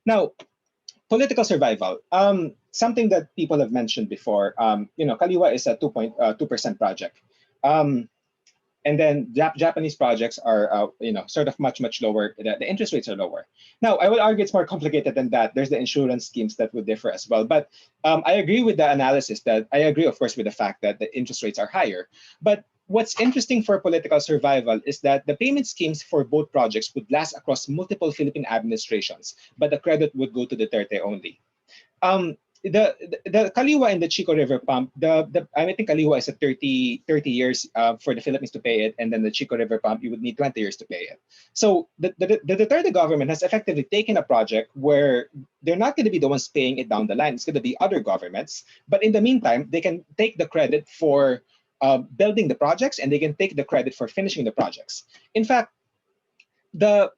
Now, political survival. Something that people have mentioned before. Kaliwa is a 2% project, and then Japanese projects are sort of much lower. The interest rates are lower. Now, I would argue it's more complicated than that. There's the insurance schemes that would differ as well. But I agree with the analysis that I agree, of course, with the fact that the interest rates are higher. But what's interesting for political survival is that the payment schemes for both projects would last across multiple Philippine administrations, but the credit would go to Duterte only. the Kaliwa and the Chico River pump, I think Kaliwa is a 30 years for the Philippines to pay it, and then the Chico River pump, you would need 20 years to pay it. So the Duterte government has effectively taken a project where they're not going to be the ones paying it down the line. It's going to be other governments. But in the meantime, they can take the credit for building the projects, and they can take the credit for finishing the projects. In fact, the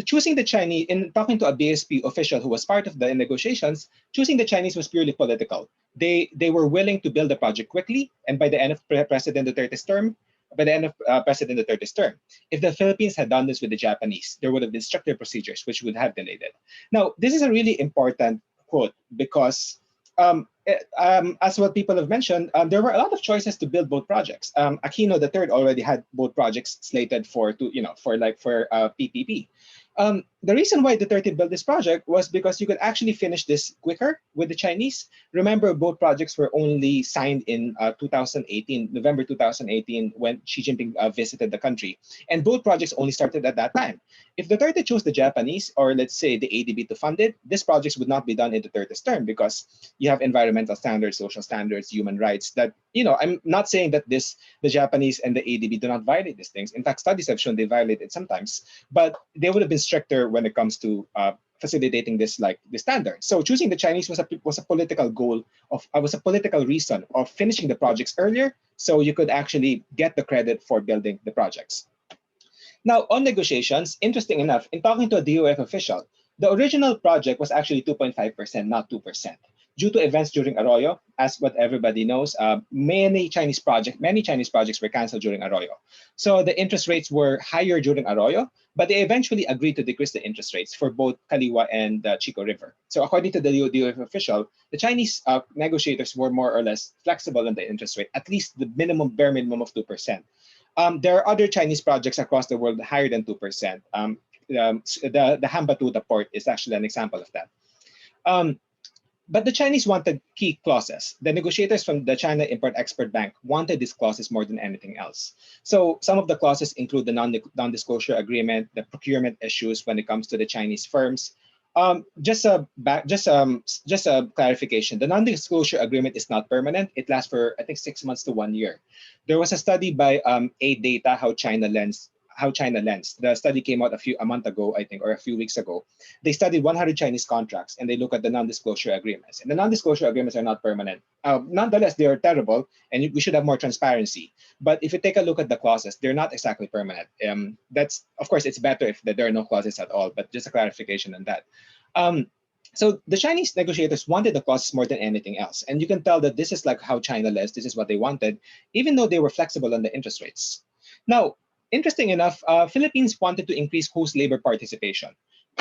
choosing the Chinese, in talking to a BSP official who was part of the negotiations, choosing the Chinese was purely political. They were willing to build the project quickly, and by the end of President Duterte's term, if the Philippines had done this with the Japanese, there would have been stricter procedures which would have delayed it. Now, this is a really important quote because as what people have mentioned, there were a lot of choices to build both projects. Aquino III already had both projects slated for PPP. The reason why Duterte built this project was because you could actually finish this quicker with the Chinese. Remember, both projects were only signed in November 2018, when Xi Jinping visited the country. And both projects only started at that time. If Duterte chose the Japanese, or let's say the ADB to fund it, this project would not be done in Duterte's term because you have environmental standards, social standards, human rights that, I'm not saying that the Japanese and the ADB do not violate these things. In fact, studies have shown they violate it sometimes, but they would have been stricter when it comes to facilitating this standard. So choosing the Chinese was a political goal was a political reason of finishing the projects earlier, so you could actually get the credit for building the projects. Now, on negotiations, interesting enough, in talking to a DOF official, the original project was actually 2.5%, not 2%. Due to events during Arroyo, as what everybody knows, many Chinese projects were canceled during Arroyo. So the interest rates were higher during Arroyo, but they eventually agreed to decrease the interest rates for both Kaliwa and the Chico River. So according to the DOF official, the Chinese negotiators were more or less flexible on the interest rate, at least the bare minimum of 2%. There are other Chinese projects across the world higher than 2%. The Hambantota Port is actually an example of that. But the Chinese wanted key clauses. The negotiators from the China Import-Export Bank wanted these clauses more than anything else. So some of the clauses include the non-disclosure agreement, the procurement issues when it comes to the Chinese firms. Just a clarification: the non-disclosure agreement is not permanent. It lasts for, I think, 6 months to 1 year. There was a study by ADRi, how China lends. The study came out a month ago, I think, or a few weeks ago. They studied 100 Chinese contracts, and they look at the non-disclosure agreements. And the non-disclosure agreements are not permanent. Nonetheless, they are terrible, and we should have more transparency. But if you take a look at the clauses, they're not exactly permanent. Of course, it's better if there are no clauses at all, but just a clarification on that. So the Chinese negotiators wanted the clauses more than anything else. And you can tell that this is like how China lends. This is what they wanted, even though they were flexible on the interest rates. Now, interesting enough, Philippines wanted to increase host labor participation.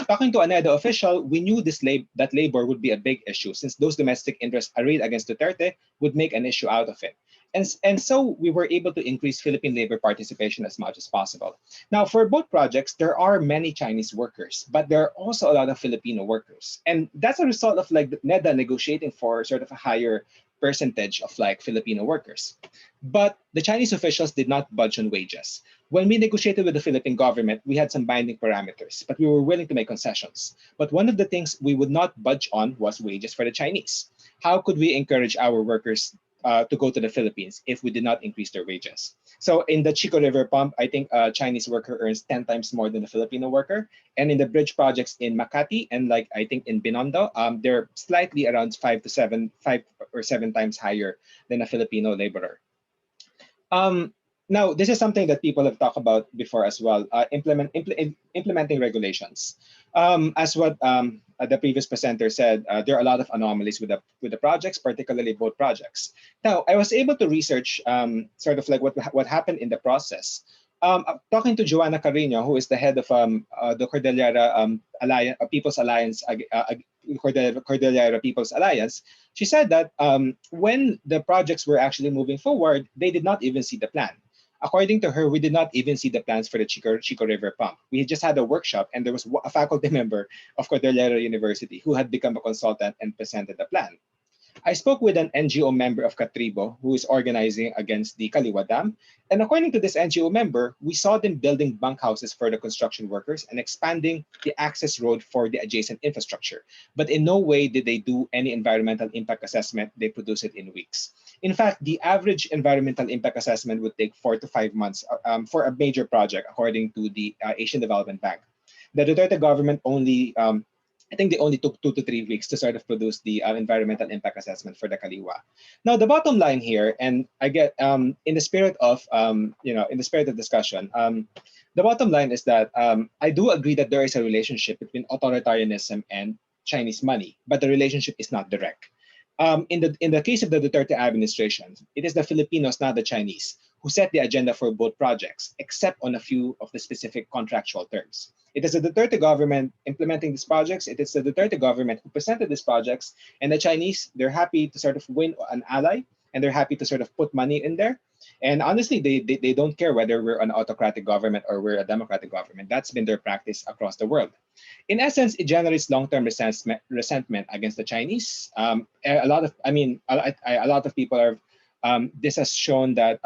Talking to a NEDA official, we knew that labor would be a big issue, since those domestic interests arrayed against Duterte would make an issue out of it. And so we were able to increase Philippine labor participation as much as possible. Now, for both projects, there are many Chinese workers, but there are also a lot of Filipino workers. And that's a result of NEDA negotiating for sort of a higher percentage of Filipino workers. But the Chinese officials did not budge on wages. When we negotiated with the Philippine government, we had some binding parameters, but we were willing to make concessions. But one of the things we would not budge on was wages for the Chinese. How could we encourage our workers to go to the Philippines if we did not increase their wages? So in the Chico River pump, I think a Chinese worker earns 10 times more than a Filipino worker. And in the bridge projects in Makati and I think in Binondo, they're slightly around 5 or 7 times higher than a Filipino laborer. Now, this is something that people have talked about before as well, implementing regulations. As what the previous presenter said, there are a lot of anomalies with the projects, particularly both projects. Now, I was able to research sort of what happened in the process. Talking to Joanna Carino, who is the head of the Cordillera Alliance, People's Alliance, Cordillera People's Alliance, she said that when the projects were actually moving forward, they did not even see the plan. According to her, we did not even see the plans for the Chico River pump. We just had a workshop, and there was a faculty member of Cordillera University who had become a consultant and presented the plan. I spoke with an NGO member of Katribo who is organizing against the Kaliwa Dam. And according to this NGO member, we saw them building bunkhouses for the construction workers and expanding the access road for the adjacent infrastructure. But in no way did they do any environmental impact assessment. They produce it in weeks. In fact, the average environmental impact assessment would take 4 to 5 months for a major project, according to the Asian Development Bank. The Duterte government I think they only took 2 to 3 weeks to sort of produce the environmental impact assessment for the Kaliwa. Now, the bottom line here, and I get in the spirit of in the spirit of discussion, the bottom line is that I do agree that there is a relationship between authoritarianism and Chinese money, but the relationship is not direct. In the case of the Duterte administration, it is the Filipinos, not the Chinese, who set the agenda for both projects, except on a few of the specific contractual terms. It is the Duterte government implementing these projects. It is the Duterte government who presented these projects, and the Chinese, they're happy to sort of win an ally, and they're happy to sort of put money in there. And honestly, they don't care whether we're an autocratic government or we're a democratic government. That's been their practice across the world. In essence, it generates long-term resentment against the Chinese. A lot of people are. This has shown that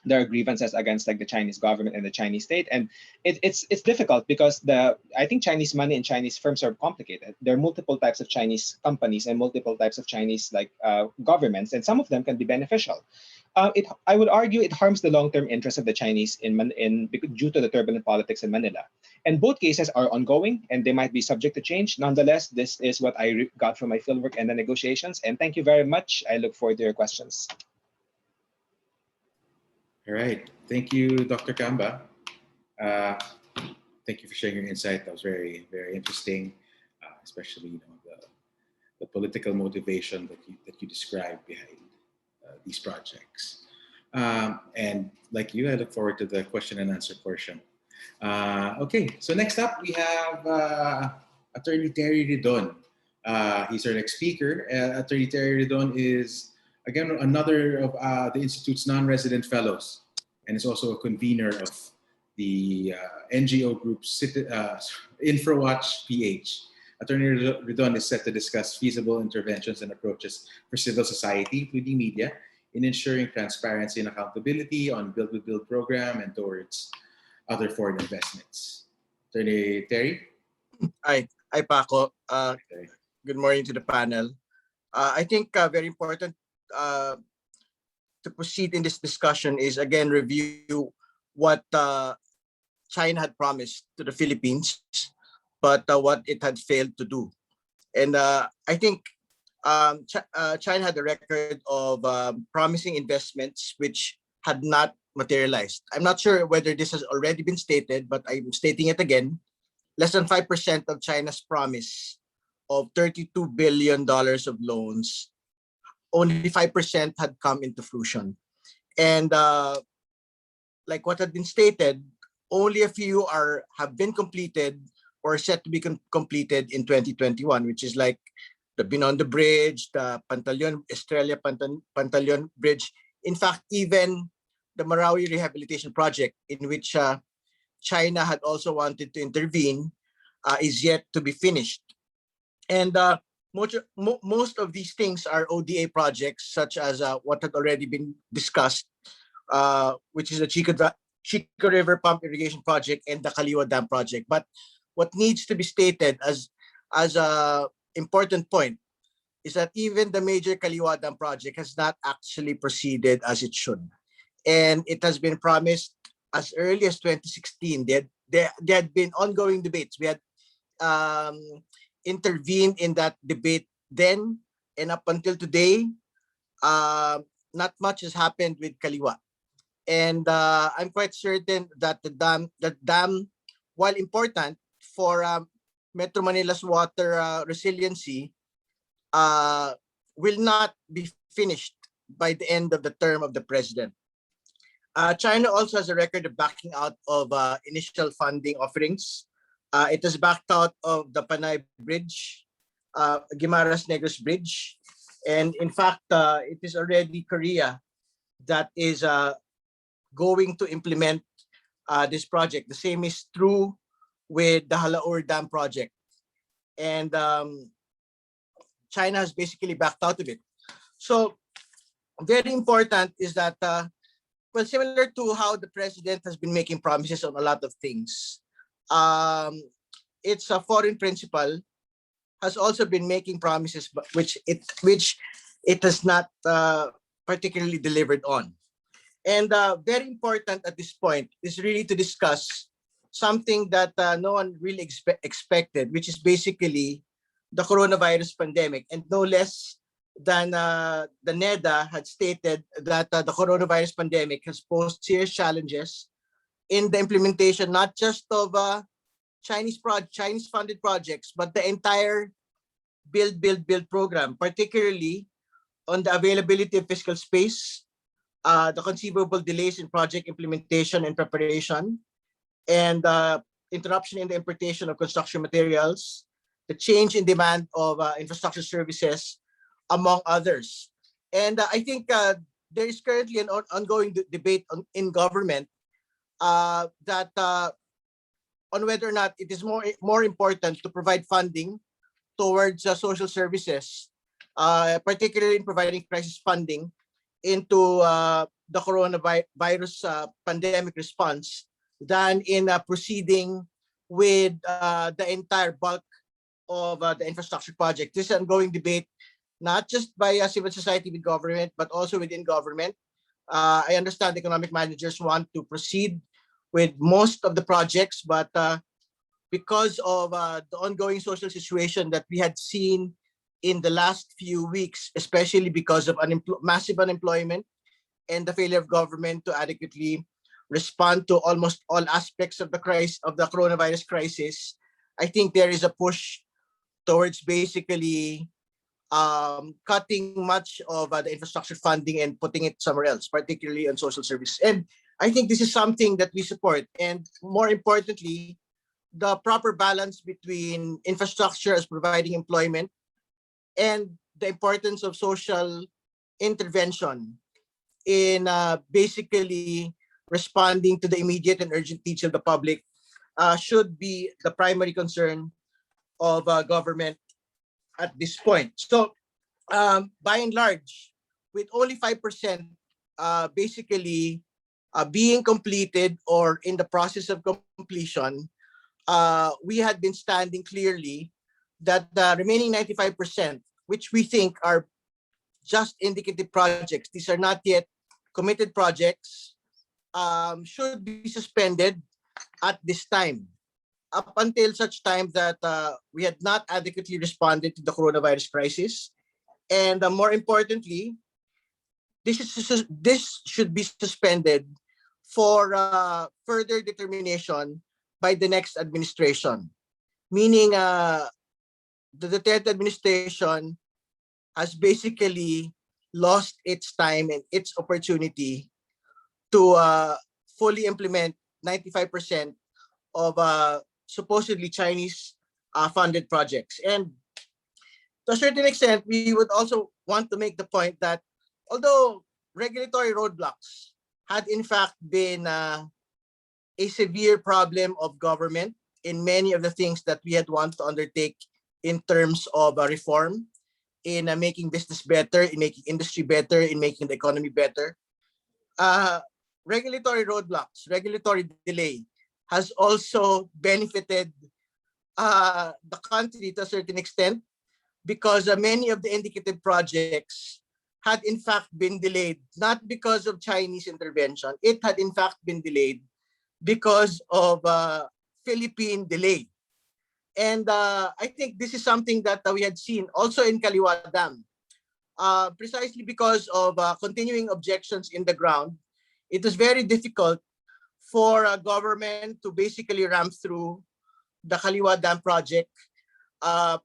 there are grievances against like the Chinese government and the Chinese state, and it's difficult because I think Chinese money and Chinese firms are complicated. There are multiple types of Chinese companies and multiple types of Chinese governments, and some of them can be beneficial. I would argue it harms the long-term interests of the Chinese due to the turbulent politics in Manila. And both cases are ongoing and they might be subject to change. Nonetheless, this is what I got from my fieldwork and the negotiations. And thank you very much. I look forward to your questions. All right. Thank you, Dr. Kamba. Thank you for sharing your insight. That was very, very interesting, especially the political motivation that you described behind these projects. And like you, I look forward to the question and answer portion. Okay, so next up we have Attorney Terry Ridon. He's our next speaker. Attorney Terry Ridon is, again, another of the Institute's non-resident fellows, and is also a convener of the NGO group InfraWatch PH. Attorney Ridon is set to discuss feasible interventions and approaches for civil society, including media, in ensuring transparency and accountability on Build with Build program and towards other foreign investments. Attorney Terry? Hi, Paco. Good morning to the panel. I think very important to proceed in this discussion is again review what China had promised to the Philippines, but what it had failed to do. And I think China had a record of promising investments which had not materialized. I'm not sure whether this has already been stated, but I'm stating it again. Less than 5% of China's promise of $32 billion of loans, only 5% had come into fruition. And like what had been stated, only a few have been completed or set to be completed in 2021, which is like the Binondo Bridge, the Estrella Pantaleon Bridge. In fact, even the Marawi Rehabilitation Project, in which China had also wanted to intervene, is yet to be finished. And most of these things are ODA projects, such as what had already been discussed, which is the Chico River Pump Irrigation Project and the Kaliwa Dam Project. But what needs to be stated as a important point is that even the major Kaliwa Dam project has not actually proceeded as it should. And it has been promised as early as 2016. There had been ongoing debates. We had intervened in that debate then, and up until today, not much has happened with Kaliwa. And I'm quite certain that the dam, while important for Metro Manila's water resiliency, will not be finished by the end of the term of the president. China also has a record of backing out of initial funding offerings. It has backed out of the Panay Bridge, Guimaras Negros Bridge, and in fact, it is already Korea that is going to implement this project. The same is true with the Halaur Dam project. And China has basically backed out of it. So very important is that, well, similar to how the president has been making promises on a lot of things, its a foreign principal has also been making promises, but which it has not particularly delivered on. And very important at this point is really to discuss something that no one really expected, which is basically the coronavirus pandemic. And no less than the NEDA had stated that the coronavirus pandemic has posed serious challenges in the implementation, not just of Chinese funded projects, but the entire build program, particularly on the availability of fiscal space, the conceivable delays in project implementation and preparation, and interruption in the importation of construction materials, the change in demand of infrastructure services, among others. And I think there is currently an ongoing debate in government that on whether or not it is more important to provide funding towards social services, particularly in providing crisis funding into the coronavirus pandemic response, than in proceeding with the entire bulk of the infrastructure project. This is an ongoing debate, not just by civil society with government, but also within government. I understand economic managers want to proceed with most of the projects, but because of the ongoing social situation that we had seen in the last few weeks, especially because of massive unemployment and the failure of government to adequately respond to almost all aspects of the coronavirus crisis, I think there is a push towards basically cutting much of the infrastructure funding and putting it somewhere else, particularly on social services. And I think this is something that we support. And more importantly, the proper balance between infrastructure as providing employment and the importance of social intervention in basically responding to the immediate and urgent needs of the public should be the primary concern of government at this point. So by and large, with only 5% basically being completed or in the process of completion, we had been standing clearly that the remaining 95%, which we think are just indicative projects, these are not yet committed projects, should be suspended at this time, up until such time that we had not adequately responded to the coronavirus crisis. And more importantly, this should be suspended for further determination by the next administration. Meaning the Duterte administration has basically lost its time and its opportunity to fully implement 95% of supposedly Chinese funded projects. And to a certain extent, we would also want to make the point that although regulatory roadblocks had in fact been a severe problem of government in many of the things that we had wanted to undertake in terms of reform, in making business better, in making industry better, in making the economy better, regulatory roadblocks, regulatory delay has also benefited the country to a certain extent, because many of the indicative projects had in fact been delayed, not because of Chinese intervention. It had in fact been delayed because of Philippine delay. And I think this is something that we had seen also in Kaliwa Dam. Precisely because of continuing objections in the ground, it was very difficult for government to basically ramp through the Kaliwa Dam project,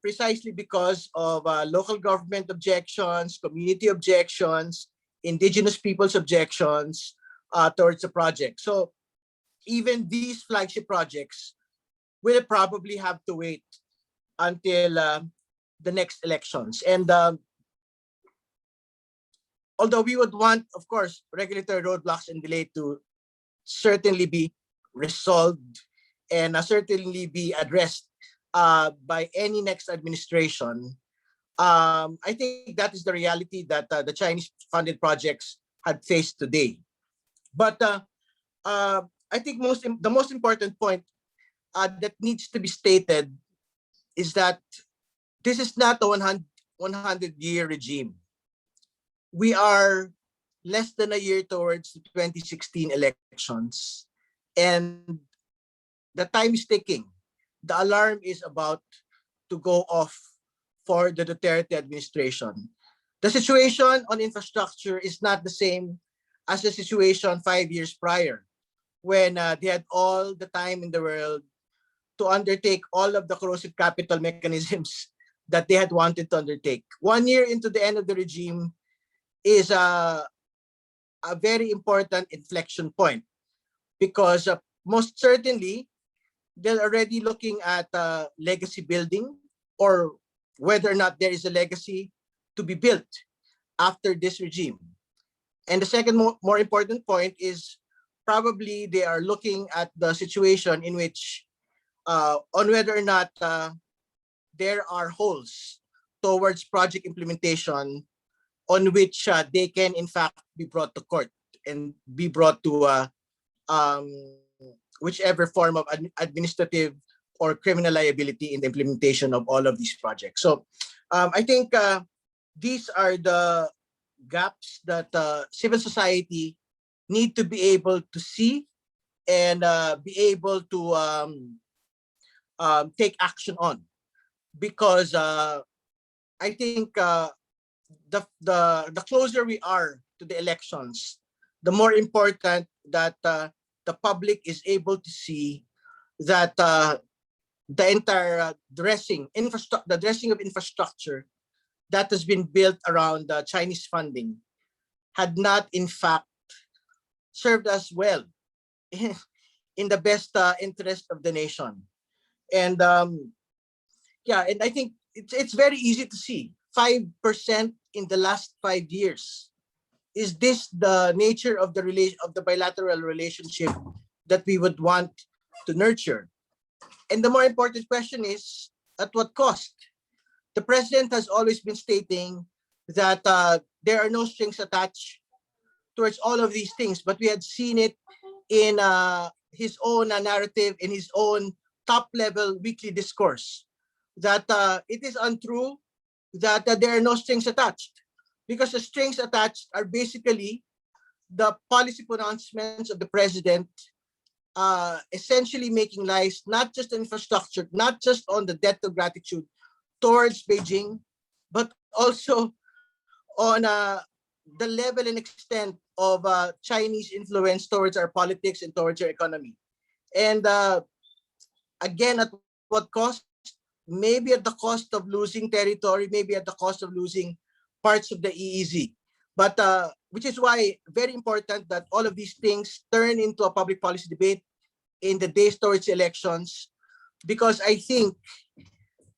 precisely because of local government objections, community objections, indigenous people's objections towards the project. So even these flagship projects will probably have to wait until the next elections. And although we would want, of course, regulatory roadblocks and delay to certainly be resolved and certainly be addressed by any next administration, I think that is the reality that the Chinese funded projects had faced today. But I think the most important point that needs to be stated is that this is not a 100-year regime. We are less than a year towards the 2016 elections, and the time is ticking. The alarm is about to go off for the Duterte administration. The situation on infrastructure is not the same as the situation 5 years prior, when they had all the time in the world to undertake all of the corrosive capital mechanisms that they had wanted to undertake. 1 year into the end of the regime is a very important inflection point, because most certainly they're already looking at legacy building, or whether or not there is a legacy to be built after this regime. And the second more important point is probably they are looking at the situation in which on whether or not there are holes towards project implementation on which they can in fact be brought to court and be brought to whichever form of administrative or criminal liability in the implementation of all of these projects. So I think these are the gaps that civil society need to be able to see and be able to take action on, because I think the closer we are to the elections, the more important that the public is able to see that the entire dressing of infrastructure that has been built around Chinese funding had not in fact served us well in the best interest of the nation. And yeah, and I think it's very easy to see 5% in the last 5 years. Is this the nature of the bilateral relationship that we would want to nurture? And the more important question is, at what cost? The president has always been stating that there are no strings attached towards all of these things, but we had seen it in his own narrative, in his own top-level weekly discourse, that it is untrue that there are no strings attached, because the strings attached are basically the policy pronouncements of the president, essentially making lies not just on infrastructure, not just on the debt of gratitude towards Beijing, but also on the level and extent of Chinese influence towards our politics and towards our economy. And again, at what cost? Maybe at the cost of losing territory, maybe at the cost of losing parts of the EEZ. But which is why very important that all of these things turn into a public policy debate in the days towards elections, because I think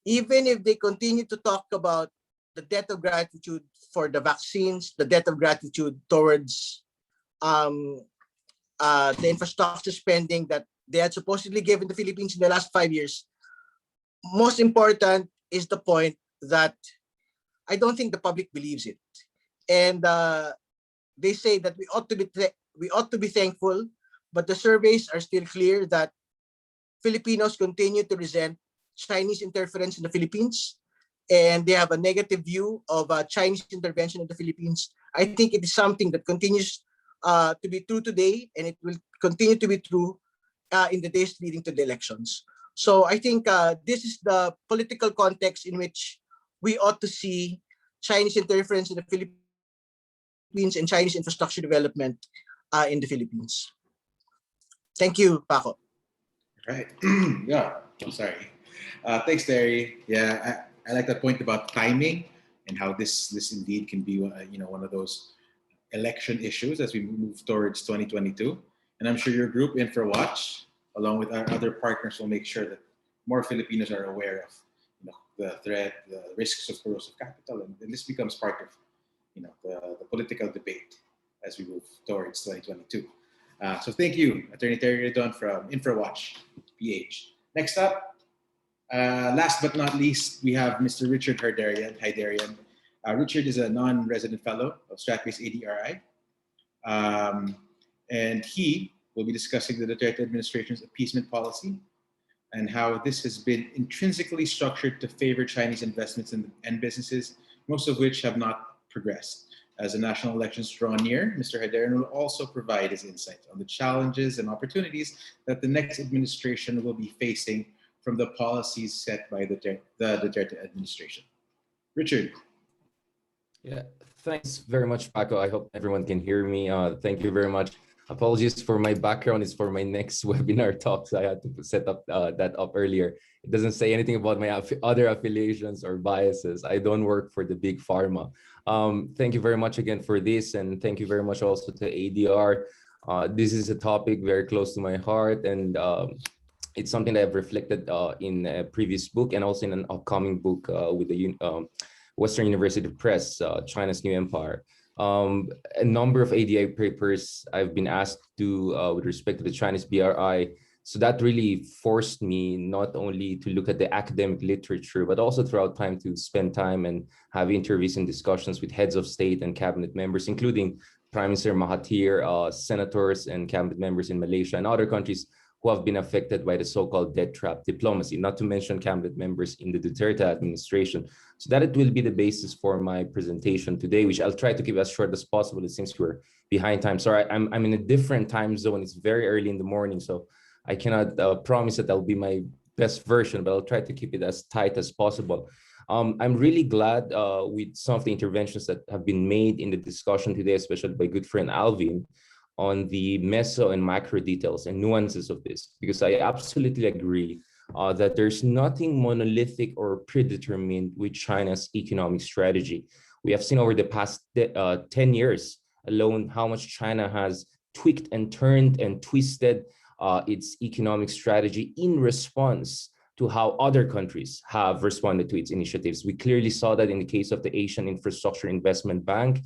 even if they continue to talk about the debt of gratitude for the vaccines, the debt of gratitude towards the infrastructure spending that they had supposedly given the Philippines in the last 5 years, most important is the point that I don't think the public believes it. And they say that we ought to be thankful, but the surveys are still clear that Filipinos continue to resent Chinese interference in the Philippines, and they have a negative view of Chinese intervention in the Philippines. I think it is something that continues to be true today, and it will continue to be true in the days leading to the elections. So I think this is the political context in which we ought to see Chinese interference in the Philippines and Chinese infrastructure development in the Philippines. Thank you, Paco. Right. Yeah. I'm sorry. Thanks, Terry. Yeah, I like that point about timing and how this indeed can be one of those election issues as we move towards 2022. And I'm sure your group, InfraWatch, along with our other partners, will make sure that more Filipinos are aware of the threat, the risks of corrosive capital, and this becomes part of the political debate as we move towards 2022. So thank you, Attorney Terry Redon from InfraWatch PH. Next up, Last but not least, we have Mr. Richard Hardarian. Hi, Darian. Richard is a non-resident fellow of Stratbase ADRi. And he will be discussing the Duterte administration's appeasement policy and how this has been intrinsically structured to favor Chinese investments and businesses, most of which have not progressed. As the national elections draw near, Mr. Hardarian will also provide his insight on the challenges and opportunities that the next administration will be facing from the policies set by the Duterte administration. Richard. Yeah, thanks very much, Paco. I hope everyone can hear me. Thank you very much. Apologies for my background. It's for my next webinar talk, so I had to set up that up earlier. It doesn't say anything about my other affiliations or biases. I don't work for the big pharma. Thank you very much again for this, and thank you very much also to ADR. This is a topic very close to my heart, and it's something that I've reflected in a previous book and also in an upcoming book with the Western University Press, China's New Empire. A number of ADI papers I've been asked to with respect to the Chinese BRI. So that really forced me not only to look at the academic literature, but also throughout time to spend time and have interviews and discussions with heads of state and cabinet members, including Prime Minister Mahathir, senators and cabinet members in Malaysia and other countries who have been affected by the so-called debt trap diplomacy, not to mention cabinet members in the Duterte administration. So that it will be the basis for my presentation today, which I'll try to keep as short as possible. It seems we're behind time. Sorry, I'm in a different time zone. It's very early in the morning, so I cannot promise that that'll be my best version, but I'll try to keep it as tight as possible. I'm really glad with some of the interventions that have been made in the discussion today, especially by good friend Alvin, on the meso and macro details and nuances of this, because I absolutely agree that there's nothing monolithic or predetermined with China's economic strategy. We have seen over the past 10 years alone how much China has tweaked and turned and twisted its economic strategy in response to how other countries have responded to its initiatives. We clearly saw that in the case of the Asian Infrastructure Investment Bank.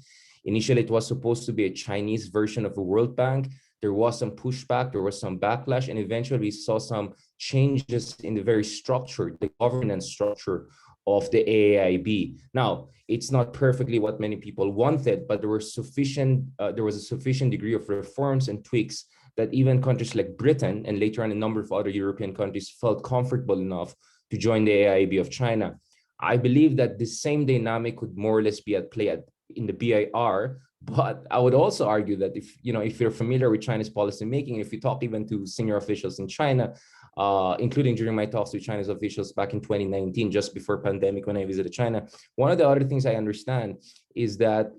Initially, it was supposed to be a Chinese version of the World Bank. There was some pushback, there was some backlash, and eventually we saw some changes in the very structure, the governance structure of the AIIB. Now, it's not perfectly what many people wanted, but there was a sufficient degree of reforms and tweaks that even countries like Britain and later on a number of other European countries felt comfortable enough to join the AIIB of China. I believe that the same dynamic could more or less be at play in the BIR, but I would also argue that if you're familiar with Chinese policy making, if you talk even to senior officials in China, including during my talks with Chinese officials back in 2019, just before pandemic when I visited China, one of the other things I understand is that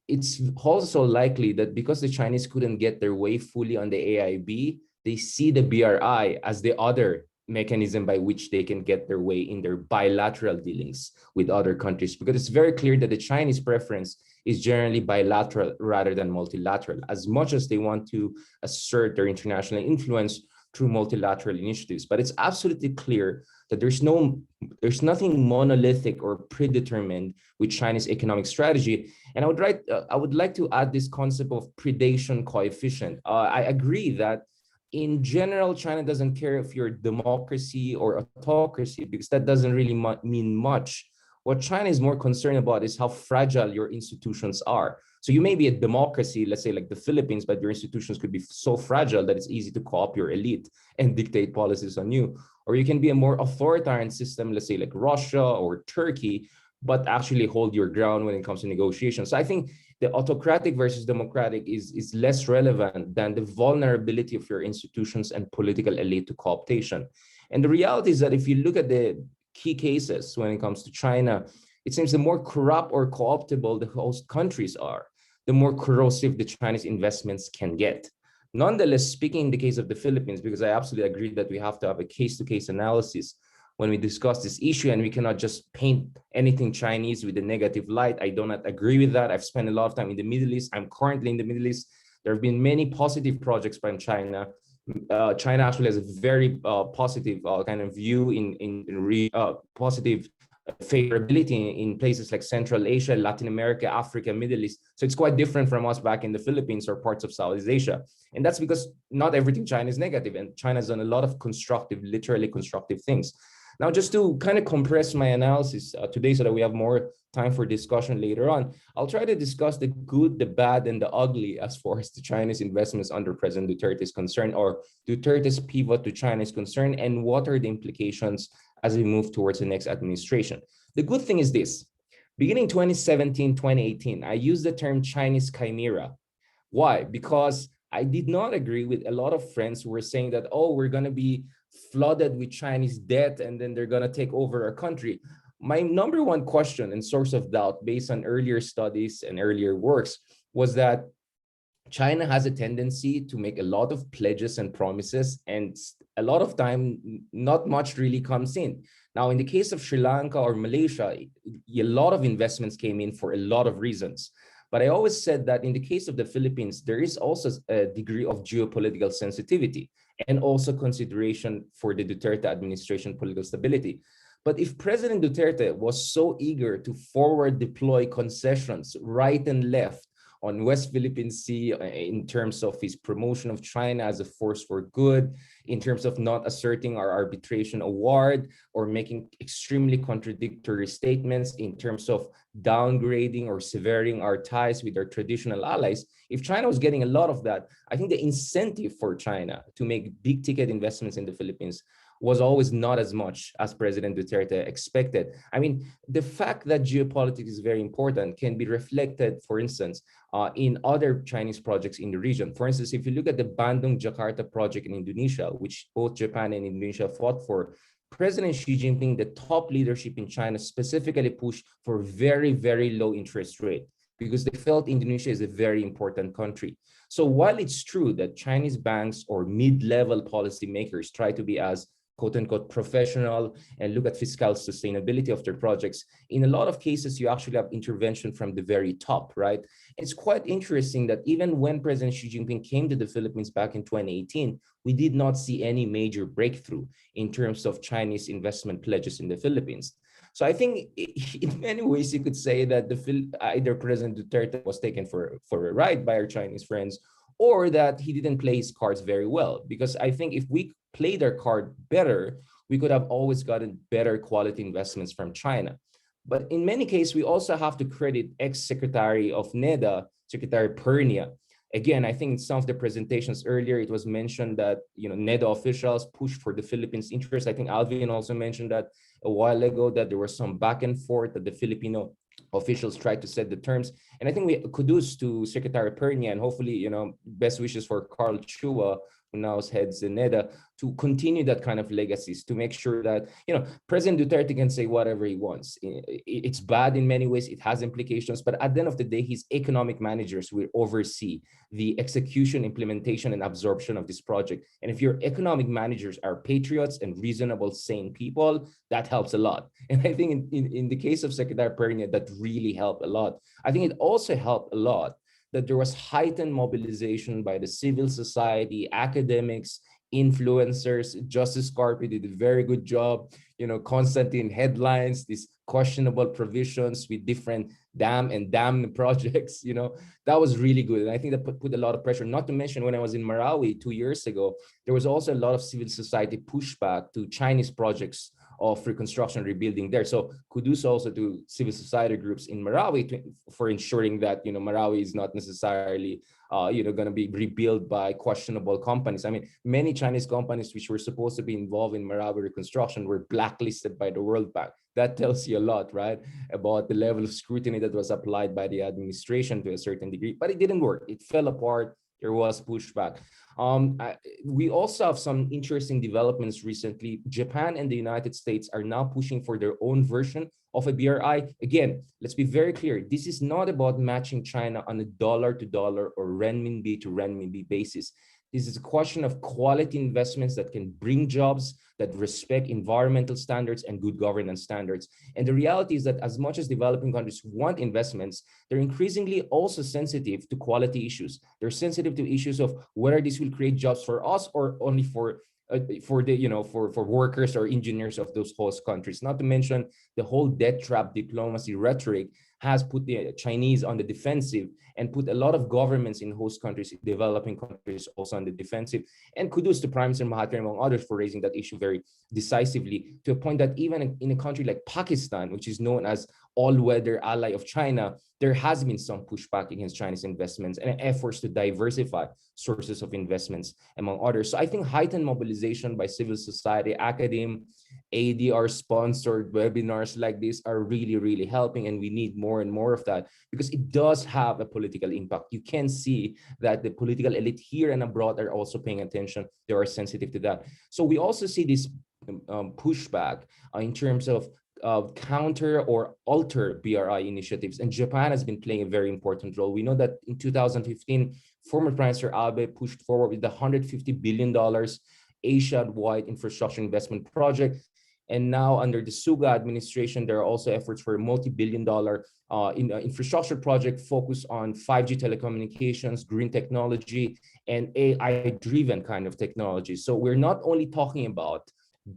it's also likely that because the Chinese couldn't get their way fully on the AIIB, they see the BRI as the other mechanism by which they can get their way in their bilateral dealings with other countries, because it's very clear that the Chinese preference is generally bilateral rather than multilateral, as much as they want to assert their international influence through multilateral initiatives. But it's absolutely clear that there's nothing monolithic or predetermined with Chinese economic strategy. And I would like to add this concept of predation coefficient. I agree that in general, China doesn't care if you're democracy or autocracy, because that doesn't really mean much. What China is more concerned about is how fragile your institutions are. So you may be a democracy, let's say like the Philippines, but your institutions could be so fragile that it's easy to co-opt your elite and dictate policies on you. Or you can be a more authoritarian system, let's say like Russia or Turkey, but actually hold your ground when it comes to negotiations. So I think the autocratic versus democratic is less relevant than the vulnerability of your institutions and political elite to cooptation. And the reality is that if you look at the key cases when it comes to China, it seems the more corrupt or co-optable the host countries are, the more corrosive the Chinese investments can get. Nonetheless, speaking in the case of the Philippines, because I absolutely agree that we have to have a case-to-case analysis when we discuss this issue, and we cannot just paint anything Chinese with a negative light. I do not agree with that. I've spent a lot of time in the Middle East. I'm currently in the Middle East. There have been many positive projects from China. China actually has a very positive kind of view positive favorability in places like Central Asia, Latin America, Africa, Middle East. So it's quite different from us back in the Philippines or parts of Southeast Asia. And that's because not everything China is negative, and China has done a lot of constructive, literally constructive things. Now, just to kind of compress my analysis today so that we have more time for discussion later on, I'll try to discuss the good, the bad, and the ugly as far as the Chinese investments under President Duterte is concerned, or Duterte's pivot to China is concerned, and what are the implications as we move towards the next administration. The good thing is this. Beginning 2017, 2018, I used the term Chinese chimera. Why? Because I did not agree with a lot of friends who were saying that, oh, we're going to be flooded with Chinese debt and then they're going to take over our country. My number one question and source of doubt based on earlier studies and earlier works was that China has a tendency to make a lot of pledges and promises, and a lot of time, not much really comes in. Now, in the case of Sri Lanka or Malaysia, a lot of investments came in for a lot of reasons. But I always said that in the case of the Philippines, there is also a degree of geopolitical sensitivity and also consideration for the Duterte administration political stability. But if President Duterte was so eager to forward deploy concessions right and left on West Philippine Sea in terms of his promotion of China as a force for good, in terms of not asserting our arbitration award or making extremely contradictory statements in terms of downgrading or severing our ties with our traditional allies, if China was getting a lot of that, I think the incentive for China to make big ticket investments in the Philippines was always not as much as President Duterte expected. I mean, the fact that geopolitics is very important can be reflected, for instance, in other Chinese projects in the region. For instance, if you look at the Bandung-Jakarta project in Indonesia, which both Japan and Indonesia fought for, President Xi Jinping, the top leadership in China, specifically pushed for very, very low interest rate because they felt Indonesia is a very important country. So while it's true that Chinese banks or mid-level policymakers try to be as quote unquote professional and look at fiscal sustainability of their projects, in a lot of cases, you actually have intervention from the very top, right? It's quite interesting that even when President Xi Jinping came to the Philippines back in 2018, we did not see any major breakthrough in terms of Chinese investment pledges in the Philippines. So I think in many ways, you could say that either President Duterte was taken for a ride by our Chinese friends, or that he didn't play his cards very well. Because I think if we played our card better, we could have always gotten better quality investments from China. But in many cases, we also have to credit ex-Secretary of NEDA, Secretary Pernia. Again, I think in some of the presentations earlier, it was mentioned that NEDA officials pushed for the Philippines' interest. I think Alvin also mentioned that a while ago, that there was some back and forth that the Filipino officials tried to set the terms. And I think we kudos to Secretary Pernia, and hopefully, best wishes for Carl Chua, who now heads the NEDA, to continue that kind of legacies, to make sure that, President Duterte can say whatever he wants. It's bad in many ways, it has implications, but at the end of the day, his economic managers will oversee the execution, implementation, and absorption of this project. And if your economic managers are patriots and reasonable, sane people, that helps a lot. And I think in the case of Secretary Pernia, that really helped a lot. I think it also helped a lot that there was heightened mobilization by the civil society, academics, influencers. Justice Carpi did a very good job, constantly in headlines, these questionable provisions with different dam projects, that was really good. And I think that put a lot of pressure, not to mention when I was in Marawi 2 years ago, there was also a lot of civil society pushback to Chinese projects of reconstruction and rebuilding there. So kudos also to civil society groups in Marawi for ensuring that Marawi is not necessarily going to be rebuilt by questionable companies. I mean, many Chinese companies which were supposed to be involved in Marawi reconstruction were blacklisted by the World Bank. That tells you a lot, right, about the level of scrutiny that was applied by the administration to a certain degree. But it didn't work. It fell apart. There was pushback. We also have some interesting developments recently. Japan and the United States are now pushing for their own version of a BRI. Again, let's be very clear. This is not about matching China on a dollar-to-dollar or renminbi to renminbi basis. This is a question of quality investments that can bring jobs, that respect environmental standards and good governance standards. And the reality is that as much as developing countries want investments, they're increasingly also sensitive to quality issues. They're sensitive to issues of whether this will create jobs for us or only for workers or engineers of those host countries. Not to mention the whole debt trap diplomacy rhetoric has put the Chinese on the defensive and put a lot of governments in host countries, developing countries also on the defensive. And kudos to Prime Minister Mahathir, among others, for raising that issue very decisively, to a point that even in a country like Pakistan, which is known as all-weather ally of China, there has been some pushback against Chinese investments and efforts to diversify sources of investments, among others. So I think heightened mobilization by civil society, academia, ADR-sponsored webinars like this are really, really helping, and we need more and more of that because it does have a political impact. You can see that the political elite here and abroad are also paying attention. They are sensitive to that. So we also see this pushback in terms of counter or alter BRI initiatives, and Japan has been playing a very important role. We know that in 2015, former Prime Minister Abe pushed forward with the $150 billion Asia-wide infrastructure investment project. And now under the Suga administration, there are also efforts for a multi-billion-dollar infrastructure project focused on 5G telecommunications, green technology, and AI-driven kind of technology. So we're not only talking about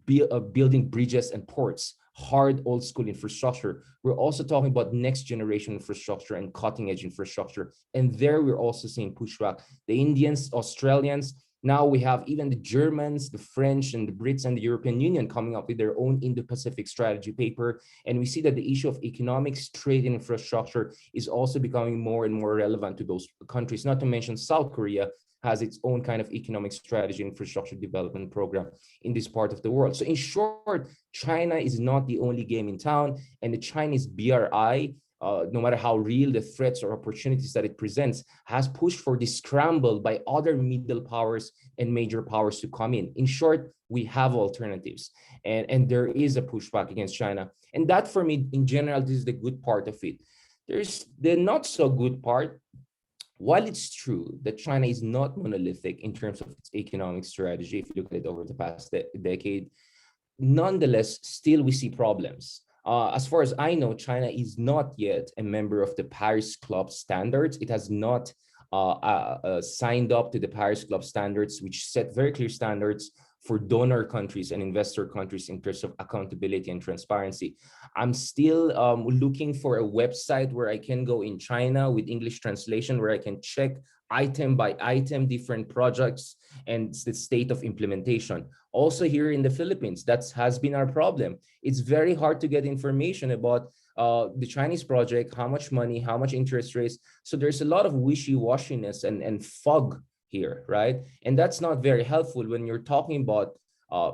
building bridges and ports, hard old school infrastructure. We're also talking about next generation infrastructure and cutting edge infrastructure. And there we're also seeing pushback. The Indians, Australians, now we have even the Germans, the French, and the Brits and the European Union coming up with their own Indo-Pacific strategy paper. And we see that the issue of economics, trade, and infrastructure is also becoming more and more relevant to those countries, not to mention South Korea has its own kind of economic strategy infrastructure development program in this part of the world. So in short, China is not the only game in town, and the Chinese BRI, no matter how real the threats or opportunities that it presents, has pushed for this scramble by other middle powers and major powers to come in. In short, we have alternatives, and there is a pushback against China. And that, for me, in general, this is the good part of it. There's the not so good part. While it's true that China is not monolithic in terms of its economic strategy, if you look at it over the past decade, nonetheless, still we see problems. As far as I know, China is not yet a member of the Paris Club standards. It has not signed up to the Paris Club standards, which set very clear standards for donor countries and investor countries in terms of accountability and transparency. I'm still looking for a website where I can go in China with English translation, where I can check item by item different projects and the state of implementation. Also here in the Philippines, that has been our problem. It's very hard to get information about the Chinese project, how much money, how much interest rates. So there's a lot of wishy-washiness and fog here, right? And that's not very helpful when you're talking about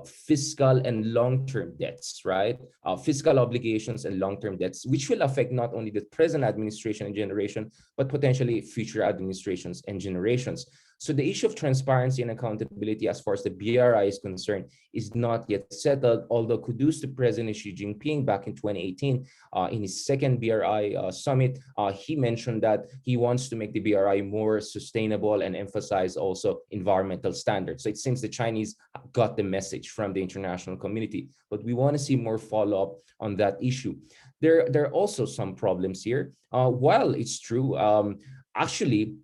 fiscal and long-term debts, right? Fiscal obligations and long-term debts, which will affect not only the present administration and generation, but potentially future administrations and generations. So the issue of transparency and accountability as far as the BRI is concerned is not yet settled, although kudos to President Xi Jinping back in 2018, in his second BRI summit, he mentioned that he wants to make the BRI more sustainable and emphasize also environmental standards. So it seems the Chinese got the message from the international community, but we want to see more follow-up on that issue. There are also some problems here. While it's true, actually,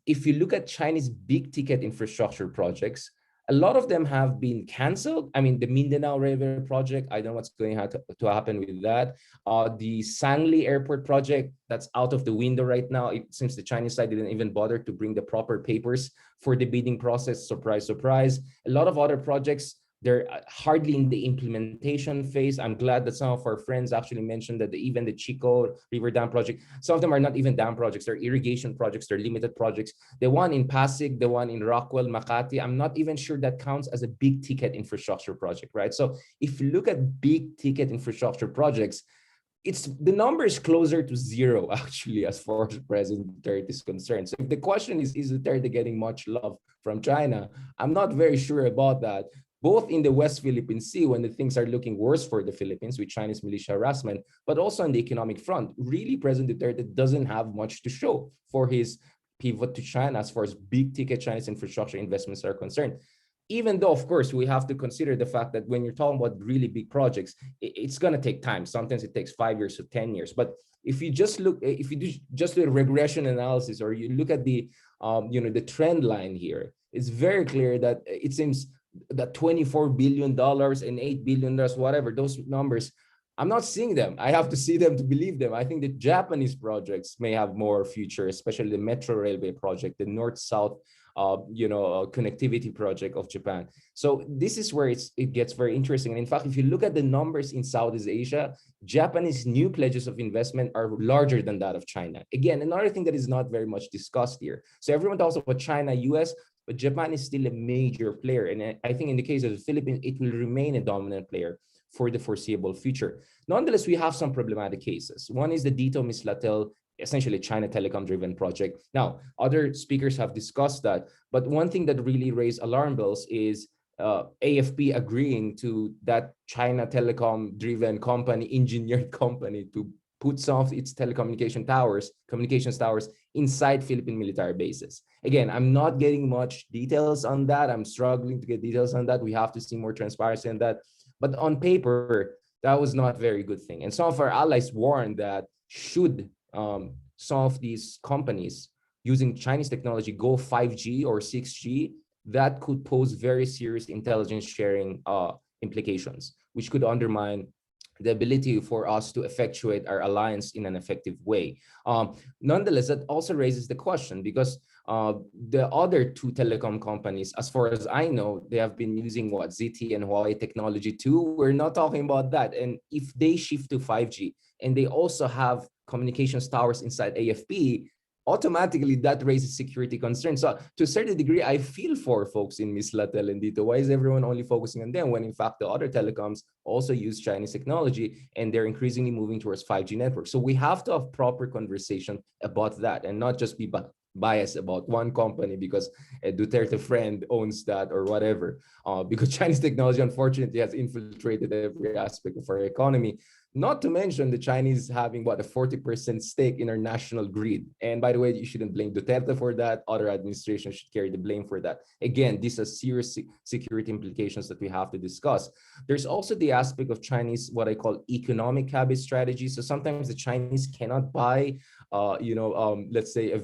if you look at Chinese big ticket infrastructure projects, a lot of them have been canceled. I mean, the Mindanao River project, I don't know what's going to happen with that. The Sangli Airport project, that's out of the window right now. It seems the Chinese side didn't even bother to bring the proper papers for the bidding process. Surprise, surprise. A lot of other projects, they're hardly in the implementation phase. I'm glad that some of our friends actually mentioned that even the Chico River Dam project, some of them are not even dam projects, they're irrigation projects, they're limited projects. The one in Pasig, the one in Rockwell, Makati, I'm not even sure that counts as a big ticket infrastructure project, right? So if you look at big ticket infrastructure projects, the number is closer to zero, actually, as far as President Duterte is concerned. So if the question is Duterte getting much love from China? I'm not very sure about that. Both in the West Philippine Sea, when the things are looking worse for the Philippines with Chinese militia harassment, but also on the economic front, really President Duterte doesn't have much to show for his pivot to China as far as big ticket Chinese infrastructure investments are concerned. Even though, of course, we have to consider the fact that when you're talking about really big projects, it's going to take time. Sometimes it takes 5 years to 10 years. But if you just look, if you do just a regression analysis, or you look at the, the trend line here, it's very clear that it seems that $24 billion and $8 billion, whatever, those numbers I'm not seeing them. I have to see them to believe them. I think the Japanese projects may have more future, especially the Metro Railway project, the North-South connectivity project of Japan. So this is where it gets very interesting. And in fact, if you look at the numbers in Southeast Asia, Japanese new pledges of investment are larger than that of China. Again, another thing that is not very much discussed here. So everyone talks about China, US, but Japan is still a major player. And I think in the case of the Philippines, it will remain a dominant player for the foreseeable future. Nonetheless, we have some problematic cases. One is the Dito Mislatel, essentially China telecom-driven project. Now, other speakers have discussed that, but one thing that really raised alarm bells is AFP agreeing to that China telecom-driven company, engineered company, to put some of its communications towers inside Philippine military bases. Again, I'm not getting much details on that. I'm struggling to get details on that. We have to see more transparency on that. But on paper, that was not a very good thing. And some of our allies warned that should some of these companies using Chinese technology go 5G or 6G, that could pose very serious intelligence sharing implications, which could undermine the ability for us to effectuate our alliance in an effective way. Nonetheless, that also raises the question, because the other two telecom companies, as far as I know, they have been using ZTE and Huawei technology too. We're not talking about that. And if they shift to 5G and they also have communications towers inside AFP, automatically that raises security concerns. So to a certain degree, I feel for folks in Mislatel and Dito. Why is everyone only focusing on them when in fact the other telecoms also use Chinese technology and they're increasingly moving towards 5G networks? So we have to have proper conversation about that and not just be biased about one company because a Duterte friend owns that or whatever. Because Chinese technology, unfortunately, has infiltrated every aspect of our economy. Not to mention the Chinese having a 40% stake in our national grid. And by the way, you shouldn't blame Duterte for that. Other administrations should carry the blame for that. Again, these are serious security implications that we have to discuss. There's also the aspect of Chinese, what I call economic habit strategy. So sometimes the Chinese cannot buy, let's say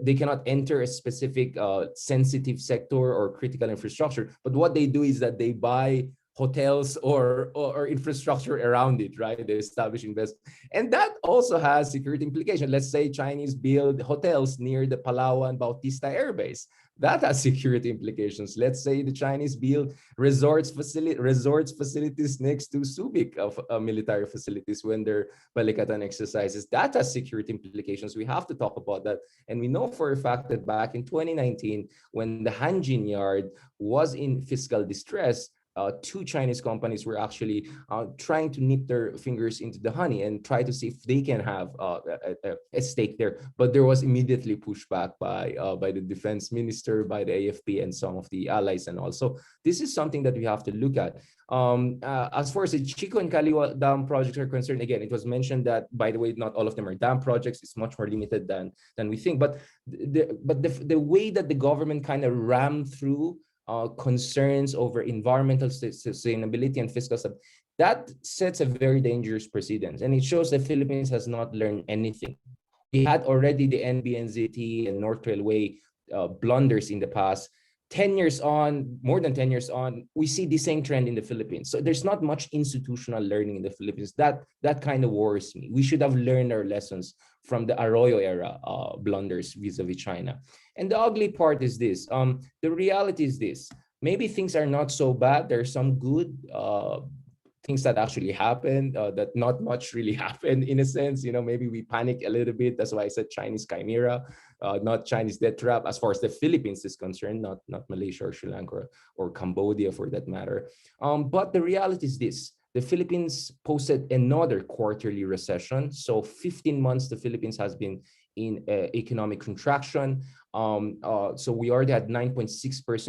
they cannot enter a specific sensitive sector or critical infrastructure. But what they do is that they buy hotels or infrastructure around it, right? They establish investment. And that also has security implications. Let's say Chinese build hotels near the Palawan Bautista Air Base. That has security implications. Let's say the Chinese build resorts facilities next to Subic of military facilities when they're Balikatan exercises. That has security implications. We have to talk about that. And we know for a fact that back in 2019, when the Hanjin Yard was in fiscal distress, two Chinese companies were actually trying to nip their fingers into the honey and try to see if they can have a stake there. But there was immediately pushback by the defense minister, by the AFP, and some of the allies. And also, this is something that we have to look at. As far as the Chico and Kaliwa dam projects are concerned, again, it was mentioned that, by the way, not all of them are dam projects. It's much more limited than we think. But the way that the government kind of rammed through concerns over environmental sustainability and fiscal stability, that sets a very dangerous precedent. And it shows that Philippines has not learned anything. We had already the NBNZT and North Railway blunders in the past. 10 years on, more than 10 years on, we see the same trend in the Philippines. So there's not much institutional learning in the Philippines. That kind of worries me. We should have learned our lessons from the Arroyo era blunders vis-a-vis China. And the ugly part is this. The reality is this. Maybe things are not so bad. There's some good things that actually happened, that not much really happened in a sense. Maybe we panic a little bit. That's why I said Chinese chimera, not Chinese death trap, as far as the Philippines is concerned, not Malaysia or Sri Lanka or Cambodia for that matter. But the reality is this. The Philippines posted another quarterly recession. So 15 months, the Philippines has been in economic contraction. So we already had 9.6%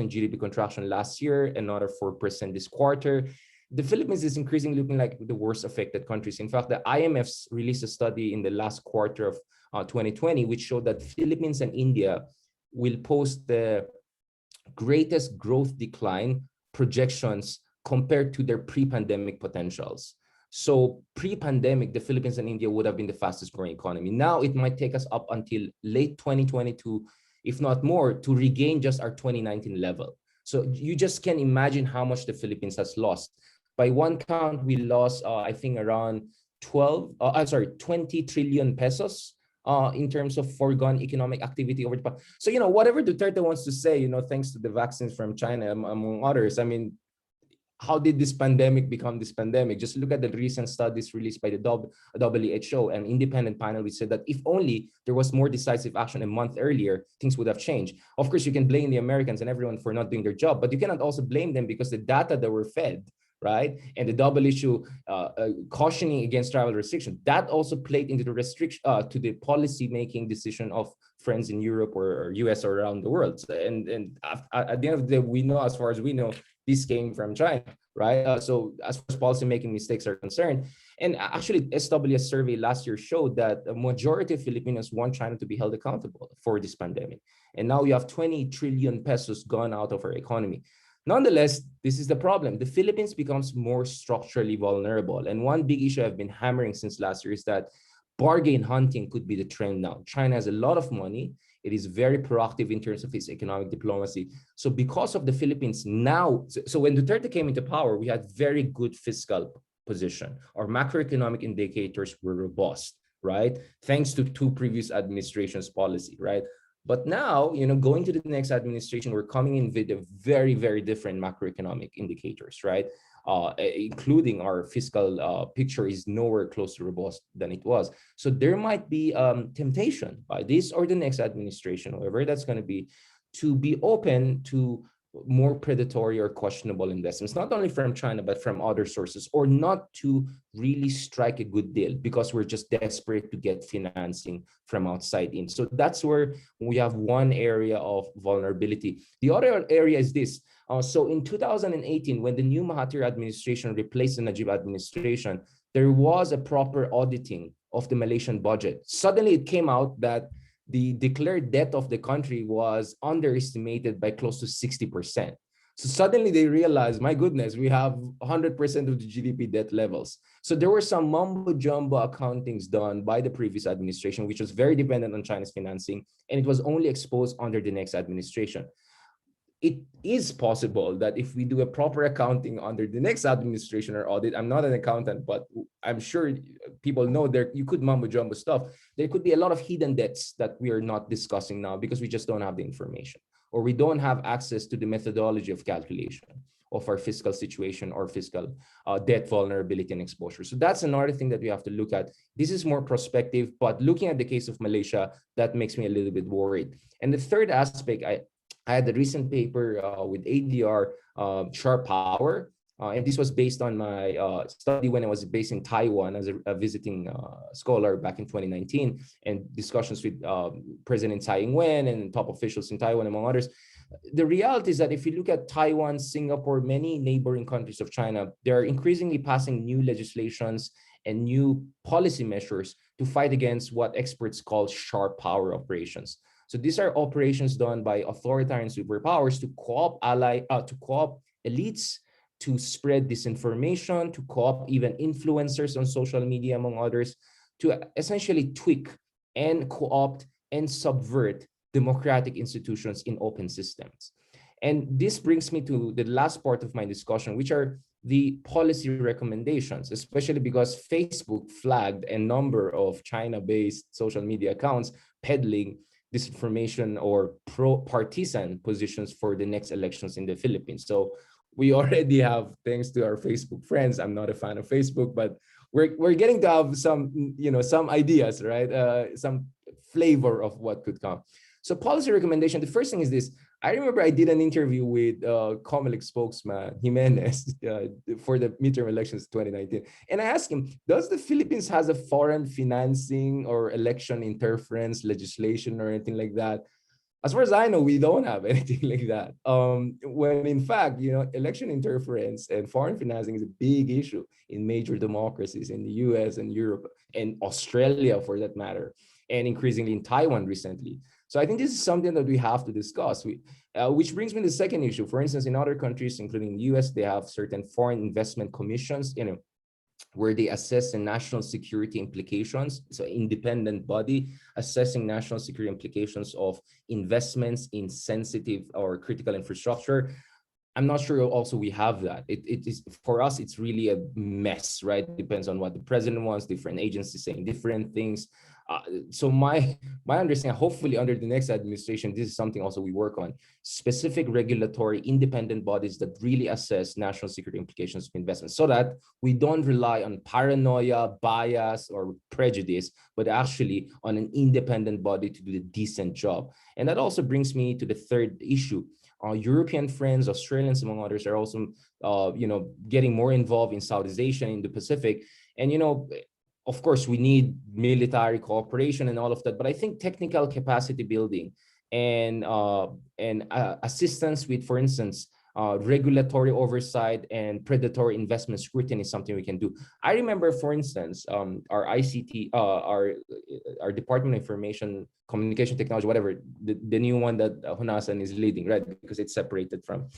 GDP contraction last year, another 4% this quarter. The Philippines is increasingly looking like the worst affected countries. In fact, the IMF's released a study in the last quarter of 2020, which showed that Philippines and India will post the greatest growth decline projections compared to their pre-pandemic potentials. So pre-pandemic, the Philippines and India would have been the fastest growing economy. Now it might take us up until late 2022, if not more, to regain just our 2019 level. So you just can imagine how much the Philippines has lost. By one count, we lost, I think, around 20 trillion pesos in terms of foregone economic activity over the past. So, whatever Duterte wants to say, thanks to the vaccines from China, among others, I mean, how did this pandemic become this pandemic? Just look at the recent studies released by the WHO, an independent panel, which said that if only there was more decisive action a month earlier, things would have changed. Of course, you can blame the Americans and everyone for not doing their job, but you cannot also blame them because the data that were fed, right, and the WHO cautioning against travel restriction, that also played into the restriction to the policy-making decision of friends in Europe or US or around the world. And at the end of the day, we know, as far as we know, this came from China, right? So as far as policy-making mistakes are concerned, and actually SWS survey last year showed that a majority of Filipinos want China to be held accountable for this pandemic. And now we have 20 trillion pesos gone out of our economy. Nonetheless, this is the problem. The Philippines becomes more structurally vulnerable. And one big issue I've been hammering since last year is that bargain hunting could be the trend now. China has a lot of money. It is very proactive in terms of its economic diplomacy. So because of the Philippines now, so when Duterte came into power, we had very good fiscal position. Our macroeconomic indicators were robust, right? Thanks to two previous administrations' policy, right? But now, going to the next administration, we're coming in with a very, very different macroeconomic indicators, right? Including our fiscal picture is nowhere close to robust than it was. So there might be temptation by this or the next administration, whoever that's going to be open to more predatory or questionable investments, not only from China, but from other sources, or not to really strike a good deal because we're just desperate to get financing from outside in. So that's where we have one area of vulnerability. The other area is this. So in 2018, when the new Mahathir administration replaced the Najib administration, there was a proper auditing of the Malaysian budget. Suddenly it came out that the declared debt of the country was underestimated by close to 60%. So suddenly they realized, my goodness, we have 100% of the GDP debt levels. So there were some mumbo jumbo accountings done by the previous administration, which was very dependent on China's financing, and it was only exposed under the next administration. It is possible that if we do a proper accounting under the next administration or audit, I'm not an accountant, but I'm sure people know there you could mumbo jumbo stuff. There could be a lot of hidden debts that we are not discussing now because we just don't have the information, or we don't have access to the methodology of calculation of our fiscal situation or fiscal debt vulnerability and exposure. So that's another thing that we have to look at. This is more prospective, but looking at the case of Malaysia, that makes me a little bit worried. And the third aspect, I had a recent paper with ADR, Sharp Power, and this was based on my study when I was based in Taiwan as a visiting scholar back in 2019, and discussions with President Tsai Ing-wen and top officials in Taiwan, among others. The reality is that if you look at Taiwan, Singapore, many neighboring countries of China, they are increasingly passing new legislations and new policy measures to fight against what experts call sharp power operations. So these are operations done by authoritarian superpowers to co-opt elites, to spread disinformation, to co-opt even influencers on social media, among others, to essentially tweak and co-opt and subvert democratic institutions in open systems. And this brings me to the last part of my discussion, which are the policy recommendations, especially because Facebook flagged a number of China-based social media accounts peddling disinformation or pro-partisan positions for the next elections in the Philippines. So we already have, thanks to our Facebook friends, I'm not a fan of Facebook, but we're getting to have some, some ideas, right? Some flavor of what could come. So policy recommendation, the first thing is this. I remember I did an interview with Comelec spokesman Jimenez for the midterm elections 2019. And I asked him, does the Philippines has a foreign financing or election interference legislation or anything like that? As far as I know, we don't have anything like that. When in fact, election interference and foreign financing is a big issue in major democracies in the US and Europe and Australia for that matter, and increasingly in Taiwan recently. So I think this is something that we have to discuss, which brings me to the second issue. For instance, in other countries, including the US, they have certain foreign investment commissions, where they assess the national security implications. So independent body assessing national security implications of investments in sensitive or critical infrastructure. I'm not sure also we have that. It is, for us, it's really a mess, right? Depends on what the president wants, different agencies saying different things. So my understanding, hopefully under the next administration, this is something also we work on, specific regulatory independent bodies that really assess national security implications of investments, so that we don't rely on paranoia, bias, or prejudice, but actually on an independent body to do the decent job. And that also brings me to the third issue. European friends, Australians, among others, are also, getting more involved in Southeast Asia, in the Pacific. And, of course, we need military cooperation and all of that. But I think technical capacity building and assistance with, for instance, regulatory oversight and predatory investment scrutiny is something we can do. I remember, for instance, our ICT, our Department of Information Communication Technology, whatever, the new one that Hunasan is leading, right? Because it's separated from.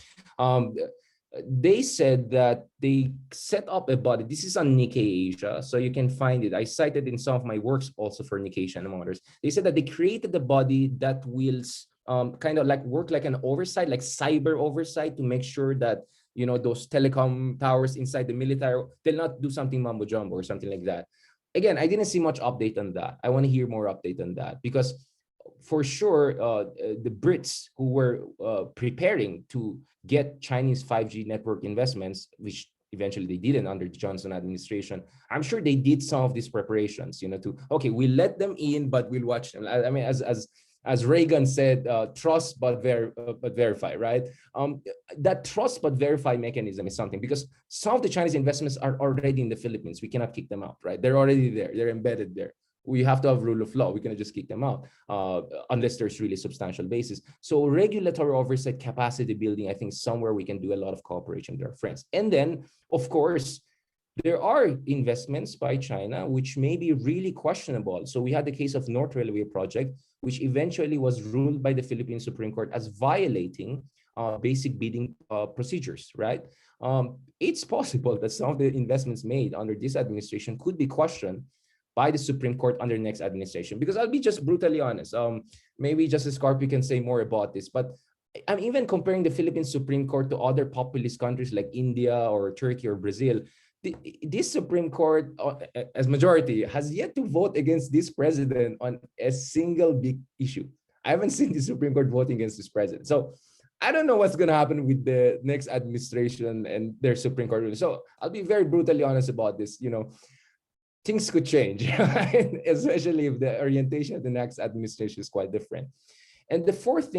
They said that they set up a body. This is on Nikkei Asia, so you can find it. I cited in some of my works also for Nikkei Asia, among others. They said that they created a body that will kind of like work like an oversight, like cyber oversight, to make sure that, those telecom towers inside the military, they'll not do something mambo jumbo or something like that. Again, I didn't see much update on that. I want to hear more update on that, because for sure, the Brits who were preparing to get Chinese 5G network investments, which eventually they didn't under the Johnson administration, I'm sure they did some of these preparations, okay, we let them in, but we'll watch them. I mean, as Reagan said, trust but verify, right? That trust but verify mechanism is something, because some of the Chinese investments are already in the Philippines. We cannot kick them out, right? They're already there. They're embedded there. We have to have rule of law. We cannot just kick them out unless there's really substantial basis. So regulatory oversight, capacity building, I think somewhere we can do a lot of cooperation with our friends. And then, of course, there are investments by China which may be really questionable. So we had the case of North Railway project, which eventually was ruled by the Philippine Supreme Court as violating basic bidding procedures, right? It's possible that some of the investments made under this administration could be questioned by the Supreme Court under next administration. Because I'll be just brutally honest. Maybe Justice Carpio can say more about this, but I'm even comparing the Philippine Supreme Court to other populist countries like India or Turkey or Brazil. This Supreme Court, as majority, has yet to vote against this president on a single big issue. I haven't seen the Supreme Court voting against this president. So I don't know what's going to happen with the next administration and their Supreme Court ruling. So I'll be very brutally honest about this. Things could change, especially if the orientation of the next administration is quite different. And the fourth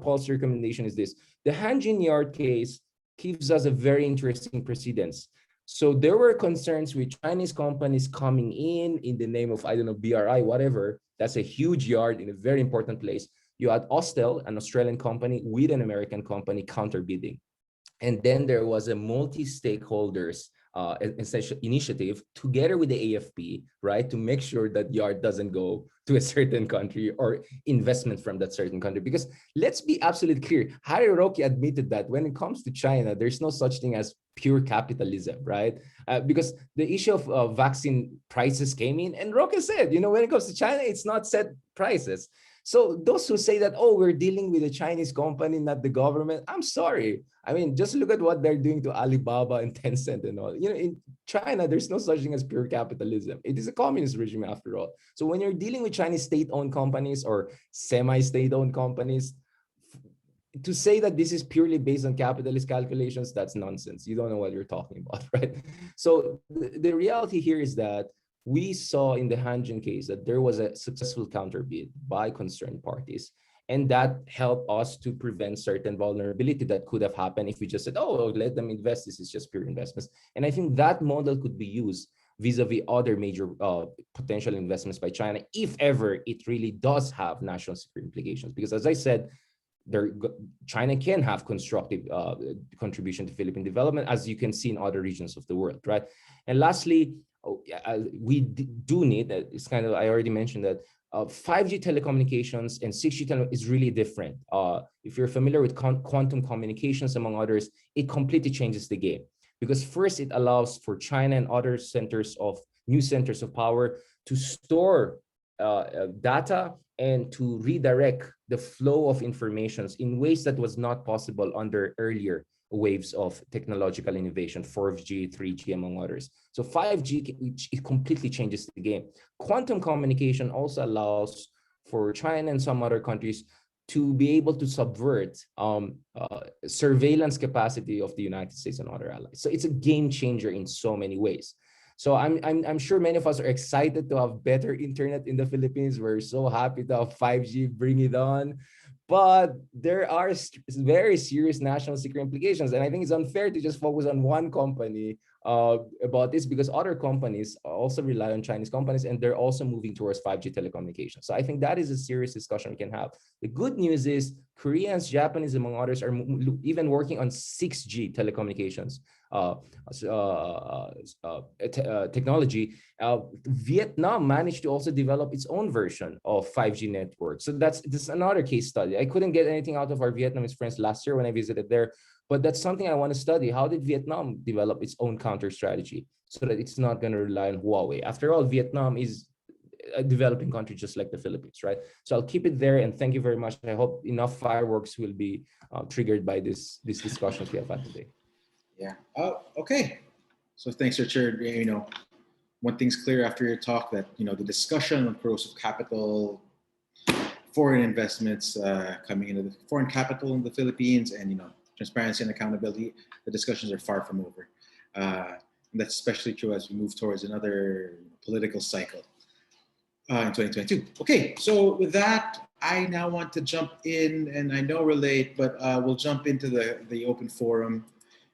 policy recommendation is this. The Hanjin Yard case gives us a very interesting precedence. So there were concerns with Chinese companies coming in the name of, I don't know, BRI, whatever. That's a huge yard in a very important place. You had Austel, an Australian company, with an American company counterbidding. And then there was a multi-stakeholders initiative together with the AFP, right, to make sure that yard doesn't go to a certain country or investment from that certain country. Because let's be absolutely clear, Harry Roque admitted that when it comes to China, there's no such thing as pure capitalism, right? Because the issue of vaccine prices came in, and Roque said, when it comes to China, it's not set prices. So those who say that, oh, we're dealing with a Chinese company, not the government, I'm sorry. I mean, just look at what they're doing to Alibaba and Tencent and all. In China, there's no such thing as pure capitalism. It is a communist regime after all. So when you're dealing with Chinese state-owned companies or semi-state-owned companies, to say that this is purely based on capitalist calculations, that's nonsense. You don't know what you're talking about, right? So the reality here is that we saw in the Hanjin case that there was a successful counterbid by concerned parties, and that helped us to prevent certain vulnerability that could have happened if we just said, oh, let them invest, this is just pure investments. And I think that model could be used vis-a-vis other major potential investments by China, if ever it really does have national security implications. Because as I said, China can have constructive contribution to Philippine development, as you can see in other regions of the world, right? And lastly, we do need, it's kind of, I already mentioned that 5G telecommunications and 6G is really different. If you're familiar with quantum communications, among others, it completely changes the game. Because first, it allows for China and other new centers of power to store data and to redirect the flow of information in ways that was not possible under earlier waves of technological innovation, 4G, 3G, among others. So 5G, which it completely changes the game. Quantum communication also allows for China and some other countries to be able to subvert surveillance capacity of the United States and other allies. So it's a game changer in so many ways. So I'm sure many of us are excited to have better internet in the Philippines. We're so happy to have 5G, bring it on. But there are very serious national security implications. And I think it's unfair to just focus on one company about this, because other companies also rely on Chinese companies, and they're also moving towards 5G telecommunications. So I think that is a serious discussion we can have. The good news is Koreans, Japanese, among others, are even working on 6G telecommunications technology. Vietnam managed to also develop its own version of 5G network. So that's another case study. I couldn't get anything out of our Vietnamese friends last year when I visited there, but that's something I want to study. How did Vietnam develop its own counter strategy so that it's not going to rely on Huawei? After all, Vietnam is a developing country just like the Philippines, right? So I'll keep it there, and thank you very much. I hope enough fireworks will be triggered by these discussions we have had today. Yeah. Oh, okay. So thanks, Richard. You know, one thing's clear after your talk, that the discussion on corrosive capital, foreign investments coming into the foreign capital in the Philippines, and transparency and accountability, the discussions are far from over. And that's especially true as we move towards another political cycle in 2022. Okay, so with that, I now want to jump in, and I know we're late, but we'll jump into the open forum,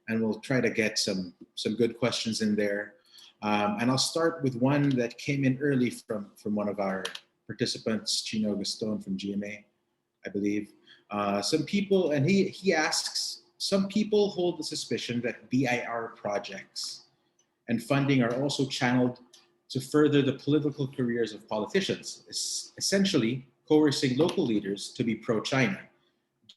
and we'll try to get some good questions in there. And I'll start with one that came in early from one of our participants, Chino Gaston from GMA, I believe. Some people, and he asks, some people hold the suspicion that BIR projects and funding are also channeled to further the political careers of politicians, essentially coercing local leaders to be pro-China.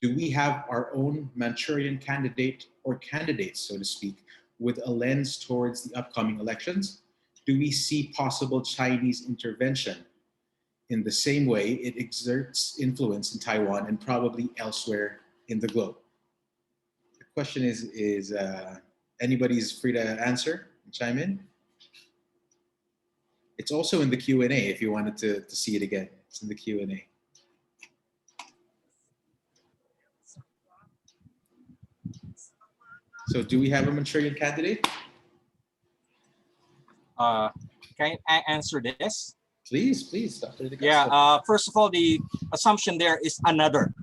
Do we have our own Manchurian candidate or candidates, so to speak, with a lens towards the upcoming elections? Do we see possible Chinese intervention in the same way it exerts influence in Taiwan and probably elsewhere in the globe? The question is anybody's free to answer and chime in? It's also in the Q&A if you wanted to see it again. It's in the Q&A. So do we have a Manchurian candidate? Can I answer this? Please, Dr. Yeah, first of all, the assumption there is another.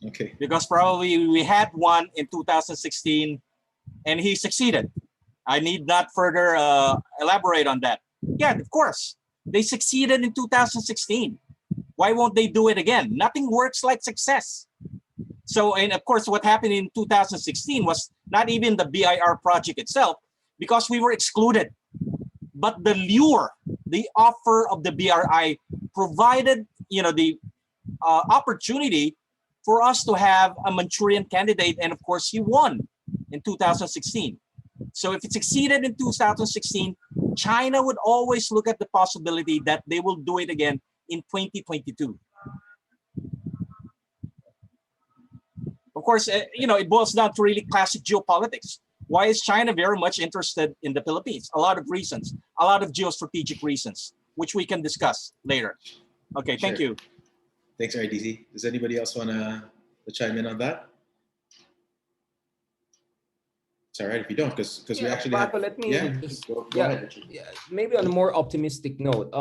Okay. Because probably we had one in 2016 and he succeeded. I need not further elaborate on that. Yeah, of course. They succeeded in 2016. Why won't they do it again? Nothing works like success. So, and of course, what happened in 2016 was not even the BIR project itself, because we were excluded. But the lure, the offer of the BRI provided, the opportunity for us to have a Manchurian candidate. And of course, he won in 2016. So if it succeeded in 2016, China would always look at the possibility that they will do it again in 2022. Of course, it boils down to really classic geopolitics. Why is China very much interested in the Philippines? A lot of reasons, a lot of geostrategic reasons, which we can discuss later. Okay, thank you. Thanks, RDC. Does anybody else want to chime in on that? It's all right if you don't, because we actually Paco, have. let me just go ahead, Richard. Maybe on a more optimistic note.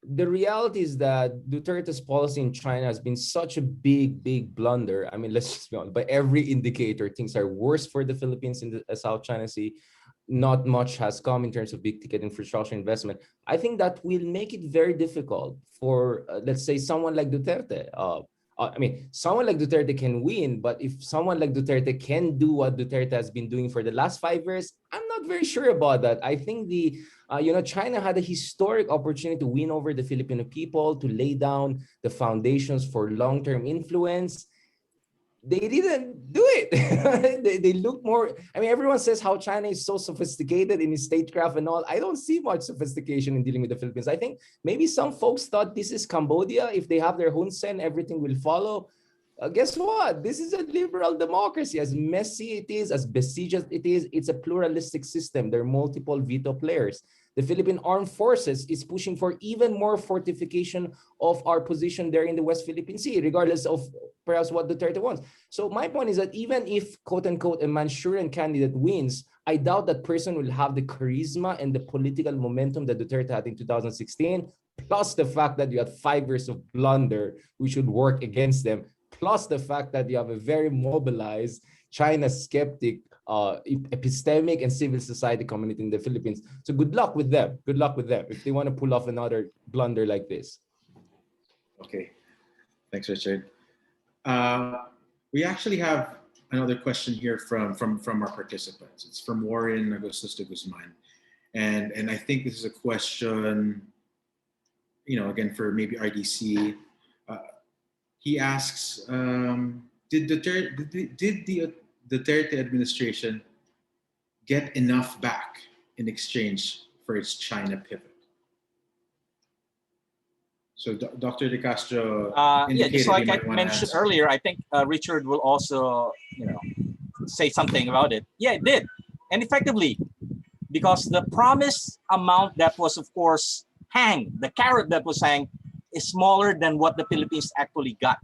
The reality is that Duterte's policy in China has been such a big blunder. I mean, let's just be honest, by every indicator, things are worse for the Philippines in the South China Sea. Not much has come in terms of big ticket infrastructure investment. I think that will make it very difficult for, let's say, someone like Duterte. Someone like Duterte can win, but if someone like Duterte can do what Duterte has been doing for the last 5 years, I'm not very sure about that. I think China had a historic opportunity to win over the Filipino people, to lay down the foundations for long-term influence. They didn't do it. they look more, everyone says how China is so sophisticated in its statecraft and all. I don't see much sophistication in dealing with the Philippines. I think maybe some folks thought this is Cambodia. If they have their Hun Sen, everything will follow. Guess what? This is a liberal democracy. As messy it is, as besieged it is, it's a pluralistic system. There are multiple veto players. The Philippine Armed Forces is pushing for even more fortification of our position there in the West Philippine Sea, regardless of perhaps what Duterte wants. So my point is that even if, quote unquote, a Manchurian candidate wins, I doubt that person will have the charisma and the political momentum that Duterte had in 2016, plus the fact that you had 5 years of blunder, we should work against them, plus the fact that you have a very mobilized China skeptic epistemic and civil society community in the Philippines. So good luck with them. Good luck with them if they want to pull off another blunder like this. Okay, thanks, Richard. We actually have another question here from our participants. It's from Warren Agustus de Guzman, and I think this is a question, again for maybe RDC. He asks, did the Duterte administration get enough back in exchange for its China pivot? So Dr. De Castro indicated just like he I might want to mentioned answer. earlier, I think Richard will also, say something about it. Yeah, it did, and effectively, because the promised amount that was, of course, the carrot that was hanged, is smaller than what the Philippines actually got.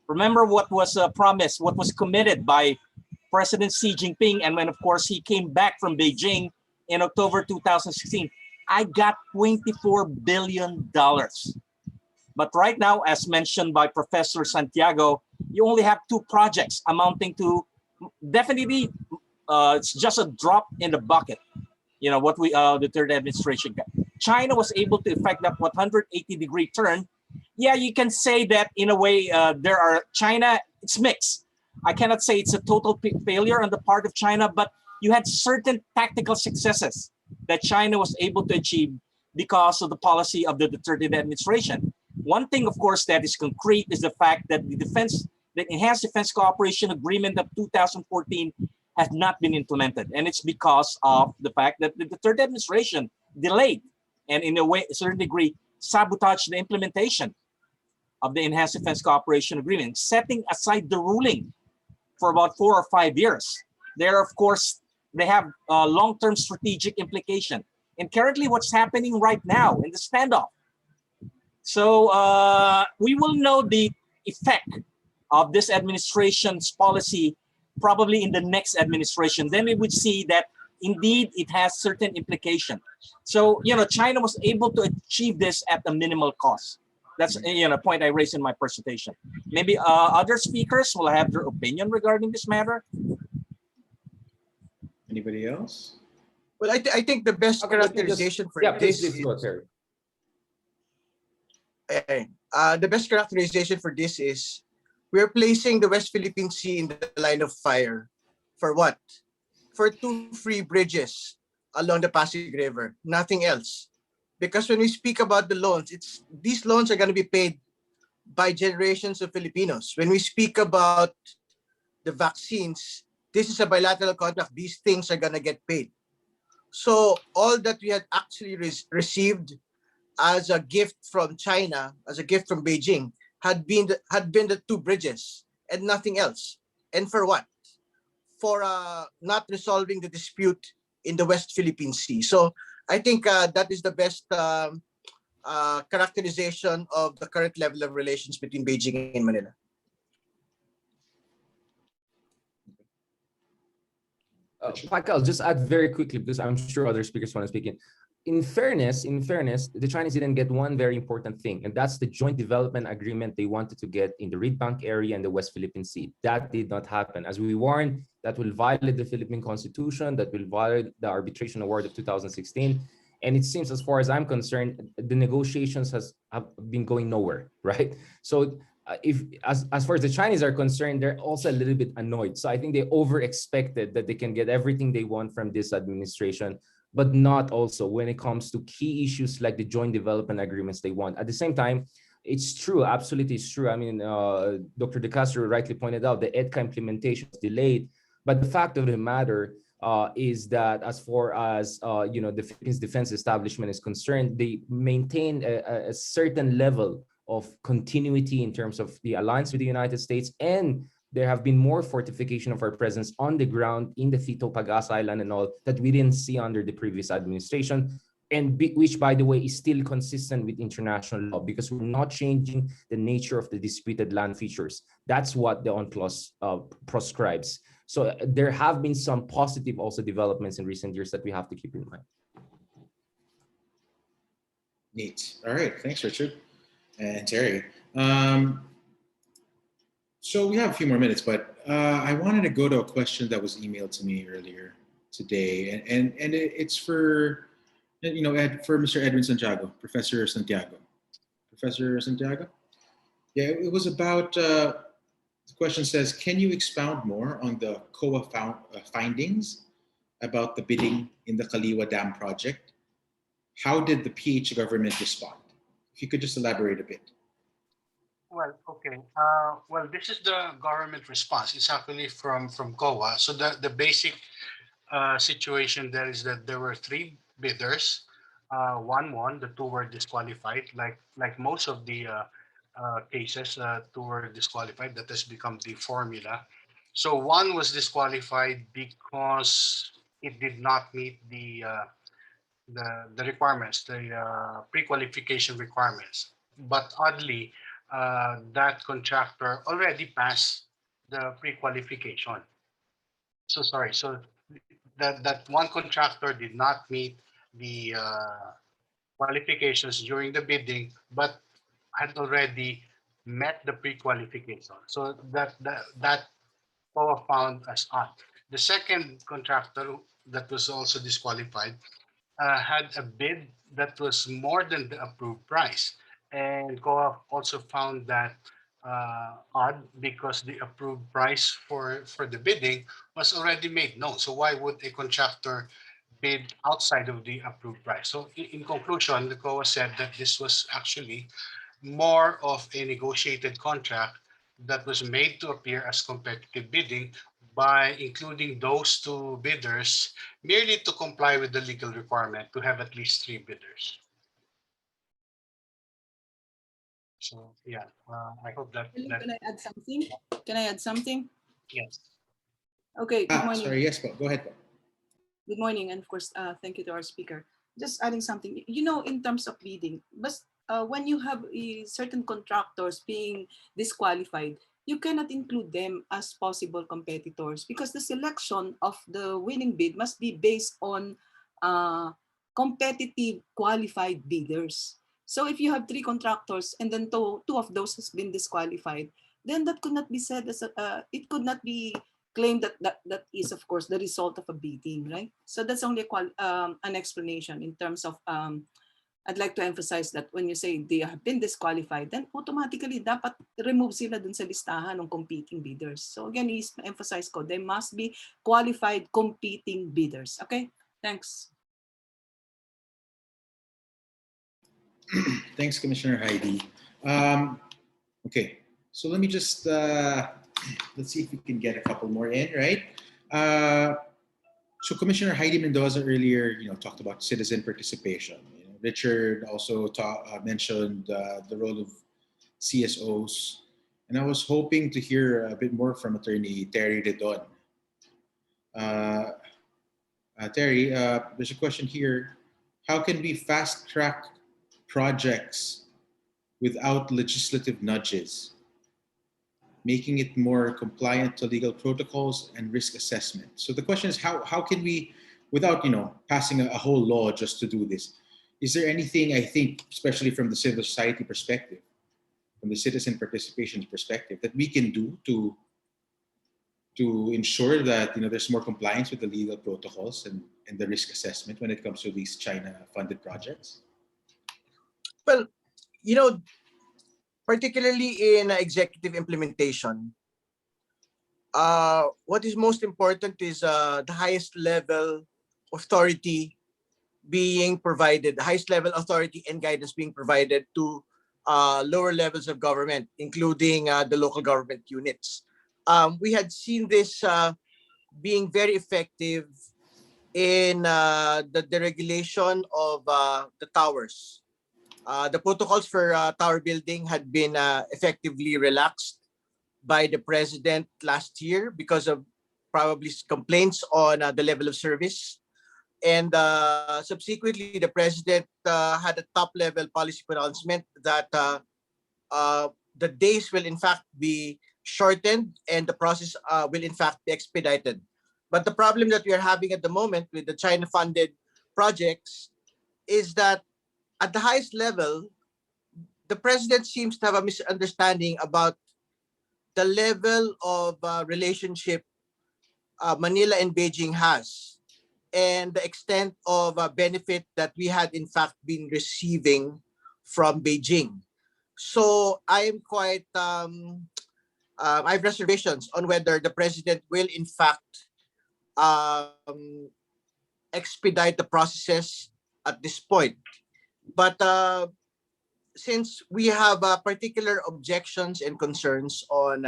Remember what was promised, what was committed by President Xi Jinping, and when, of course, he came back from Beijing in October 2016, I got $24 billion. But right now, as mentioned by Professor Santiago, you only have 2 projects amounting to, definitely, it's just a drop in the bucket. What the third administration got. China was able to effect that 180-degree turn. Yeah, you can say that in a way, China, it's mixed. I cannot say it's a total failure on the part of China, but you had certain tactical successes that China was able to achieve because of the policy of the Duterte administration. One thing, of course, that is concrete is the fact that the Enhanced Defense Cooperation Agreement of 2014 has not been implemented. And it's because of the fact that the Duterte administration delayed and in a certain degree, sabotaged the implementation of the Enhanced Defense Cooperation Agreement, setting aside the ruling for about 4 or 5 years. Of course, they have a long-term strategic implication. And currently what's happening right now in the standoff. So we will know the effect of this administration's policy probably in the next administration. Then we would see that indeed it has certain implication. So, China was able to achieve this at a minimal cost. That's a point I raised in my presentation. Maybe other speakers will have their opinion regarding this matter. Anybody else? Well, I think the best characterization for this please go, Terry. The best characterization for this is we're placing the West Philippine Sea in the line of fire. For what? For 2 free bridges along the Pasig River, nothing else. Because when we speak about the loans, these loans are going to be paid by generations of Filipinos. When we speak about the vaccines, this is a bilateral contract. These things are going to get paid. So all that we had actually received as a gift from China, as a gift from Beijing, had been the 2 bridges and nothing else. And for what? For not resolving the dispute in the West Philippine Sea. So I think that is the best characterization of the current level of relations between Beijing and Manila. Pak, I'll just add very quickly because I'm sure other speakers want to speak in. In fairness, the Chinese didn't get one very important thing, and that's the joint development agreement they wanted to get in the Reed Bank area and the West Philippine Sea. That did not happen. As we warned, that will violate the Philippine Constitution, that will violate the arbitration award of 2016. And it seems, as far as I'm concerned, the negotiations have been going nowhere, right? So as far as the Chinese are concerned, they're also a little bit annoyed. So I think they over-expected that they can get everything they want from this administration, but not also when it comes to key issues like the joint development agreements they want. At the same time, it's true, absolutely it's true. I mean, Dr. De Castro rightly pointed out the EDCA implementation is delayed, but the fact of the matter is that as far as the Philippines defense establishment is concerned, they maintain a certain level of continuity in terms of the alliance with the United States, and there have been more fortification of our presence on the ground in the Tito Pag-asa Island and all that we didn't see under the previous administration, and which, by the way, is still consistent with international law because we're not changing the nature of the disputed land features. That's what the UNCLOS proscribes. So there have been some positive also developments in recent years that we have to keep in mind. Neat. All right. Thanks, Richard and Terry. So we have a few more minutes, but I wanted to go to a question that was emailed to me earlier today, and it's for for Mr. Edwin Santiago, Professor Santiago. Professor Santiago? Yeah, it was about, the question says, can you expound more on the COA findings about the bidding in the Kaliwa Dam project? How did the PH government respond? If you could just elaborate a bit. Well, okay. Well, this is the government response. It's actually from COA. So the basic situation there is that there were 3 bidders. One won, the 2 were disqualified. Like most of the cases, 2 were disqualified. That has become the formula. So 1 was disqualified because it did not meet the requirements, the pre-qualification requirements. But oddly, that contractor already passed the pre-qualification. So sorry, so that one contractor did not meet the qualifications during the bidding, but had already met the pre-qualification. So that COA found as odd. The second contractor that was also disqualified had a bid that was more than the approved price. And COA also found that odd because the approved price for the bidding was already made known. So why would a contractor bid outside of the approved price? So in conclusion, the COA said that this was actually more of a negotiated contract that was made to appear as competitive bidding by including those 2 bidders merely to comply with the legal requirement to have at least 3 bidders. So yeah, I hope that. Can I add something? Can I add something? Yes. Okay, good morning. Sorry, yes, go ahead. Good morning, and of course, thank you to our speaker. Just adding something, in terms of bidding, but when you have certain contractors being disqualified, you cannot include them as possible competitors because the selection of the winning bid must be based on competitive qualified bidders. So if you have 3 contractors and then two of those has been disqualified, then that could not be said as it could not be claimed that is, of course, the result of a bidding, right? So that's only an explanation in terms of, I'd like to emphasize that when you say they have been disqualified, then automatically dapat remove sila dun sa listahan ng competing bidders. So again, emphasize ko, they must be qualified competing bidders. Okay, thanks. Thanks, Commissioner Heidi. Okay, so let me just, let's see if we can get a couple more in, right? So Commissioner Heidi Mendoza earlier, talked about citizen participation. Richard also mentioned the role of CSOs, and I was hoping to hear a bit more from Attorney Terry Redon. Terry, there's a question here. How can we fast track projects without legislative nudges, making it more compliant to legal protocols and risk assessment? So the question is, how can we, without passing a whole law just to do this, is there anything, I think, especially from the civil society perspective, from the citizen participation perspective, that we can do to ensure that there's more compliance with the legal protocols and the risk assessment when it comes to these China-funded projects? Well, particularly in executive implementation, what is most important is the highest level authority being provided, the highest level authority and guidance being provided to lower levels of government, including the local government units. We had seen this being very effective in the deregulation of the towers. The protocols for tower building had been effectively relaxed by the president last year because of probably complaints on the level of service. And subsequently, the president had a top-level policy pronouncement that the days will in fact be shortened and the process will in fact be expedited. But the problem that we are having at the moment with the China-funded projects is that at the highest level, the president seems to have a misunderstanding about the level of relationship Manila and Beijing has and the extent of benefit that we had in fact been receiving from Beijing. So I am quite, I have reservations on whether the president will in fact expedite the processes at this point. But since we have particular objections and concerns on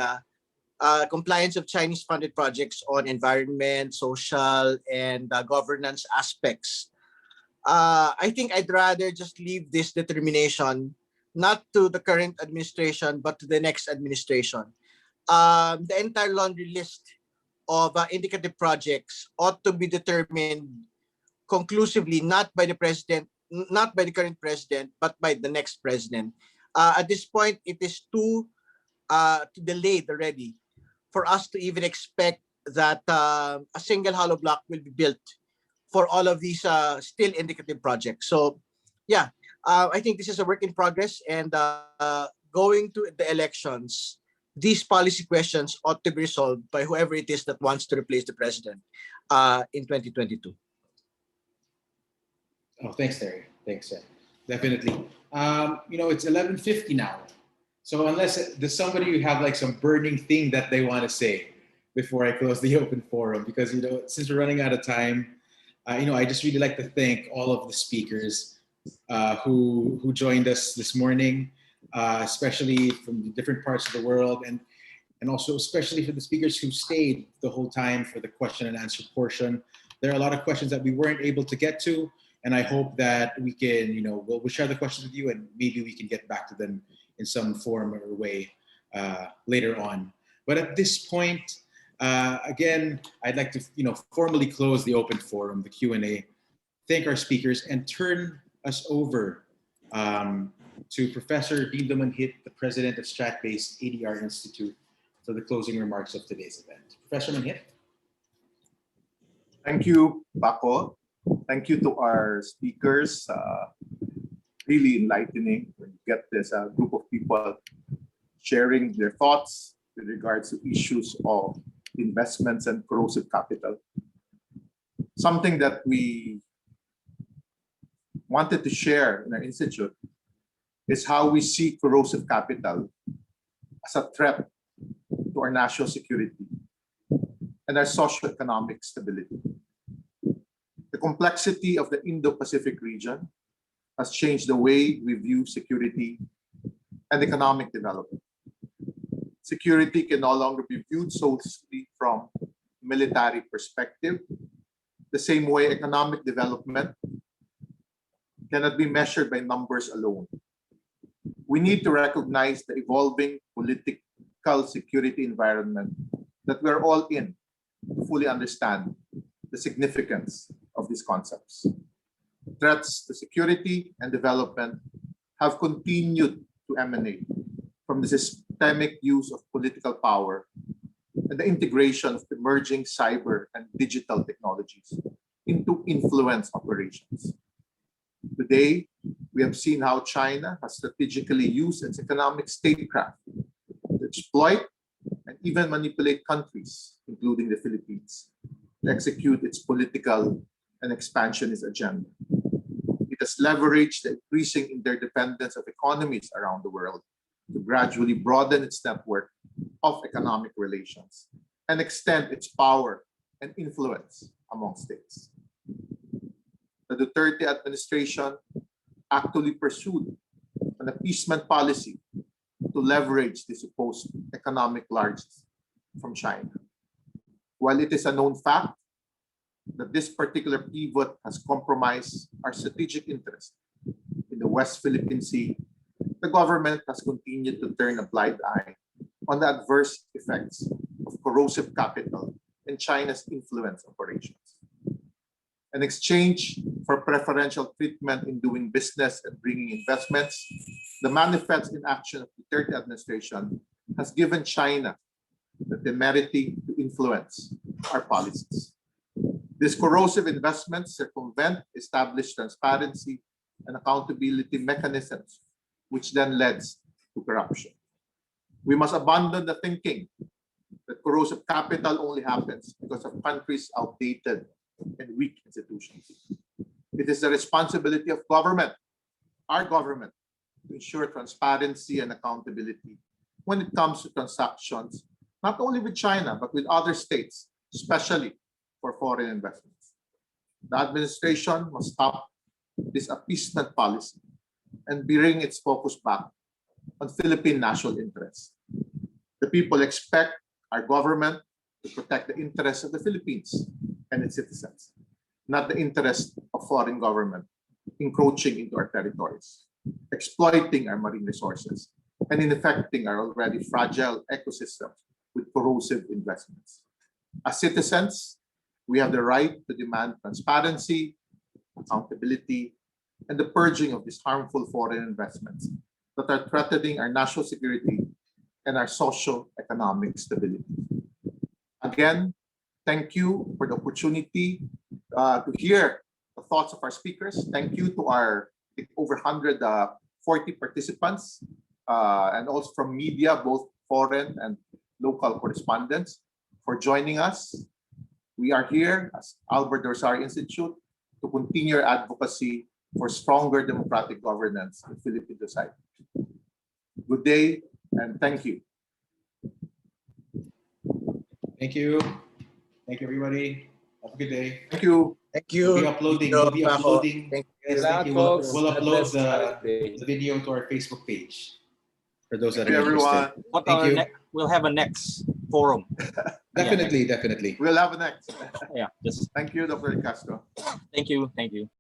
compliance of Chinese-funded projects on environment, social, and governance aspects, I think I'd rather just leave this determination not to the current administration, but to the next administration. The entire laundry list of indicative projects ought to be determined conclusively, not by the president, not by the current president, but by the next president. At this point, it is too delayed already for us to even expect that a single hollow block will be built for all of these still indicative projects. So, yeah, I think this is a work in progress, and going to the elections, these policy questions ought to be resolved by whoever it is that wants to replace the president in 2022. Oh, thanks, Terry. Thanks, sir. Definitely. It's 11:50 now. So unless there's somebody who have like some burning thing that they want to say before I close the open forum, because since we're running out of time, I just really like to thank all of the speakers who joined us this morning, especially from the different parts of the world, and also especially for the speakers who stayed the whole time for the question and answer portion. There are a lot of questions that we weren't able to get to, and I hope that we can, we'll share the questions with you, and maybe we can get back to them in some form or way later on. But at this point, again, I'd like to, formally close the open forum, the Q&A, thank our speakers, and turn us over to Professor Dean Manhit, the president of Strat-Based ADR Institute, for the closing remarks of today's event. Professor Manhit. Thank you, Paco. Thank you to our speakers. Really enlightening when you get this group of people sharing their thoughts with regards to issues of investments and corrosive capital. Something that we wanted to share in our institute is how we see corrosive capital as a threat to our national security and our socioeconomic stability. The complexity of the Indo-Pacific region has changed the way we view security and economic development. Security can no longer be viewed solely from military perspective, the same way economic development cannot be measured by numbers alone. We need to recognize the evolving political security environment that we're all in to fully understand the significance of these concepts. Threats to security and development have continued to emanate from the systemic use of political power and the integration of emerging cyber and digital technologies into influence operations. Today, we have seen how China has strategically used its economic statecraft to exploit and even manipulate countries, including the Philippines, to execute its political and expansionist agenda. It has leveraged the increasing interdependence of economies around the world to gradually broaden its network of economic relations and extend its power and influence among states. The Duterte administration actually pursued an appeasement policy to leverage the supposed economic largesse from China. While it is a known fact that this particular pivot has compromised our strategic interest in the West Philippine Sea, the government has continued to turn a blind eye on the adverse effects of corrosive capital and China's influence operations. In exchange for preferential treatment in doing business and bringing investments, the manifest inaction of the Duterte administration has given China the temerity to influence our policies. These corrosive investments circumvent established transparency and accountability mechanisms, which then leads to corruption. We must abandon the thinking that corrosive capital only happens because of countries' outdated and weak institutions. It is the responsibility of government, our government, to ensure transparency and accountability when it comes to transactions, not only with China, but with other states, especially for foreign investments. The administration must stop this appeasement policy and bring its focus back on Philippine national interests. The people expect our government to protect the interests of the Philippines and its citizens, not the interests of foreign government encroaching into our territories, exploiting our marine resources, and infecting our already fragile ecosystems with corrosive investments. As citizens, we have the right to demand transparency, accountability, and the purging of these harmful foreign investments that are threatening our national security and our socio-economic stability. Again, thank you for the opportunity to hear the thoughts of our speakers. Thank you to our over 140 participants and also from media, both foreign and local correspondents, for joining us. We are here as Albert Dorsari Institute to continue our advocacy for stronger democratic governance in Philippine society. Good day and thank you. Thank you. Thank you, everybody. Have a good day. Thank you. Thank you. We'll be uploading. Tito We'll be Paco. uploading. Thank Yes, Salamat, thank you. folks. We'll God upload bless. the video to our Facebook page for those that Thank are you, interested. everyone. Thank you. We'll have a next forum. Definitely, definitely. We'll have a next. Yeah, just Thank you, Dr. Castro. thank you.